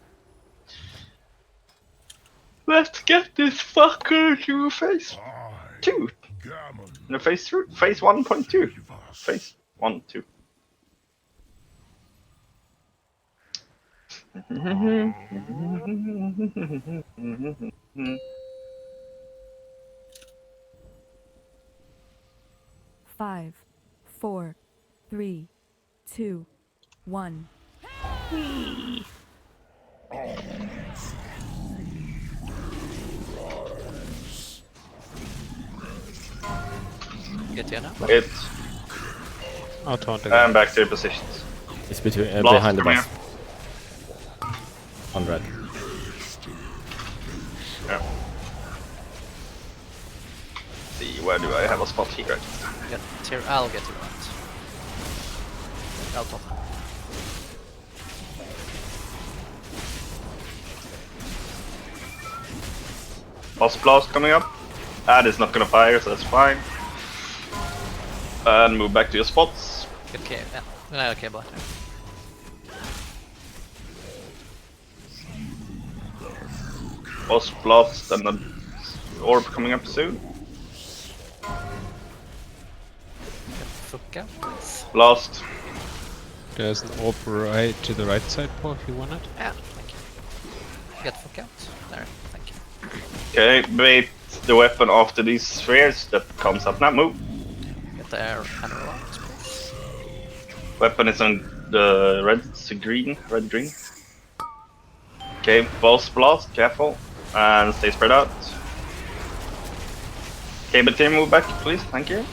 Let's get this fucker to phase 2. No, phase 1.2. Phase 1, 2. Five, 4, 3, 2, 1. Get you now? It. I'll taunt again. And back to your positions. It's between, Blast behind the coming boss. On red. Yeah. See, where do I have a spot here? I'll get you right. I'll top. Boss blast coming up. Ad is not gonna fire, so that's fine. And move back to your spots. Get K, yeah. Okay, black. Boss blast and the orb coming up soon. Fuck out, please. Blast. There's an orb right to the right side, Paul, if you want it. Yeah, thank you. Get fuck out. There, thank you. Okay, bait the weapon after these spheres that comes up now. Move. Get the air hammer out, please. Weapon is on the red green. Okay, boss blast, careful. And stay spread out. Cable team, move back, please. Thank you.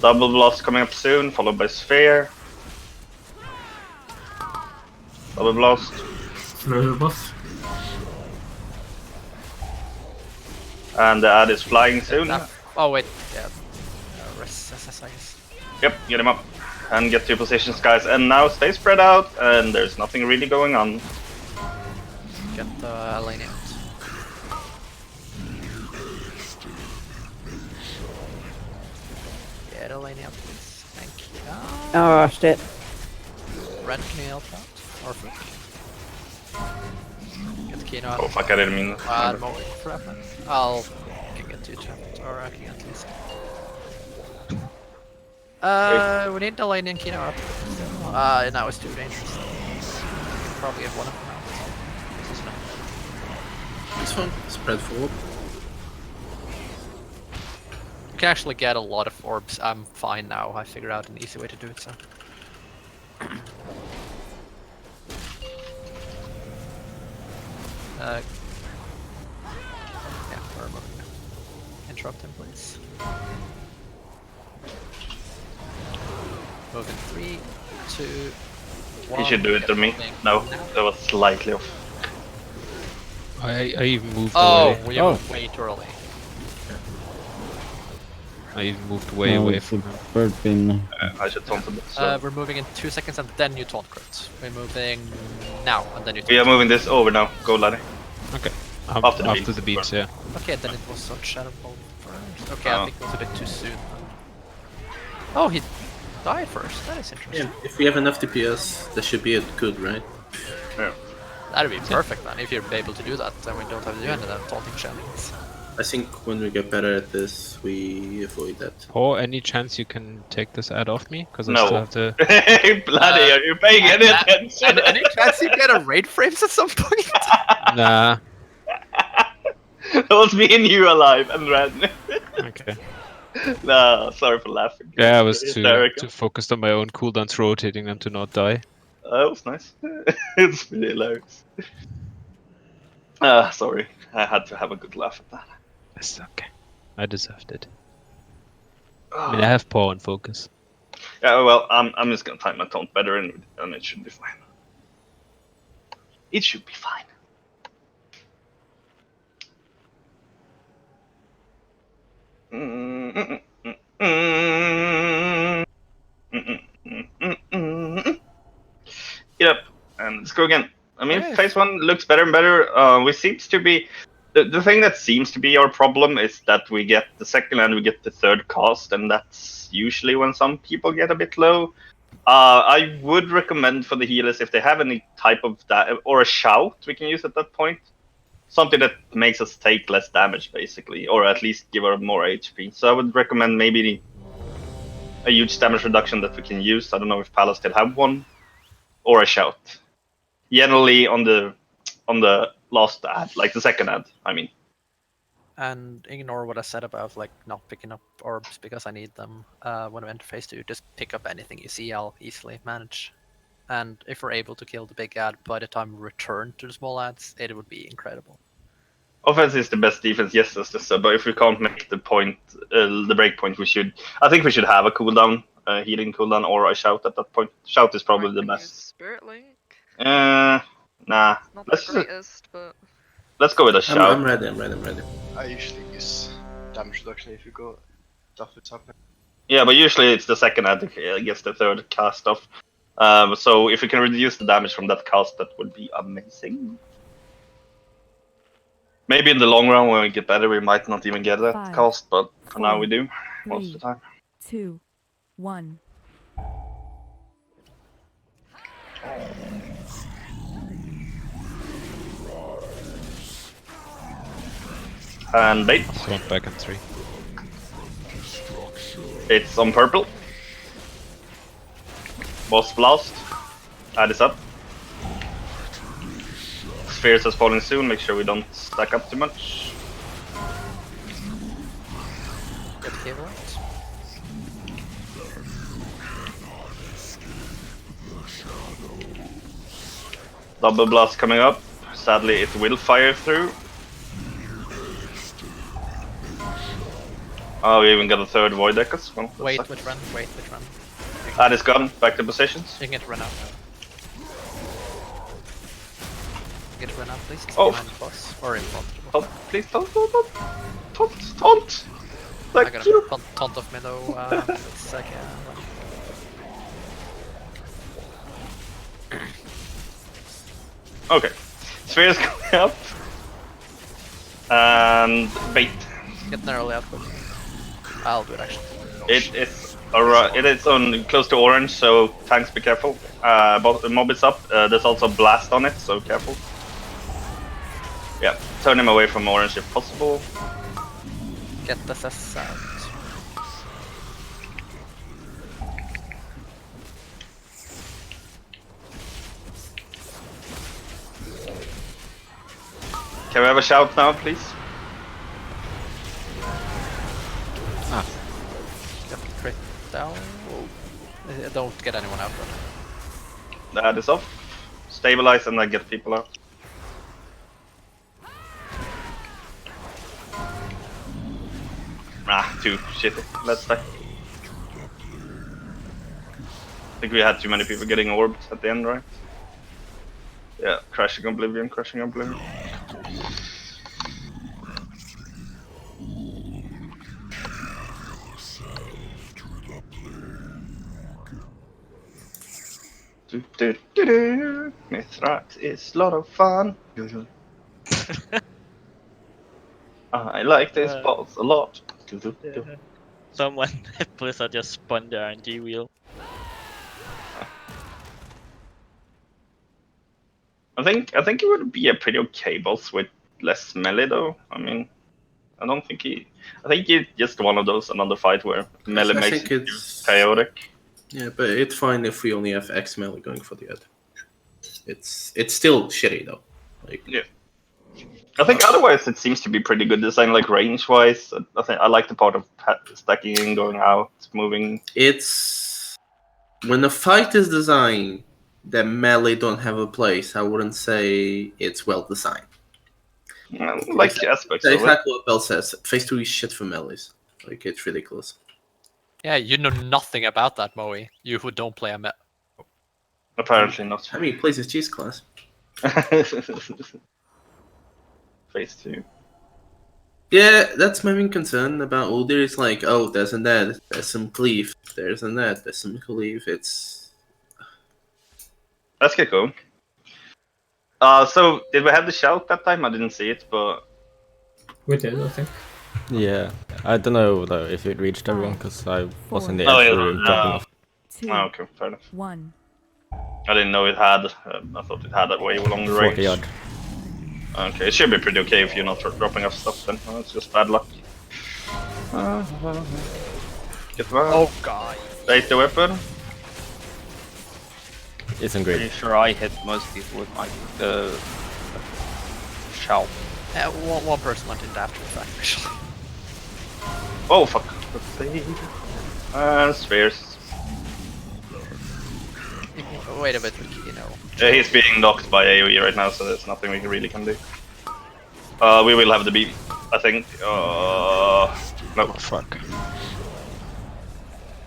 Double blast coming up soon, followed by sphere. Double blast. Buff. And the ad is flying soon. Oh wait, yeah. SS, I guess. Yep, get him up. And get to your positions, guys. And now stay spread out, and there's nothing really going on. Get the lane out. Get a lane out, please. Thank you. Oh shit. Red, can you help out? Or foot? Get Kino out. Oh fuck, I didn't mean that. I'm away for that. I can get you trapped, or I can at least. We need Delaney and Kino up. Now it's too dangerous. We can probably get one of them out. This is fine. It's fine. Spread forward. You can actually get a lot of orbs. I'm fine now. I figured out an easy way to do it, so. Yeah, we're moving now. Interrupt him, please. Moving 3, 2, 1. He should do it to me. No, that was slightly off. I even moved away. away. Oh, you way too early. I even moved way away from him. I should taunt him. We're moving in 2 seconds and then you taunt crit. We're moving now and then you taunt. We are moving this over now. Go, laddie. Okay. After the beams, yeah. Okay, then it was on Shadow Ball first. Okay, I think it was a bit too soon. Oh, he died first. That is interesting. Yeah, if we have enough DPS, that should be it good, right? Yeah. That'd be perfect, man. If you're able to do that, then we don't have to do any of that taunting shenanigans. I think when we get better at this, we avoid that. Paul, any chance you can take this ad off me? Because I No. still have to. Bloody, are you paying any attention? Any chance you get a raid frames at some point? Nah. That was me and you alive and ran. Okay. No, sorry for laughing. Yeah, I was Hysterical. too focused on my own cooldowns, rotating them to not die. That was nice. It's really hilarious. Sorry. I had to have a good laugh at that. It's okay. I deserved it. I mean, I have paw and focus. Yeah, well, I'm just gonna time my taunt better and it should be fine. It should be fine. Yep, and let's go again. I mean, phase 1 looks better and better. We seems to be the thing that seems to be our problem is that we get the second and we get the third cast, and that's usually when some people get a bit low. I would recommend for the healers, if they have any type of that or a shout we can use at that point. Something that makes us take less damage, basically, or at least give her more HP. So I would recommend maybe a huge damage reduction that we can use. I don't know if Palace still have one, or a shout. Generally on the last ad, like the second ad, I mean. And ignore what I said about like not picking up orbs because I need them when I enter phase 2. Just pick up anything you see. I'll easily manage. And if we're able to kill the big ad by the time we return to the small ads, it would be incredible. Offense is the best defense, yes, as the sub. But if we can't make the point, the break point, I think we should have a cooldown, healing cooldown, or a shout at that point. Shout is probably the best. Spirit Link. Nah. Not the greatest, but let's go with a shout. I'm ready. I usually use damage reduction if you go stuff that's happening. Yeah, but usually it's the second ad against the third cast stuff. So if we can reduce the damage from that cast, that would be amazing. Maybe in the long run, when we get better, we might not even get that cast, but for now we do, most of the time. 2, 1. And bait. Swamp back in 3. It's on purple. Boss blast. Add this up. Spheres is falling soon, make sure we don't stack up too much. Get the cable out. Double blast coming up. Sadly, it will fire through. Oh, we even got a third Void Echoes. Well, Wait with run. Add is gone. Back to positions. You can get run out. Get run out, please. Oh. Behind the boss. Or in front of the boss. Taunt, please, taunt. I Thank got you. a taunt of me though. It's like, Okay. Spheres coming up. And bait. Get an early output. I'll do it actually. It is on close to orange, so tanks be careful. Mob is up. There's also blast on it, so careful. Yeah, turn him away from orange if possible. Get the cess out. Can we have a shout now, please? Get the crit down. Oh. Don't get anyone out. That is off. Stabilize and then get people out. Too shitty. Let's die. I think we had too many people getting orbed at the end, right? Yeah, crashing oblivion, crashing oblivion. Mythrax is a lot of fun. I like this boss a lot. Someone Blizzard just spun the RNG wheel. I think it would be a pretty okay boss with less melee though. I mean, I don't think he. I think he's just one of those another fight where melee I makes think it it's chaotic. Yeah, but it's fine if we only have X melee going for the ad. It's still shitty though. Like yeah. I think otherwise it seems to be pretty good design, like range wise. I think I like the part of stacking in, going out, moving. It's when a fight is designed that melee don't have a place. I wouldn't say it's well designed. Like aspects of it. Exactly what Bell says. Phase 2 is shit for melees. Like it's ridiculous. Yeah, you know nothing about that, Moe. You who don't play a Apparently not. I mean, he plays his cheese class. Phase 2. Yeah, that's my main concern about Uldir. It's like, oh, there's a net, there's some cleave, there's a net, there's some cleave. It's. Let's get going. So did we have the shout that time? I didn't see it, but we did, I think. Yeah, I don't know though if it reached everyone because I was in the Oh, edge yeah, room dropping off. okay, fair enough. 1. I didn't know it had. I thought it had that way along the 40 range. yard. Okay, it should be pretty okay if you're not dropping off stuff then. It's just bad luck. Get them out. Oh god. Bait the weapon. Isn't great. Pretty sure I hit most people with my shout. Yeah, one person went into after the fact, actually. Oh fuck. Let's see. Spheres. Wait a bit, you know. Yeah, he's being knocked by AoE right now, so there's nothing we really can do. We will have the beam, I think. No. Oh, fuck.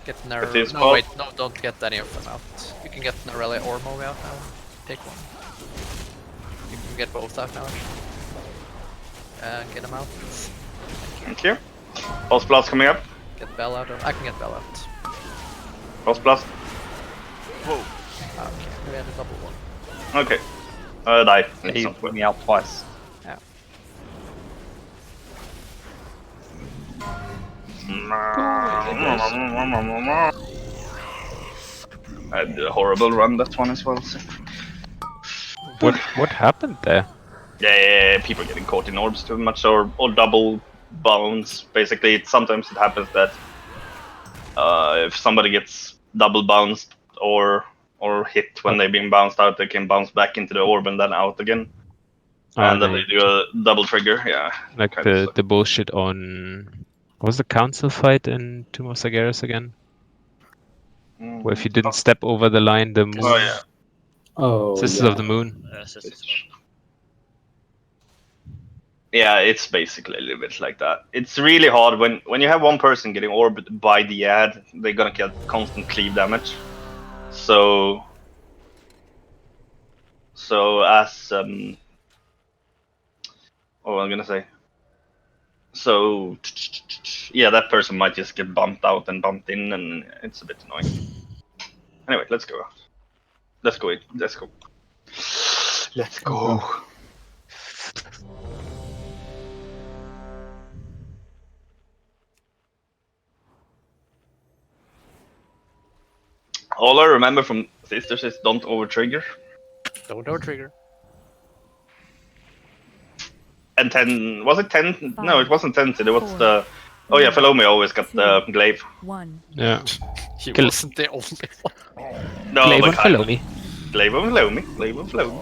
Get Nar. It is No, pop. wait, no, don't get any of them out. You can get Narelle or Moe out now. Take one. You can get both out now. Get them out. Thank you. Pulse blast coming up. Get Bell out. I can get Bell out. Pulse blast. Whoa. Okay, we had a double one. Okay. Die. He put me out twice. Yeah. I had a horrible run that one as well. So. What happened there? Yeah, people getting caught in orbs too much or double bounce. Basically, sometimes it happens that if somebody gets double bounced or hit when they've been bounced out, they can bounce back into the orb and then out again. And then they do a double trigger, yeah. Like the bullshit on... What was the council fight in Tomb of Sagaris again? Where if you didn't step over the line, the moon... Oh, yeah. Oh, Sisters of the Moon. Yeah, it's basically a little bit like that. It's really hard when you have one person getting orbited by the ad, they're gonna get constant cleave damage. So as what I'm gonna say. So yeah, that person might just get bumped out and bumped in, and it's a bit annoying. Anyway, let's go. Let's go. Let's go. Let's go. All I remember from Sisters is don't over trigger. Don't over trigger. And 10, was it 10? No, it wasn't 10. It was the. Oh yeah, Felomi always got the glaive. Yeah. He Kill- wasn't the only one. No, Glaive but on Felomi. Glaive on Felomi. Glaive on Felomi.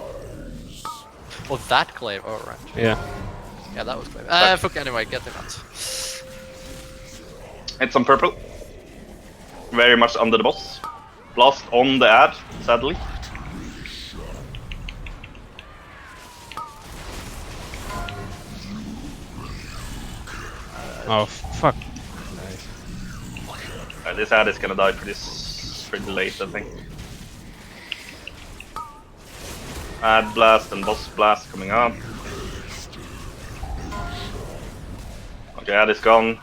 Oh, that glaive. Oh, right. Yeah. Yeah, that was glaive. Fuck, anyway, get him out. It's on purple. Very much under the boss. Blast on the ad, sadly. Oh, fuck. This ad is gonna die pretty late, I think. Ad blast and boss blast coming up. Okay, ad is gone.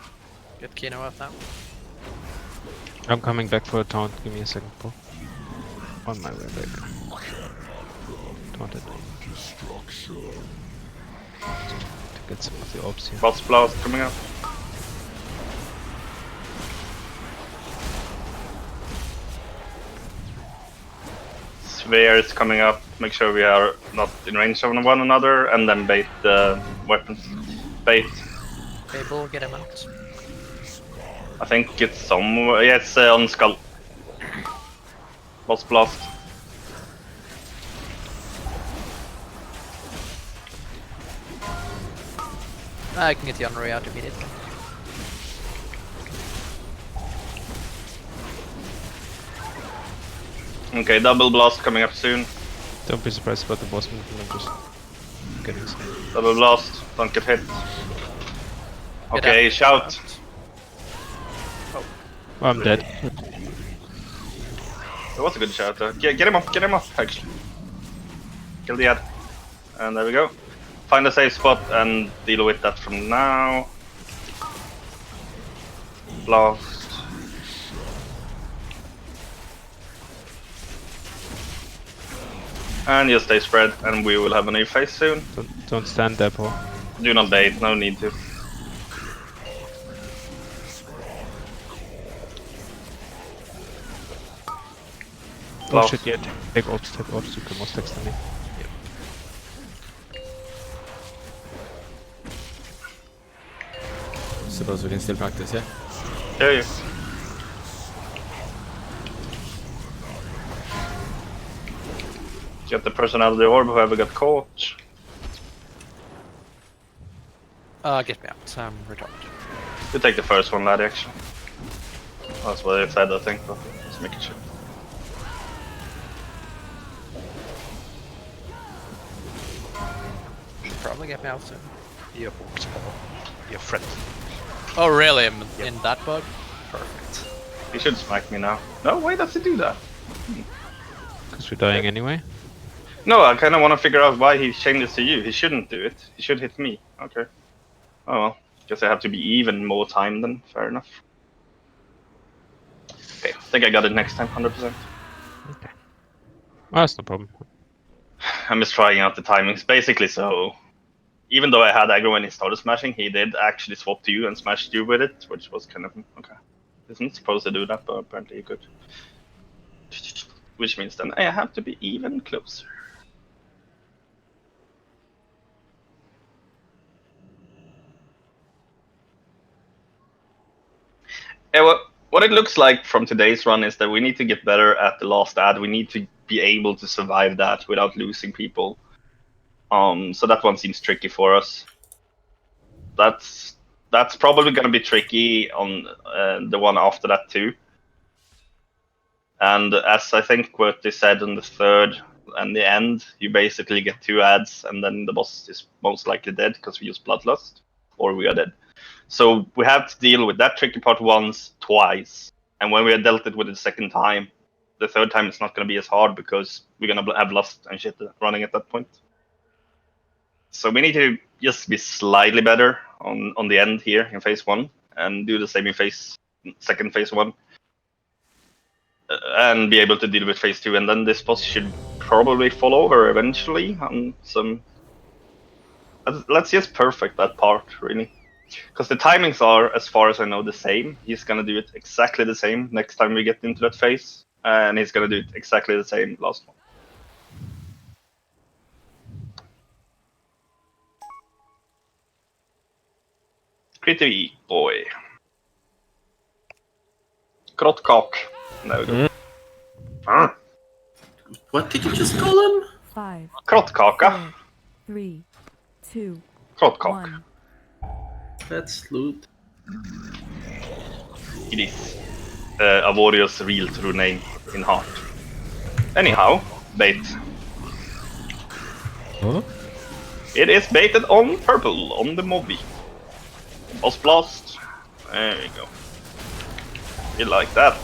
Get Kino out now. I'm coming back for a taunt. Give me a second, Paul. On my way back. Taunted. To get some of the orbs here. Boss blast coming up. Sphere is coming up. Make sure we are not in range of one another, and then bait the weapons. Bait. Cable, get him out. I think it's somewhere. Yeah, it's on Skull. Boss blast. I can get the Honorary out immediately. Okay, double blast coming up soon. Don't be surprised about the boss movement. I'm just getting some. Double blast. Don't get hit. Okay, shout. Oh, I'm dead. That was a good shout. Get him off, actually. Kill the ad. And there we go. Find a safe spot and deal with that from now. Blast. And just stay spread, and we will have a new phase soon. Don't stand there, Paul. Do not bait, no need to. Oh shit, yeah. Take orbs, you can most text me. Suppose we can still practice, yeah? Yeah. Get the personality orb, whoever got caught. Get me out, I'm retarded. You take the first one, laddie, actually. That's what it said, I think, but just making sure. Should probably get me out soon. Your books, your friend. Oh really? I'm in that bug? Perfect. He should smack me now. No, why does he do that? Because we're dying anyway? No, I kind of want to figure out why he changes to you. He shouldn't do it. He should hit me. Okay. Oh well. Guess I have to be even more time then. Fair enough. Okay, I think I got it next time, 100%. Okay. Well, that's no problem. I'm just trying out the timings. Basically, so even though I had aggro when he started smashing, he did actually swap to you and smashed you with it, which was kind of okay. Isn't supposed to do that, but apparently he could. Which means then I have to be even closer. Yeah, what it looks like from today's run is that we need to get better at the last ad. We need to be able to survive that without losing people. So that one seems tricky for us. That's probably going to be tricky on the one after that too. And as I think what they said in the third and the end, you basically get 2 ads, and then the boss is most likely dead because we use Bloodlust, or we are dead. So we have to deal with that tricky part twice, and when we are dealt it with it the second time, the third time it's not going to be as hard because we're going to have Lust and shit running at that point. So we need to just be slightly better on the end here in phase 1, and do the same in second phase 1. And be able to deal with phase 2, and then this boss should probably fall over eventually on some. Let's just perfect that part, really. Because the timings are, as far as I know, the same. He's gonna do it exactly the same next time we get into that phase, and he's gonna do it exactly the same last one. Pretty weak boy. Krottcock. There we go. Huh? What did you just call him? 5, Krottkaka. 3, 2, Krottcock. 1. That's loot. It is a warrior's real true name in heart. Anyhow, bait. Huh? It is baited on purple, on the movie. Boss blast. There we go. You like that.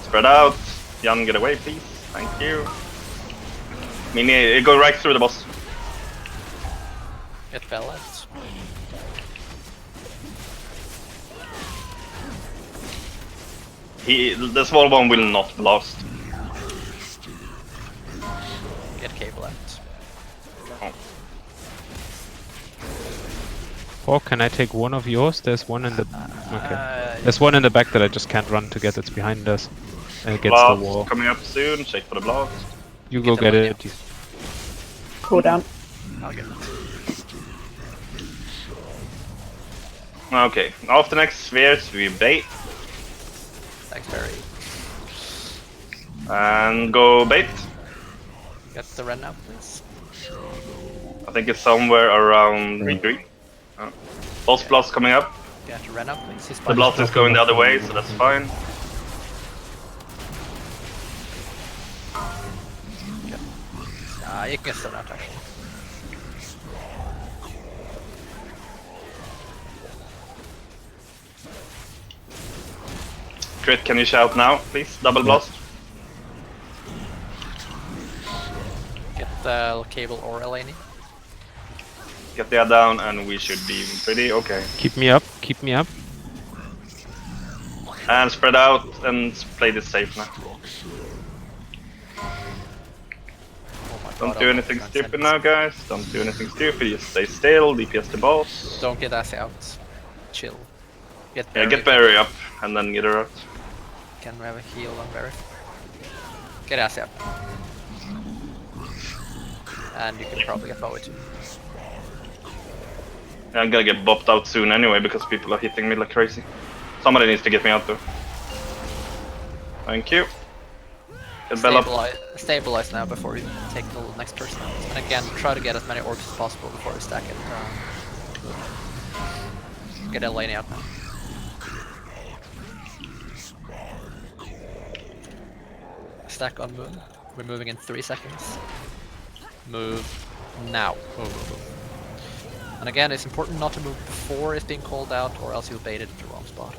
Spread out. Jan, get away, please. Thank you. Mini, go right through the boss. Get balance. The small one will not blast. Get cable out. Or can I take one of yours? There's one in the... Okay. There's one in the back that I just can't run to get. It's behind us. Against Blast the wall. coming up soon. Check for the blast. You go get it. Cool down. I'll get it. Okay. After next spheres, we bait. Thanks, Barry. And go bait. Get the Ren now, please. I think it's somewhere around green. Boss blast coming up. Get Ren up, please. He's The blast is going the other way, so that's fine. You can get stun out actually. Crit, can you shout now, please? Double blast. Get the cable or Eleni. Get the down, and we should be pretty okay. Keep me up. Keep me up. And spread out and play this safe now. Don't do anything stupid now, guys. Don't do anything stupid. Just stay still. DPS the boss. Don't get Assy out. Chill. Get Barry. Yeah, get Barry up and then get her out. Can we have a heal on Barry? Get Assy up. And you can probably get Bowie too. Yeah, I'm gonna get bopped out soon anyway because people are hitting me like crazy. Somebody needs to get me out though. Thank you. Get Bell up. Stabilize now before you take the next person out. And again, try to get as many orbs as possible before you stack it. Get Eleni out now. Stack on Moon. We're moving in 3 seconds. Move now. Move. And again, it's important not to move before it's being called out, or else you'll bait it at the wrong spot.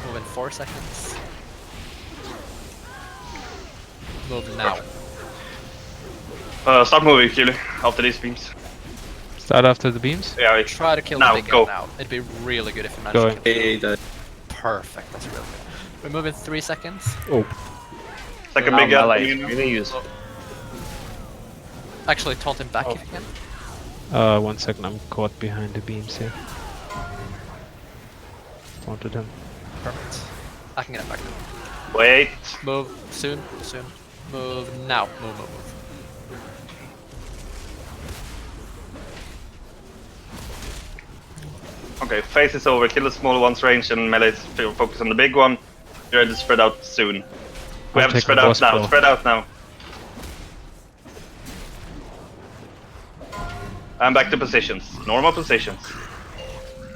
Move in 4 seconds. Move now. Start moving, Keely, after these beams. Start after the beams? Yeah, try to kill now, the big go. guy now. It'd be really good if you managed to kill that. Perfect, that's really good. We move in 3 seconds. Oh. Second big guy. Really useful. Actually, taunt him back if you can. 1 second, I'm caught behind the beams here. Taunted him. Perfect. I can get him back now. Wait. Move soon. Move now. Move. Okay, phase is over. Kill the smaller one's range and melee focus on the big one. You're ready to spread out soon. We have to spread out now. Spread out now. And back to positions. Normal positions.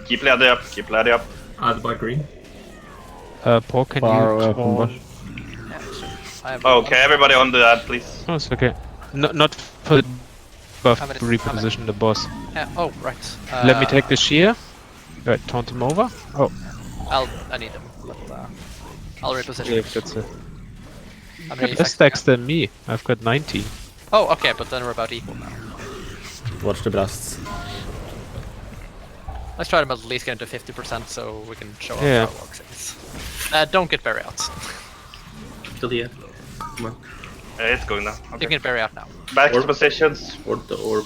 Keep Lady up. Keep Lady up. Add by green. Paul, can you... Okay, everybody on the ad, please. Oh, it's okay. Not for the buff, reposition the boss. Oh, right. Let me take the shear. Right, taunt him over. Oh. I need him, but I'll reposition him. That's it. How many Less stacks than me. I've got 19. Oh, okay, but then we're about equal now. Watch the blasts. Let's try to at least get into 50% so we can show off Yeah. how it works. Don't get Barry out. Till the end. Come on. It's going now. Okay. You can get Barry out now. Back to positions. Or the orb.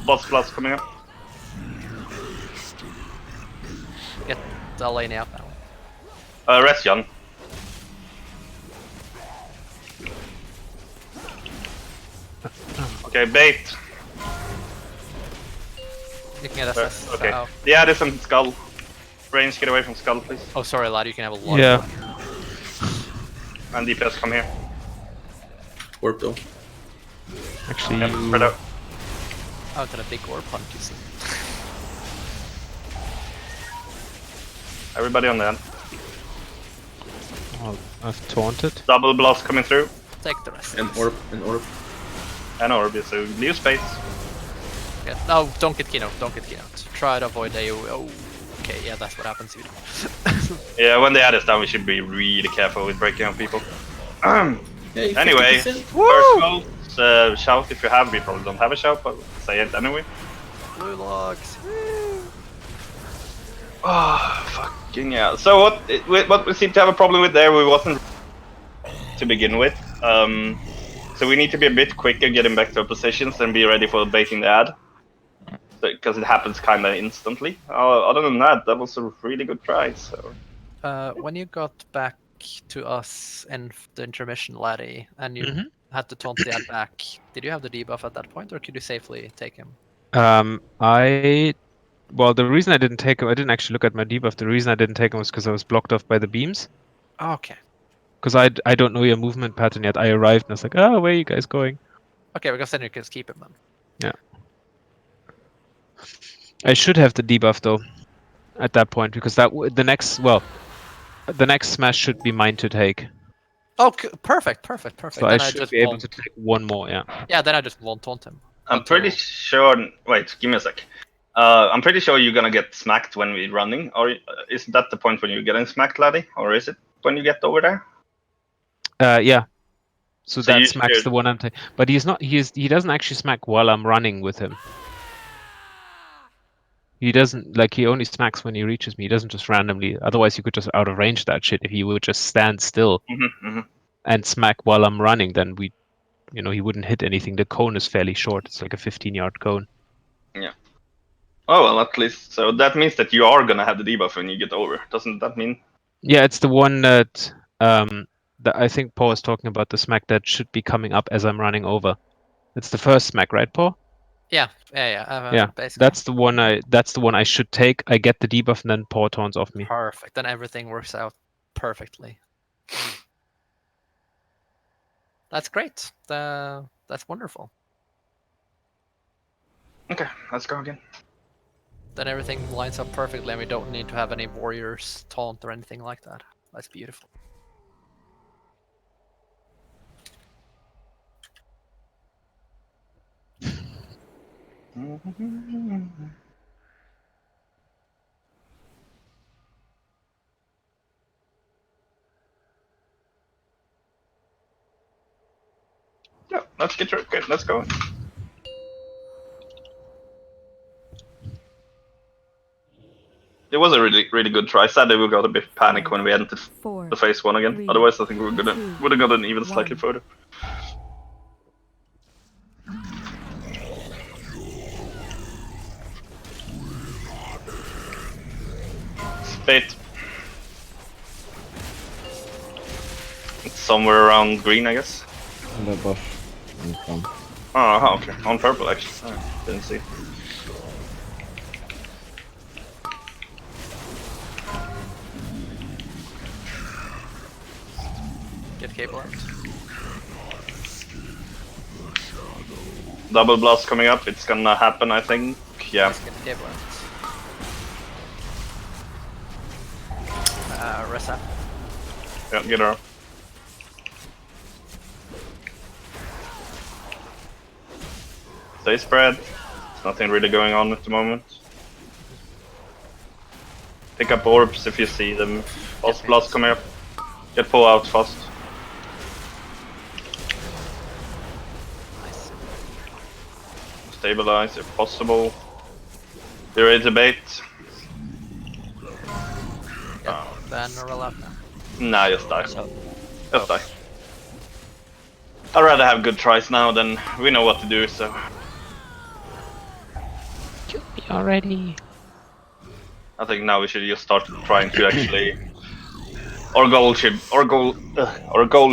Boss plus coming up. Get Eleni out now. Rest Jan. Okay, bait. You can get assess. Okay. Yeah, there's some skull. Range, get away from skull, please. Oh, sorry, lad. You can have a lot. Yeah. And DPS, come here. Warp though. Actually, yeah, spread out. Out to the big orb hunt, you see. Everybody on the end. Oh, I've taunted. Double blast coming through. Take the rest. And orb, and orb. And orb, yeah, so leave space. Yeah. No, don't get keynote. Don't get keynote. Try to avoid AoE. Oh, okay, yeah, that's what happens. You Yeah, when they add us down, we should be really careful with breaking out people. Anyway, first goal, shout if you have. We probably don't have a shout, but say it anyway. Blue logs. Oh, fucking yeah. So what we seem to have a problem with there, we wasn't to begin with. So we need to be a bit quicker getting back to our positions and be ready for baiting the ad. Because it happens kind of instantly. Other than that, that was a really good try. So. When you got back to us in the intermission, laddie, and you had to taunt the ad back, did you have the debuff at that point, or could you safely take him? Well, the reason I didn't take him, I didn't actually look at my debuff. The reason I didn't take him was because I was blocked off by the beams. Oh, okay. Because I don't know your movement pattern yet. I arrived and I was like, oh, where are you guys going? Okay, because then you can keep him then. Yeah. I should have the debuff though, at that point, because the next smash should be mine to take. Oh, perfect. So then I should be able to take one more, yeah. Yeah, then I just won't taunt him. I'm pretty sure. Wait, give me a sec. I'm pretty sure you're gonna get smacked when we're running, or is that the point when you're getting smacked, laddie, or is it when you get over there? Yeah. So that smacks the one I'm taking, but he's not. He doesn't actually smack while I'm running with him. He doesn't, like, he only smacks when he reaches me. He doesn't just randomly. Otherwise, you could just out of range that shit. If he would just stand still and smack while I'm running, then he wouldn't hit anything. The cone is fairly short. It's like a 15-yard cone. Yeah. Oh, well, at least. So that means that you are going to have the debuff when you get over. Doesn't that mean? Yeah, it's the one that I think Paul is talking about, the smack that should be coming up as I'm running over. It's the first smack, right, Paul? Yeah. Basically. That's the one I should take. I get the debuff and then Paul taunts off me. Perfect. Then everything works out perfectly. That's great. That's wonderful. Okay, let's go again. Then everything lines up perfectly, and we don't need to have any warriors taunt or anything like that. That's beautiful. Yeah, let's get through it. Good, let's go. It was a really, really good try. Sadly, we got a bit panic when we entered the phase 1 again. Otherwise, I think we would have gotten even slightly further. Spade. It's somewhere around green, I guess. In the bush. Oh, okay. On purple, actually. Oh, didn't see. Get cable out. Double blast coming up. It's gonna happen, I think. Yeah. Let's get the cable out. Rest up. Yeah, get her up. Stay spread. There's nothing really going on at the moment. Pick up orbs if you see them. Fast blast coming up. Get pull out fast. Nice. Stabilize if possible. Be ready to bait. Then roll up now. Nah, just die. Just die. I'd rather have good tries now than we know what to do, so. Kill me already. I think now we should just start trying to actually. Our goal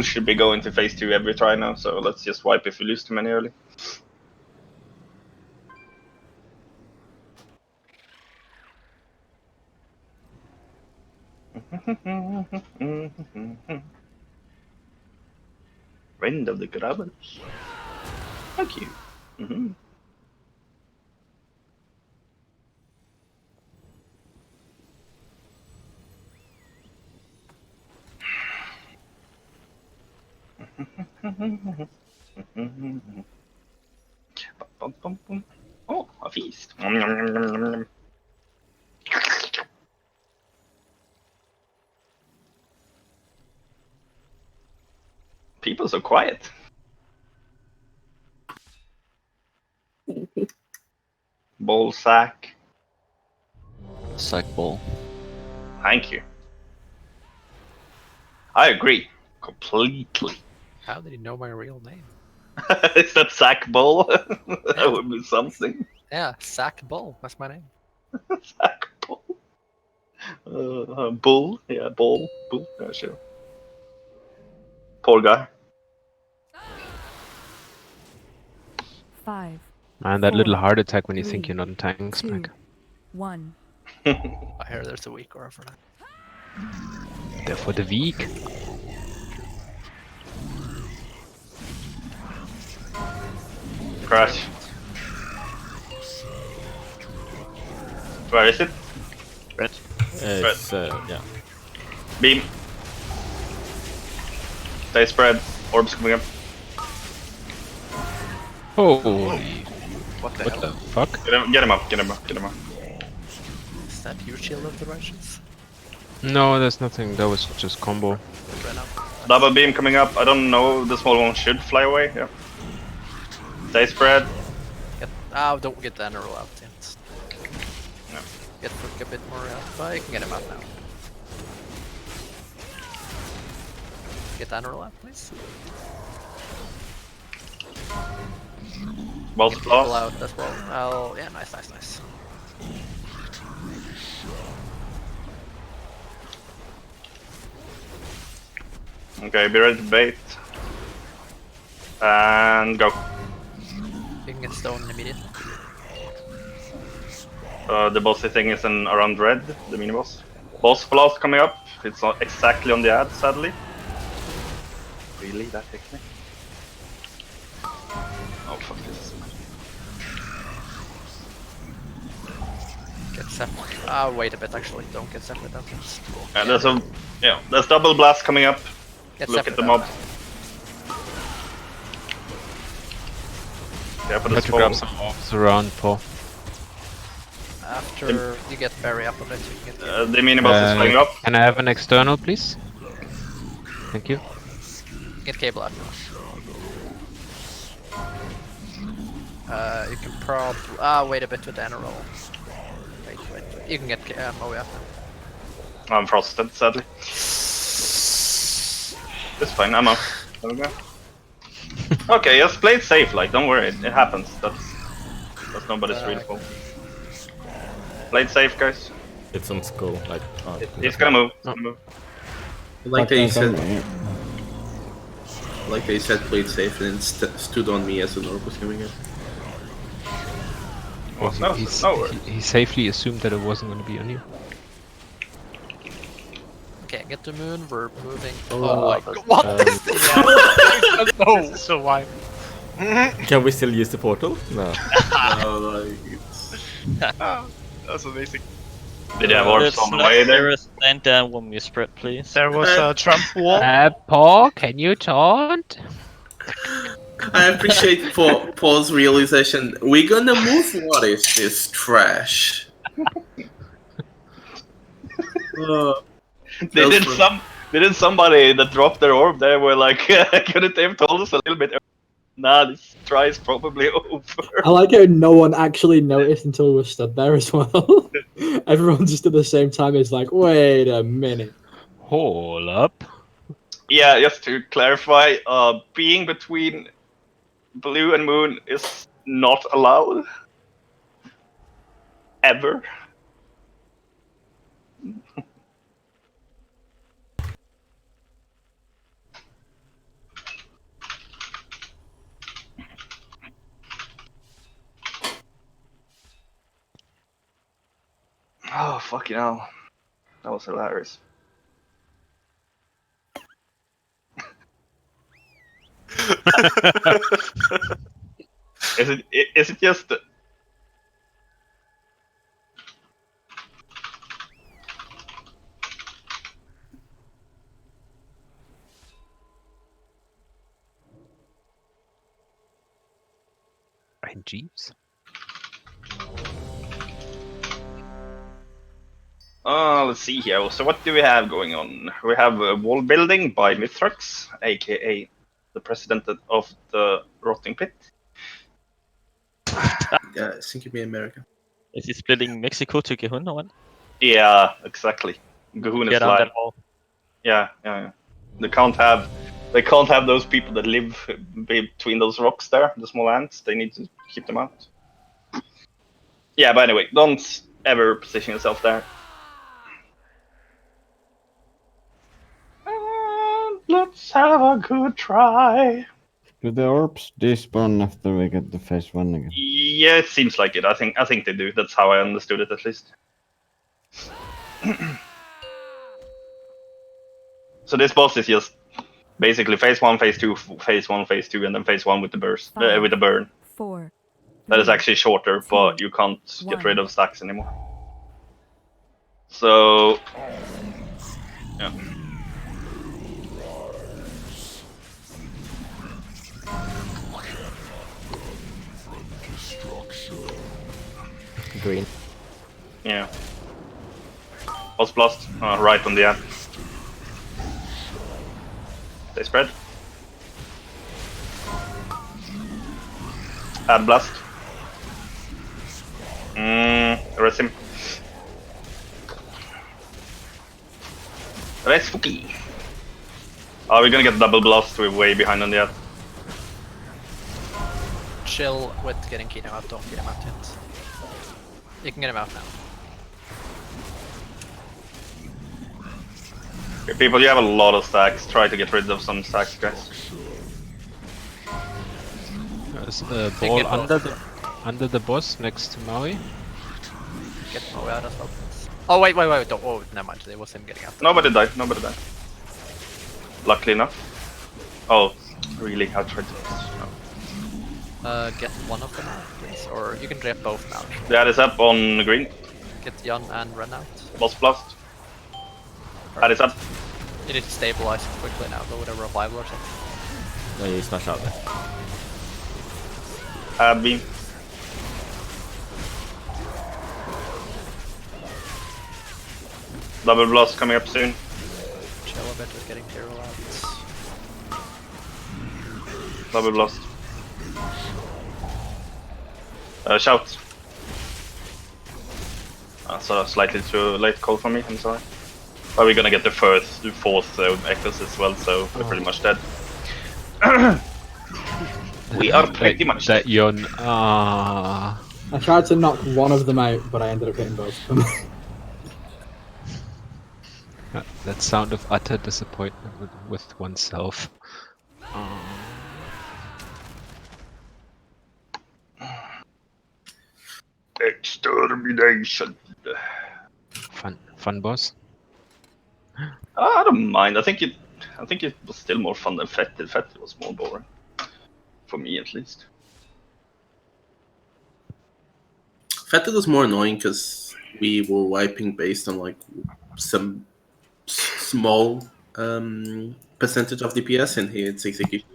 should be going to phase 2 every try now, so let's just wipe if we lose too many early. Friend of the grabbers. Thank you. Mm-hmm. Oh, a feast. People so quiet. Ball sack. Sack ball. Thank you. I agree. Completely. How did he know my real name? Is that sack ball? That would be something. Yeah, Sack Bull. That's my name. Sack ball. Bull. Yeah, ball. Bull. Yeah, sure. Poor guy. 5. Man, that little 4, heart attack when you 3, think you're not in tank 2, spec. 1. I hear there's a weak aura for that. They're for the weak. Crash. Where is it? Red. It's, yeah. Beam. Stay spread. Orbs coming up. Holy. What the What hell? the fuck? Get him up. Get him up. Get him up. Is that your shield of the righteous? No, there's nothing. That was just combo. Double beam coming up. I don't know. The small one should fly away. Yeah. Stay spread. Don't get the Eneral out yet. No. Get Fook a bit more out, but you can get him out now. Get the Eneral out, please. Balls Get people blast. out as well. Oh, yeah, nice. Okay, be ready to bait. And go. You can get stone immediately. The bossy thing is around red, the mini boss. Boss blast coming up. It's not exactly on the ad, sadly. Really, that technique? Oh fuck this. Get separate. Wait a bit actually. Don't get separate out first. And there's double blast coming up. Get Look at separate the out mob. now. Yeah, for Try the to grab spawn. some orbs around, Paul. After you get Barry up on it, you can get The mini boss is flying up. Can I have an external, please? Thank you. get cable out now. You can probably wait a bit with the Eneral. Wait. You can get oh yeah. I'm frosted, sadly. It's fine, I'm up. There we go. Okay, just play it safe, like, don't worry, it happens. That's nobody's real fault. Play it safe, guys. It's on skull, like... Oh, It's gonna move, it's gonna move. Like they said, play it safe and then stood on me as an orb was coming in. Well, he safely assumed that it wasn't going to be on you. Okay, get the moon, we're moving. Oh, my god, what is this? No, so why? Can we still use the portal? No. That's amazing. Did you have orbs on the way there? Stand down when we spread, please. There was a Trump wall. Paul, can you taunt? I appreciate Paul's realization. We're gonna move. What is this trash? Didn't somebody that dropped their orb there were like, couldn't they have told us a little bit earlier? Nah, this try is probably over. I like how no one actually noticed until we were stood there as well. Everyone just at the same time is like, wait a minute. Hold up. Yeah, just to clarify, being between Blue and Moon is not allowed. Ever. Oh, fucking hell. That was hilarious. Is it just? Ryan Jeeves. Let's see here. So what do we have going on? We have a wall building by Mythrax, aka the president of the Rotting Pit. Yeah, I think it'd be America. Is he splitting Mexico to Gehun or what? Yeah, exactly. Gahun is Get on live. that wall. Yeah. They can't have those people that live between those rocks there, the small ants. They need to keep them out. Yeah, but anyway, don't ever position yourself there. Let's have a good try. Do the orbs despawn after we get the phase 1 again? Yeah, it seems like it. I think they do. That's how I understood it, at least. So this boss is just basically phase 1, phase 2, phase 1, phase 2, and then phase 1 with the burst, with the burn. 4. That is actually shorter, but you can't get rid of stacks anymore. So, yeah. Green. Yeah. Boss blast, right on the end. They spread. Add blast. Arrest him. Arrest Fuki. Oh, we're gonna get double blast. We're way behind on the ad. Chill with getting Kino out, don't get him out yet. You can get him out now. Okay, people, you have a lot of stacks. Try to get rid of some stacks, guys. There's a ball under the boss next to Maui. Get Maui out as well. Oh wait, don't. Oh, never mind. It was him getting out. Nobody died. Luckily enough. Oh, really? I tried to. Get one of them out, please. Or you can get both now. That is up on green. Get Jan and Ren out. Boss blast. That is up. You need to stabilize quickly now, though, with a revival or something. No, you smash out there. Beam. Double blast coming up soon. Chill a bit with getting Hero out. Double blast. Shout. So slightly too late call for me, I'm sorry. But we're gonna get the fourth echoes as well, so we're pretty much dead. We are pretty much dead. Yon. I tried to knock one of them out, but I ended up hitting both of them. That sound of utter disappointment with oneself. Extermination. Fun boss. I don't mind. I think it was still more fun than Fetid. Fetid was more boring. For me, at least. Fetid was more annoying because we were wiping based on like some small percentage of DPS, and here it's execution.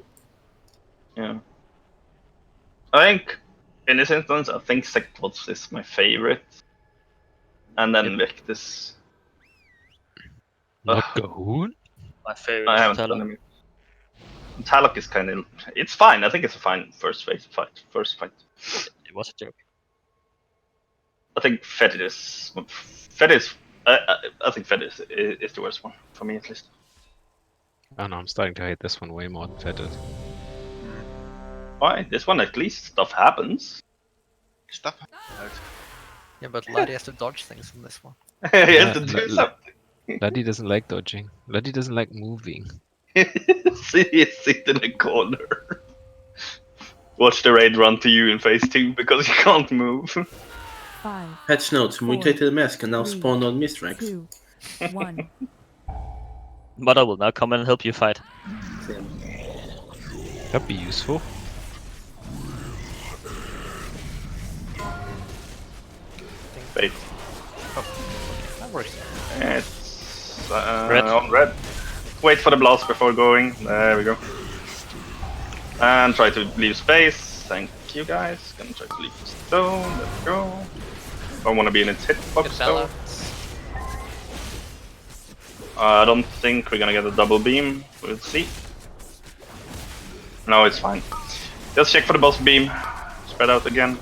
Yeah. I think in this instance, I think Sectvots is my favorite, and then Vectis. Not Gahun? My favorite. I haven't done him. Talok is kind of. It's fine. I think it's a fine first fight. It was a joke. I think Fetid is. I think Fetid is the worst one for me, at least. Oh no, I'm starting to hate this one way more than Fetid. Why? This one at least stuff happens. Stuff happens. Yeah, but Laddie has to dodge things in this one. He has to do something. Laddie doesn't like dodging. Laddie doesn't like moving. Sit in a corner. Watch the raid run to you in phase 2 because you can't move. 5. Patch notes, mutated mask can now spawn on Mythrax. 2, 1. Mother will now come and help you fight. That'd be useful. Bait. Oh, that works. It's Red. on red. Wait for the blast before going. There we go. And try to leave space. Thank you guys. Gonna try to leave the stone. There we go. Don't want to be in its hitbox though. I don't think we're gonna get a double beam. We'll see. No, it's fine. Just check for the boss beam. Spread out again.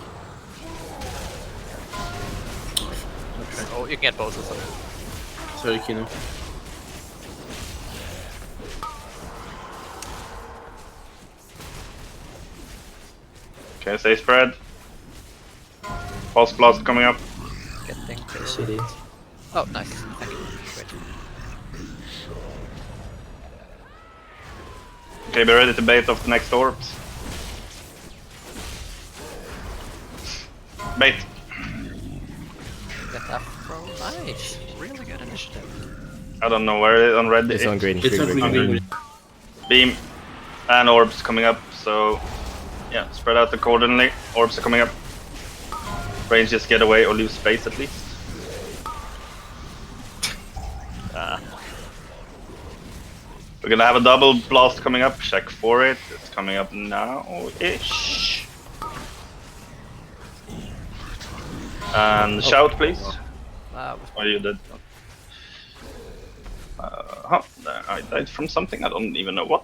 Oh, you can get both of them. Sorry, Kino. Okay, stay spread. Pulse blast coming up. Getting CD. Oh, nice. Thank you. Great. Okay, be ready to bait off the next orbs. Bait. Get that throw. Nice. Really good initiative. I don't know where it is on red. It's on green. It's on green. Beam and orbs coming up, so yeah, spread out accordingly. Orbs are coming up. Range just get away or lose space at least. We're gonna have a double blast coming up. Check for it. It's coming up now-ish. And shout, please. Oh, you did. I died from something. I don't even know what.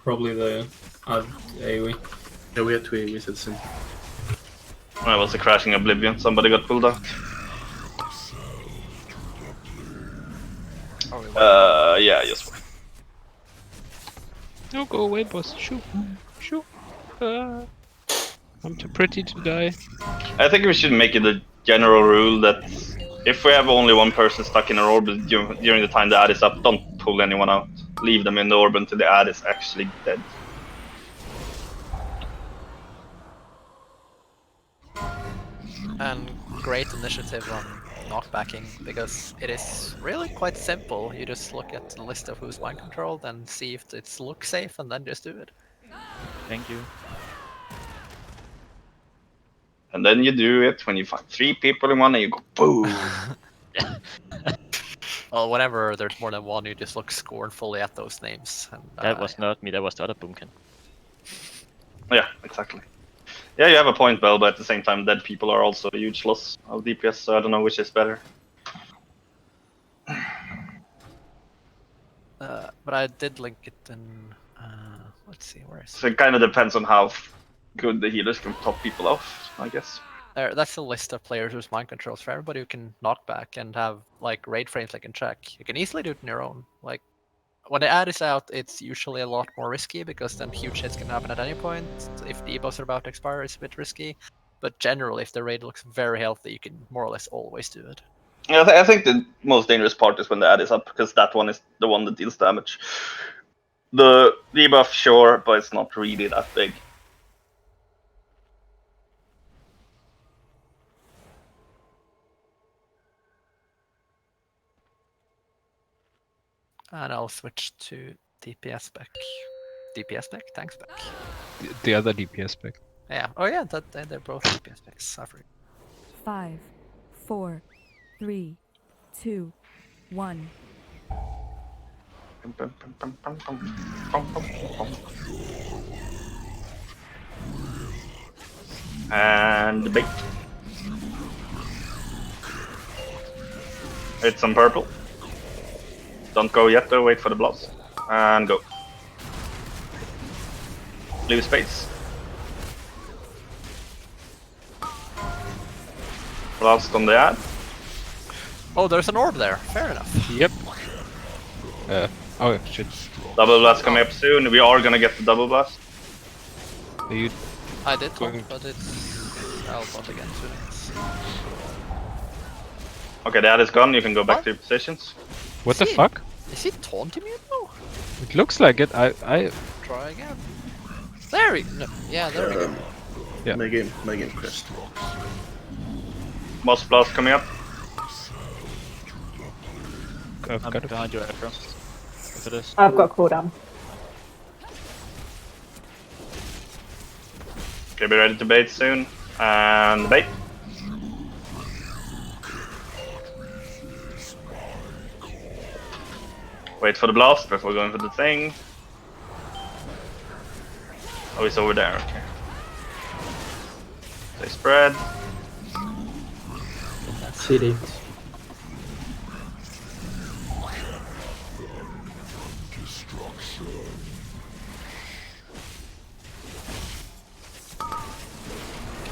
Probably the AoE. Yeah, we had 2 AoEs at the same time. That was a crashing oblivion. Somebody got pulled out. Yeah, just wait. No, go away, boss. Shoot. Shoot. I'm too pretty to die. I think we should make it a general rule that if we have only one person stuck in an orbit during the time the ad is up, don't pull anyone out. Leave them in the orbit until the ad is actually dead. And great initiative on knockbacking, because it is really quite simple. You just look at the list of who's mind controlled and see if it looks safe, and then just do it. Thank you. And then you do it when you find 3 people in one and you go boom. Well, whenever there's more than one, you just look scornfully at those names. And, That was not me, that was the other boomkin. Yeah, exactly. Yeah, you have a point, Bell, but at the same time, dead people are also a huge loss of DPS, so I don't know which is better. But I did link it in. Let's see, where is it? So it kind of depends on how good the healers can top people off, I guess. That's a list of players whose mind controls for everybody who can knock back and have like raid frames they can check. You can easily do it on your own. Like when the ad is out, it's usually a lot more risky because then huge hits can happen at any point. If debuffs are about to expire, it's a bit risky. But generally, if the raid looks very healthy, you can more or less always do it. Yeah, I think the most dangerous part is when the ad is up, because that one is the one that deals damage. The debuff, sure, but it's not really that big. And I'll switch to DPS spec. DPS spec? Thanks spec. The other DPS spec. Yeah. Oh yeah, they're both DPS specs. I forget. 5, 4, 3, 2, 1. And bait. Hit some purple. Don't go yet though, wait for the blast. And go. Leave space. Blast on the ad. Oh, there's an orb there. Fair enough. Yep. Oh shit. Double blast coming up soon. We are gonna get the double blast. Are you I did talk, but it's I'll bot again soon. Okay, the ad is gone. You can go back to your positions. What the fuck? Is he taunting me now? It looks like it. I Try again. There we go. No, yeah, there we go. Yeah. My game crashed. Boss blast coming up. I'm behind you, Ephraim. Look at this. I've got cooldown. Okay, be ready to bait soon. And bait. Wait for the blast before going for the thing. Oh, he's over there, okay. They spread. CD.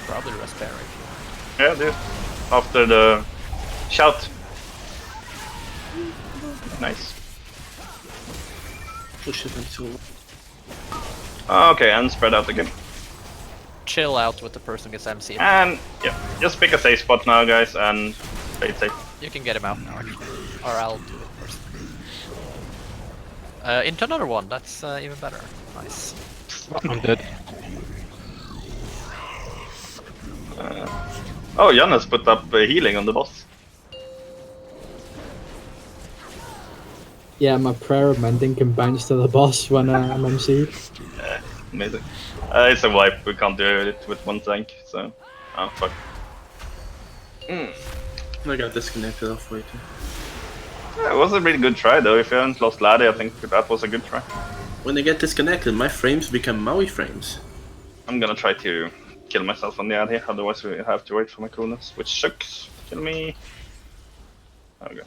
Probably Raspberry. Yeah, dude. After the shout. Nice. Push it until. Okay, and spread out again. Chill out with the person gets MC. And yeah, just pick a safe spot now, guys, and play it safe. You can get him out now, actually. Or I'll do it first. Into another one, that's even better. Nice. I'm dead. Oh, Jan has put up healing on the boss. Yeah, my prayer of mending can bounce to the boss when I'm MC'd. Yeah, amazing. It's a wipe, we can't do it with one tank, so... Oh, fuck. I got disconnected halfway too. Yeah, it was a really good try though. If you haven't lost Laddie, I think that was a good try. When they get disconnected, my frames become Maui frames. I'm gonna try to kill myself on the ad here, otherwise we have to wait for my coolness, which sucks. Kill me. There we go.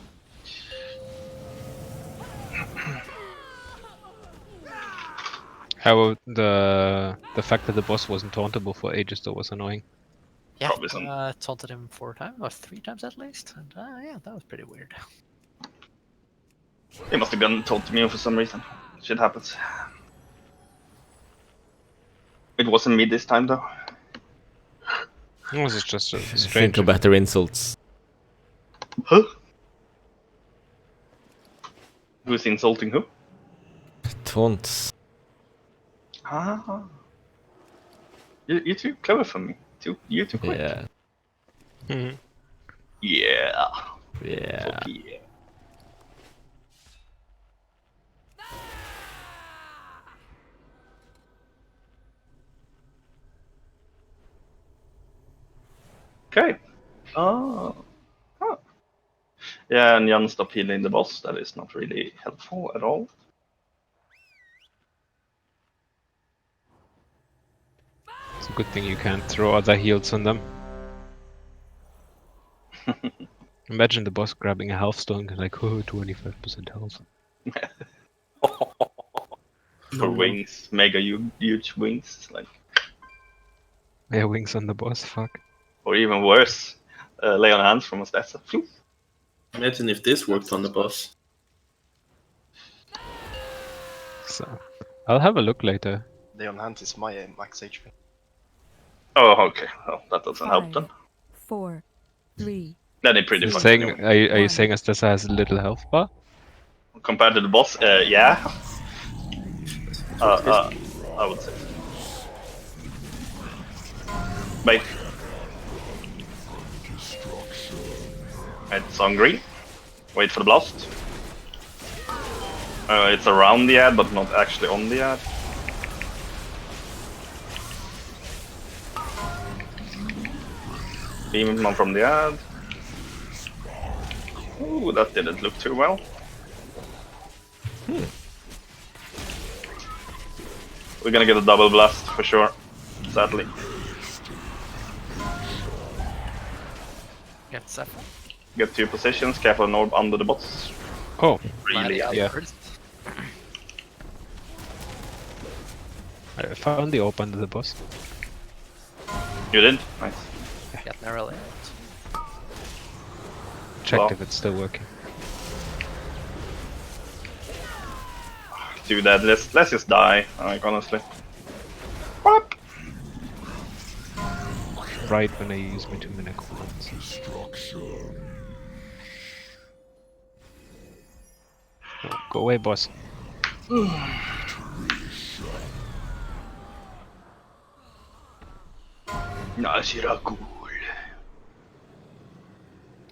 How the fact that the boss wasn't tauntable for ages though was annoying. Yeah, taunted him 4 times, or 3 times at least, and yeah, that was pretty weird. He must have gotten taunted me for some reason. Shit happens. It wasn't me this time though. It was just a strange. Think of better insults. Huh? Who's insulting who? Taunts. Ah. You're too clever for me. You're too quick. Yeah. Mm-hmm. Yeah. Yeah. Fuck yeah. Okay. Oh. Huh. Yeah, and Jan stopped healing the boss. That is not really helpful at all. It's a good thing you can't throw other heals on them. Imagine the boss grabbing a health stone and like, oh, 25% health. For wings, mega huge wings, like. Yeah, wings on the boss, fuck. Or even worse, lay on hands from a statue. Imagine if this worked on the boss. So, I'll have a look later. Lay on hands is my max HP. Oh, okay. Well, that doesn't help then. 4, 3. Then it pretty fucked Saying, anyway. are you saying Astessa has a little health bar? Compared to the boss, yeah. I would say. Wait. It's on green. Wait for the blast. It's around the ad, but not actually on the ad. Beam him from the ad. Ooh, that didn't look too well. We're gonna get a double blast for sure, sadly. Get Zephyr. Get 2 positions, careful an orb under the bots. Oh, really? Yeah. I found the orb under the boss. You did? Nice. Get narrowly out. Checked if it's still working. Do that. Let's just die. Like honestly. What? Right when I use my 2-minute cooldowns. Oh, go away, boss. Nashirakul.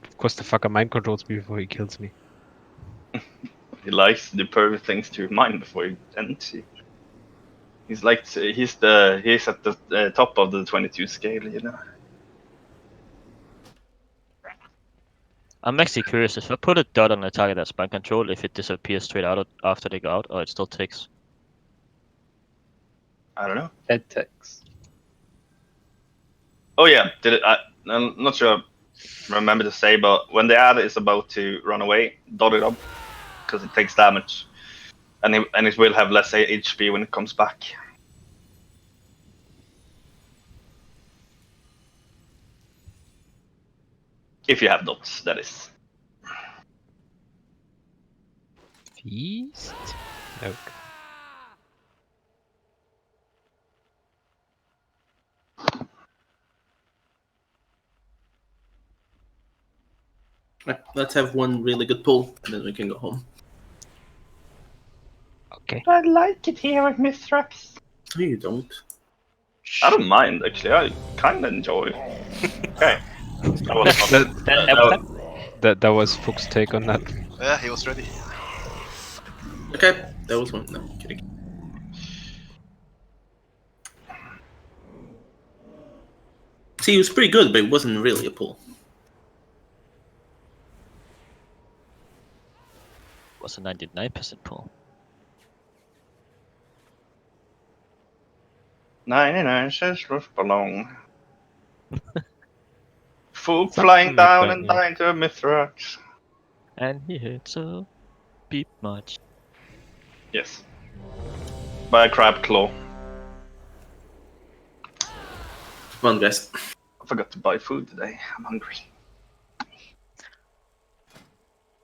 Of course, the fucker mind controls me before he kills me. He likes to do perfect things to your mind before he ends you. He's at the top of the 22 scale, you know. I'm actually curious, if I put a dot on a target that's spine control, if it disappears straight out after they go out, or it still takes? I don't know. It takes. Oh yeah, I'm not sure. Remember to say, but when the ad is about to run away, dot it up because it takes damage, and it will have less HP when it comes back. If you have dots, that is. Feast? Nope. Right, let's have one really good pull, and then we can go home. Okay. I like it here at Mythrax. No, you don't. I don't mind, actually. I kind of enjoy. Okay. That was Fuchs' take on that. Yeah, he was ready. Okay, that was one. No, kidding. See, it was pretty good, but it wasn't really a pull. It was a 99% pull. 99 says roof belong. Fool flying down and dying to a Mythrax. And he hits a beat much. Yes. By a crab claw. Come on, guys. I forgot to buy food today. I'm hungry.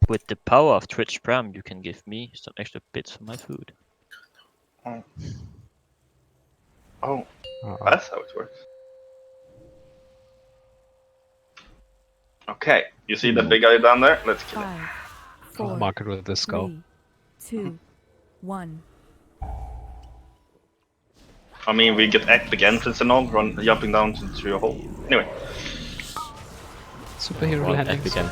With the power of Twitch Prime, you can give me some extra bits for my food. Oh, that's how it works. Okay, you see the big guy down there? Let's kill him. 5, 4, Mark it with the skull. 3, 2, 1. I mean, we get epic entrance and all, jumping down through a hole. Anyway. Superhero landings. Again.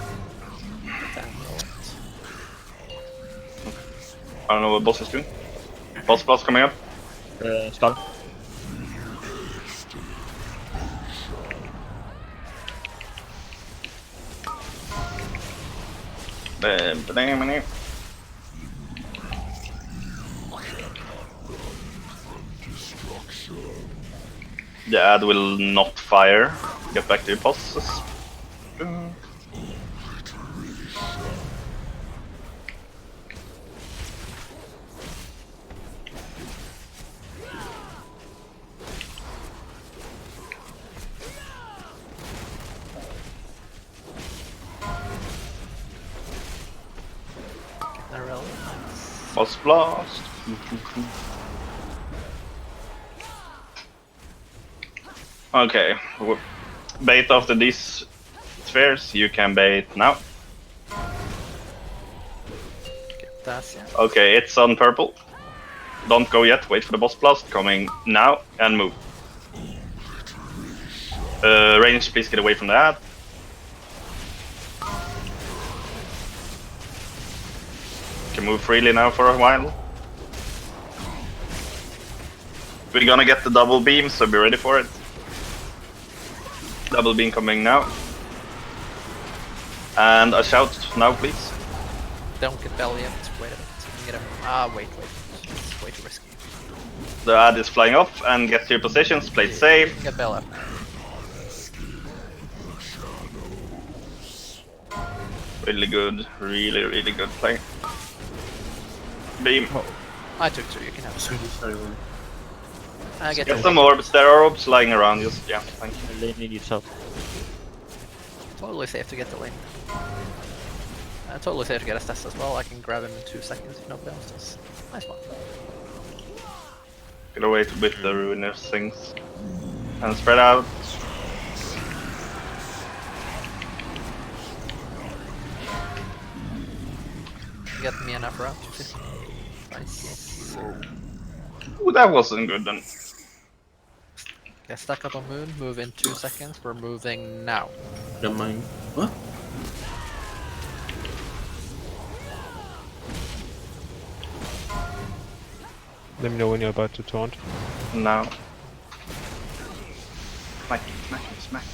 I don't know what boss is doing. Boss plus coming up. Skull. The ad will not fire. Get back to your bosses. Boss blast. Okay, bait after these spheres. You can bait now. Okay, it's on purple. Don't go yet. Wait for the boss blast coming now and move. Range, please get away from the ad. Can move freely now for a while. We're gonna get the double beam, so be ready for it. Double beam coming now. And a shout now, please. Don't get belly yet. Wait a minute. You can get him. Ah, wait. It's way too risky. The ad is flying up and get to your positions. Play it safe. Get belly up. Really good. Really good play. Beam. I took two. You can have two. Get some orbs. There are orbs lying around. Just yeah. Thank you. Lane needs help. Totally safe to get the lane. Totally safe to get a stats as well. I can grab him in 2 seconds if nobody else does. Nice one. Get away with the ruinous things. And spread out. Get me enough route. Nice. Ooh, that wasn't good then. Get stuck up on moon. Move in 2 seconds. We're moving now. Don't mind. What? Let me know when you're about to taunt. Now. Smack, smack, smack.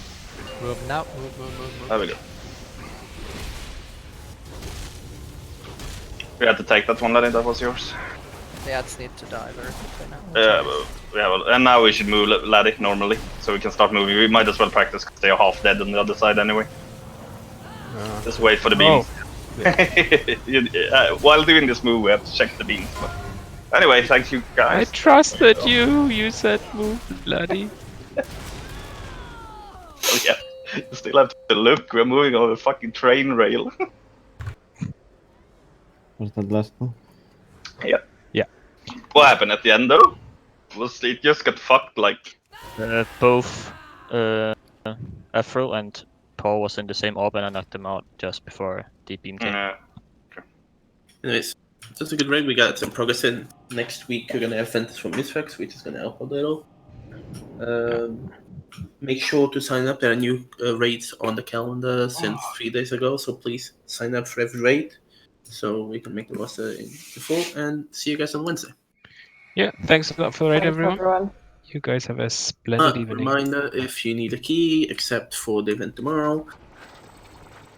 Move now. Move. There we go. We had to take that one, Larry. That was yours. The ads need to die very quickly now. And now we should move Laddie normally, so we can start moving. We might as well practice because they are half dead on the other side anyway. Just wait for the beams. While doing this move, we have to check the beams. But anyway, thank you I guys. trusted you. You said move, bloody. Oh yeah, you still have to look. We're moving on a fucking train rail. Was that last one? Yeah. Yeah. What happened at the end though? Was it just got fucked like? Both Afro and Paul was in the same orb and I knocked them out just before the beam came. Yeah. Anyways, that's a good raid. We got some progress in. Next week we're gonna have Ventus from Mythrax, which is gonna help a little. Make sure to sign up. There are new raids on the calendar since 3 days ago, so please sign up for every raid so we can make the roster in the fall. And see you guys on Wednesday. Yeah, thanks a lot for the raid, Thanks, everyone. You guys have a splendid evening. Reminder: if you need a key, except for the event tomorrow,